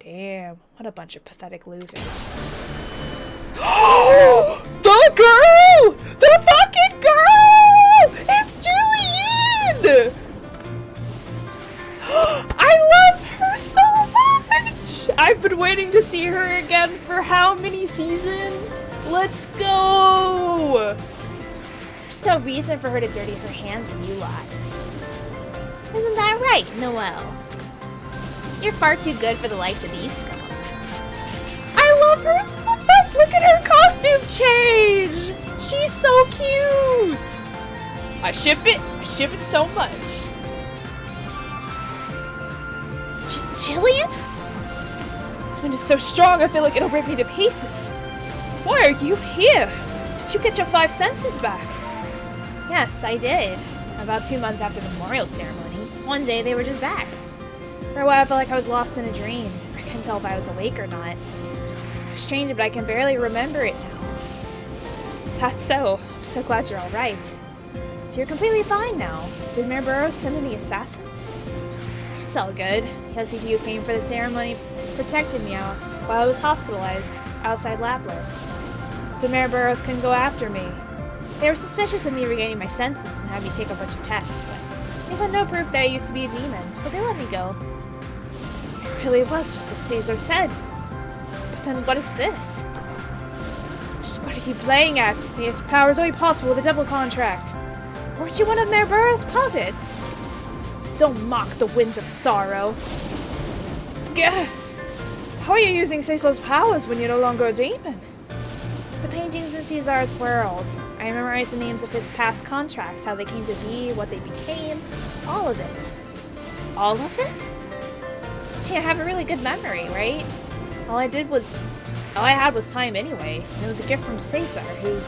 Damn, what a bunch of pathetic losers. Oh! The girl! The fucking girl! It's Julian! I love her so much! I've been waiting to see her again for how many seasons? Let's go! There's no reason for her to dirty her hands with you lot. Isn't that right, Noel? You're far too good for the likes of these scum. I love her so much! Look at her costume change! She's so cute! I ship it. I ship it so much. Jillian? This wind is so strong, I feel like it'll rip me to pieces. Why are you here? Did you get your 5 senses back? Yes, I did. About 2 months after the memorial ceremony. One day they were just back. For a while I felt like I was lost in a dream. I couldn't tell if I was awake or not. Strange, but I can barely remember it now. Is that so? I'm so glad you're alright. So you're completely fine now. Did Mayor Burrows send any assassins? It's all good. The OCTU came for the ceremony, protected me out while I was hospitalized outside Lapis. So Mayor Burrows couldn't go after me. They were suspicious of me regaining my senses and had me take a bunch of tests, but they had no proof that I used to be a demon, so they let me go. It really was just as Caesar said. But then what is this? Just what are you playing at? If power is only possible with a devil contract. Weren't you one of Mayor Burrows' puppets? Don't mock the winds of sorrow. Gah! How are you using Caesar's powers when you're no longer a demon? The paintings in Caesar's world. I memorized the names of his past contracts, how they came to be, what they became, all of it. All of it? Hey, I have a really good memory, right? All I had was time anyway, and it was a gift from Caesar, who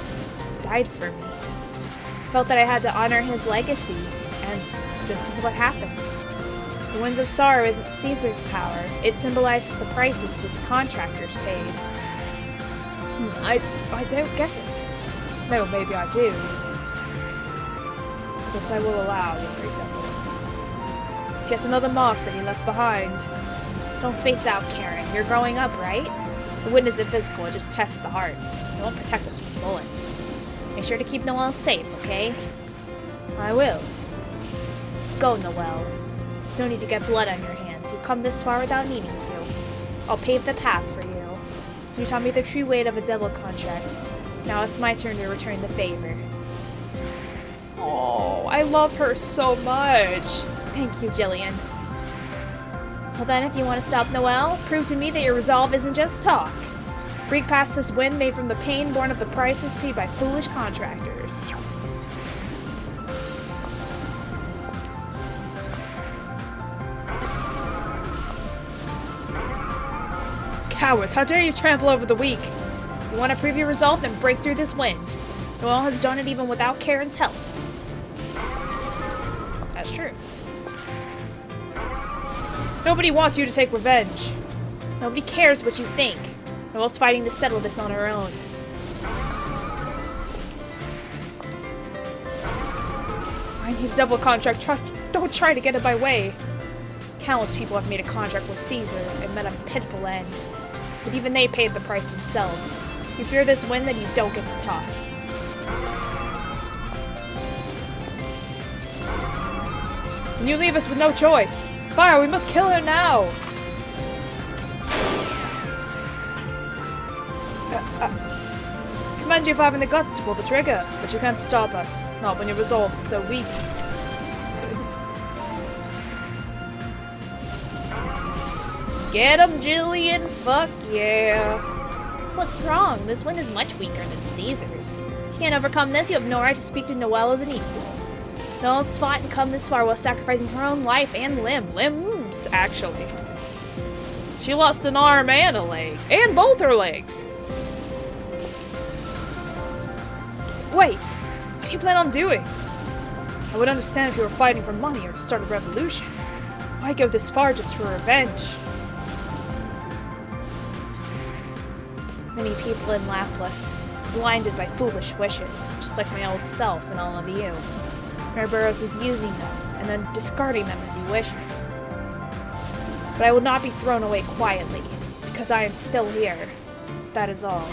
died for me. I felt that I had to honor his legacy, and this is what happened. The Winds of Sorrow isn't Caesar's power, it symbolizes the prices his contractors paid. I don't get it. No, maybe I do. This I will allow, you great devil. It's yet another mark that he left behind. Don't space out, Karen. You're growing up, right? The wind isn't physical, it just tests the heart. It won't protect us from bullets. Make sure to keep Noel safe, okay? I will. Go, Noel. There's no need to get blood on your hands. You've come this far without needing to. I'll pave the path for you. You taught me the true weight of a devil contract. Now it's my turn to return the favor. Oh, I love her so much. Thank you, Jillian. Well then, if you want to stop Noel, prove to me that your resolve isn't just talk. Break past this wind made from the pain born of the prices paid by foolish contractors. Cowards, how dare you trample over the weak? You want to prove your resolve, then break through this wind. Noel has done it even without Karen's help. That's true. Nobody wants you to take revenge. Nobody cares what you think. Noel's fighting to settle this on her own. I need a devil contract. Don't try to get in my way. Countless people have made a contract with Caesar and met a pitiful end. But even they paid the price themselves. You fear this wind, then you don't get to talk. And you leave us with no choice. Fire, we must kill her now! Commend you for having the guts to pull the trigger, but you can't stop us. Not when your resolve is so weak. Get 'em, Jillian! Fuck yeah! What's wrong? This wind is much weaker than Caesar's. If you can't overcome this, you have no right to speak to Noel as an equal. Noel's fought and come this far while sacrificing her own life and limbs, actually. She lost an arm and a leg. And both her legs. Wait! What do you plan on doing? I would understand if you were fighting for money or to start a revolution. Why go this far just for revenge? Many people in Lapis, blinded by foolish wishes, just like my old self and all of you. Mayor Burrows is using them, and then discarding them as he wishes. But I will not be thrown away quietly, because I am still here. That is all.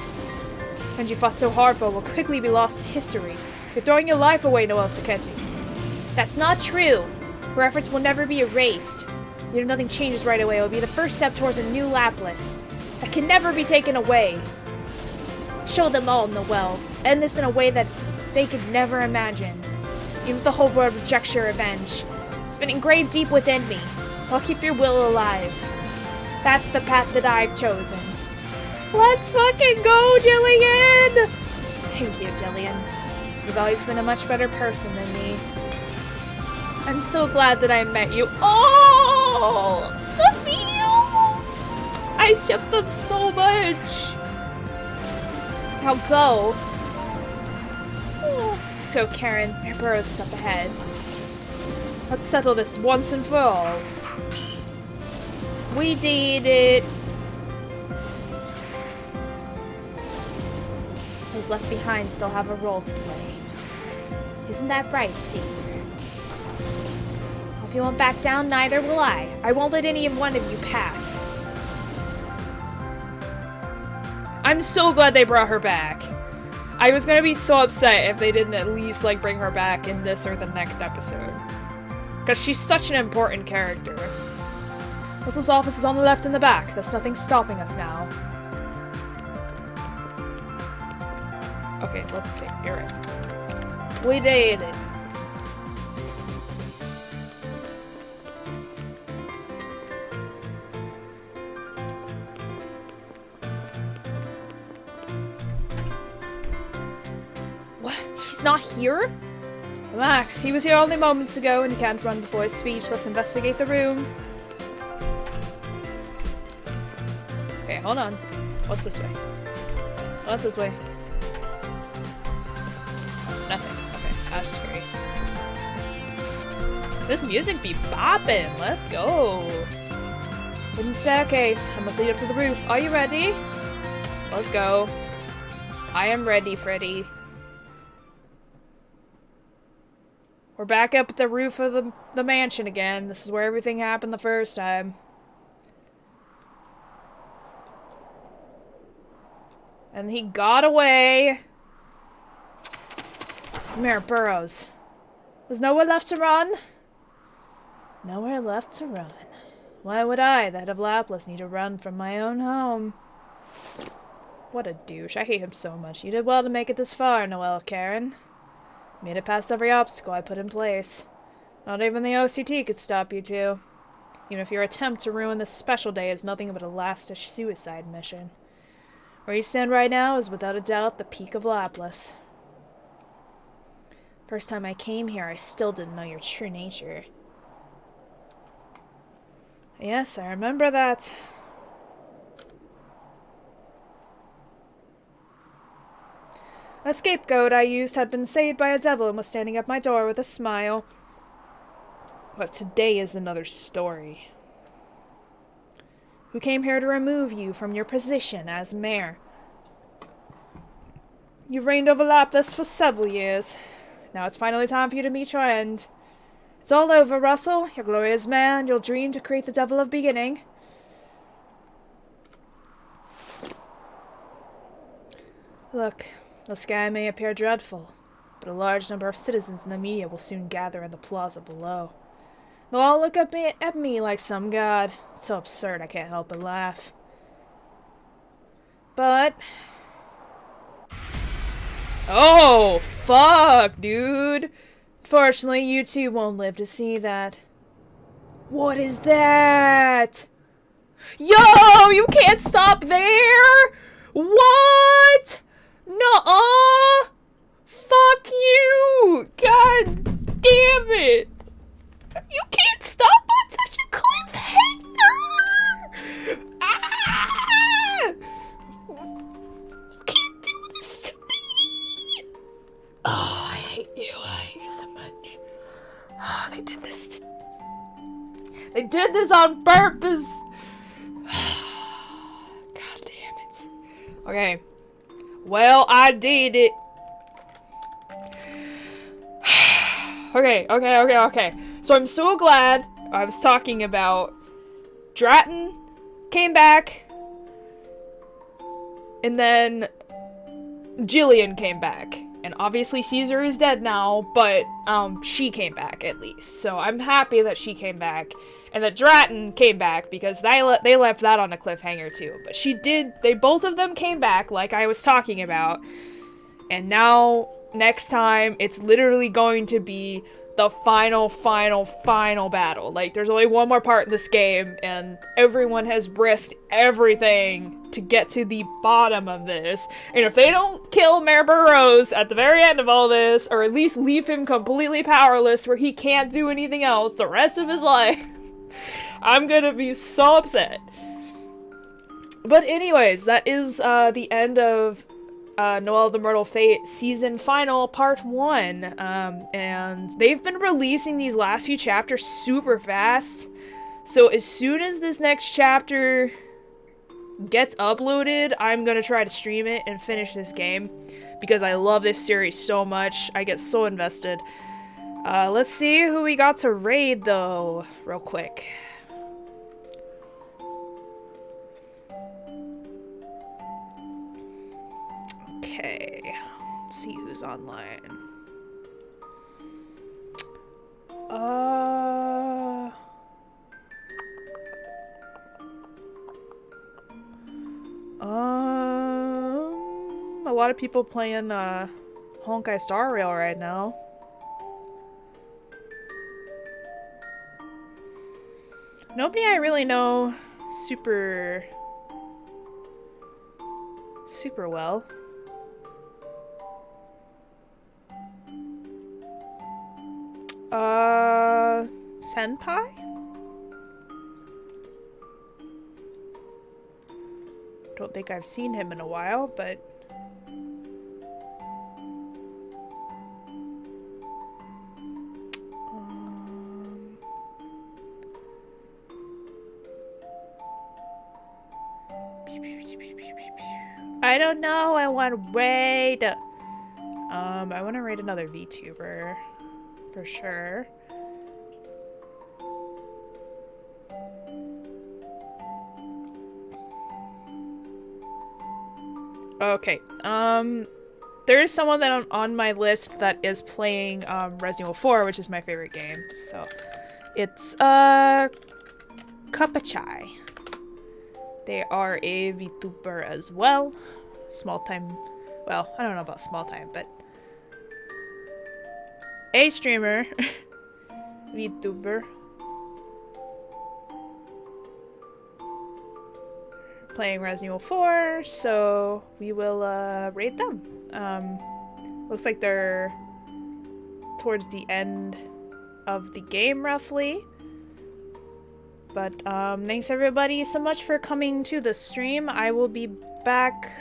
And you fought so hard for will quickly be lost to history. You're throwing your life away, Noel Saketti. That's not true! Your efforts will never be erased. Even if nothing changes right away, it will be the first step towards a new Lapis. That can never be taken away. Show them all, Noel. End this in a way that they could never imagine. Even if the whole world rejects your revenge. It's been engraved deep within me, so I'll keep your will alive. That's the path that I've chosen. Let's fucking go, Jillian! Thank you, Jillian. You've always been a much better person than me. I'm so glad that I met you. Oh! The feels! I ship them so much. Now go. Let's go, Karen. Mayor Burrows is up ahead. Let's settle this once and for all. We did it. Those left behind still have a role to play. Isn't that right, Caesar? If you won't back down, neither will I. I won't let any one of you pass. I'm so glad they brought her back. I was gonna be so upset if they didn't at least, like, bring her back in this or the next episode. Because she's such an important character. Russell's office is on the left and the back. There's nothing stopping us now. Okay, let's see. You're right. We did it. What? He's not here? Relax, he was here only moments ago and he can't run before his speech. Let's investigate the room. Okay, hold on. What's this way? What's this way? Nothing. Okay, I was just curious. This music be bopping. Let's go. Wooden staircase. I must lead up to the roof. Are you ready? Let's go. I am ready, Freddy. We're back up at the roof of the mansion again. This is where everything happened the first time. And he got away. Come here, Burrows. There's nowhere left to run? Nowhere left to run. Why would I, the head of Laplace, need to run from my own home? What a douche. I hate him so much. You did well to make it this far, Noel, Karen. Made it past every obstacle I put in place. Not even the OCT could stop you two. Even if your attempt to ruin this special day is nothing but a last-ditch suicide mission. Where you stand right now is without a doubt the peak of Laplace. First time I came here, I still didn't know your true nature. Yes, I remember that. A scapegoat I used had been saved by a devil and was standing at my door with a smile. But today is another story. Who came here to remove you from your position as mayor. You've reigned over Laplace for several years. Now it's finally time for you to meet your end. It's all over, Russell. Your glorious man, your dream to create the devil of beginning. Look, the sky may appear dreadful, but a large number of citizens in the media will soon gather in the plaza below. They'll all look at me like some god. It's so absurd I can't help but laugh. But... oh, fuck, dude. Fortunately, you two won't live to see that. What is that? Yo, you can't stop there? What? Nuh-uh. Fuck you. God damn it. You can't stop on such a cliffhanger! Ah! You can't do this to me! Oh, I hate you. I hate you so much. Oh, they did this they did this on purpose! God damn it. Okay. Well, I did it. Okay. So I'm so glad I was talking about Dratton came back and then Jillian came back. And obviously Caesar is dead now, but she came back at least. So I'm happy that she came back and that Dratton came back because they left that on a cliffhanger too. But they both of them came back like I was talking about. And now next time it's literally going to be the final battle. Like, there's only one more part in this game, and everyone has risked everything to get to the bottom of this. And if they don't kill Mayor Burrows at the very end of all this, or at least leave him completely powerless where he can't do anything else the rest of his life, I'm gonna be so upset. But anyways, that is the end of Noel the Myrtle Fate season final part 1, and they've been releasing these last few chapters super fast, so as soon as this next chapter gets uploaded, I'm gonna try to stream it and finish this game because I love this series so much. I get so invested. Let's see who we got to raid though, real quick. Okay, let's see who's online. A lot of people playing Honkai Star Rail right now. Nobody I really know super well. Senpai? Don't think I've seen him in a while, but I don't know. I want to raid. I want to raid another VTuber for sure. Okay. There is someone that on my list that is playing Resident Evil 4, which is my favorite game. So it's Cuppachai. They are a VTuber as well. Small time. Well, I don't know about small time, but a streamer. VTuber. Playing Resident Evil 4, so we will raid them. Looks like they're towards the end of the game, roughly. But thanks everybody so much for coming to the stream. I will be back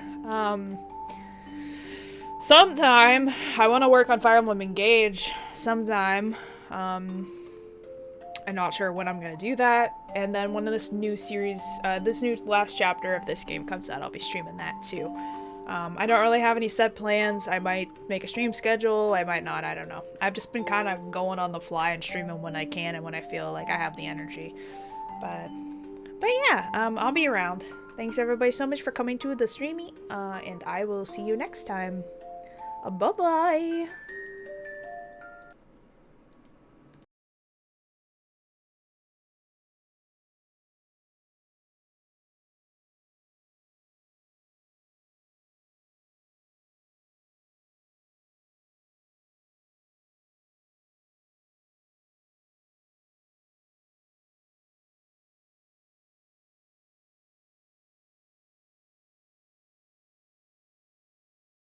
sometime. I want to work on Fire Emblem Engage sometime. I'm not sure when I'm gonna do that. And then when this new series, this new last chapter of this game comes out, I'll be streaming that too. I don't really have any set plans. I might make a stream schedule, I might not, I don't know. I've just been kind of going on the fly and streaming when I can and when I feel like I have the energy. But yeah, I'll be around. Thanks everybody so much for coming to the streamy, and I will see you next time. Bye-bye!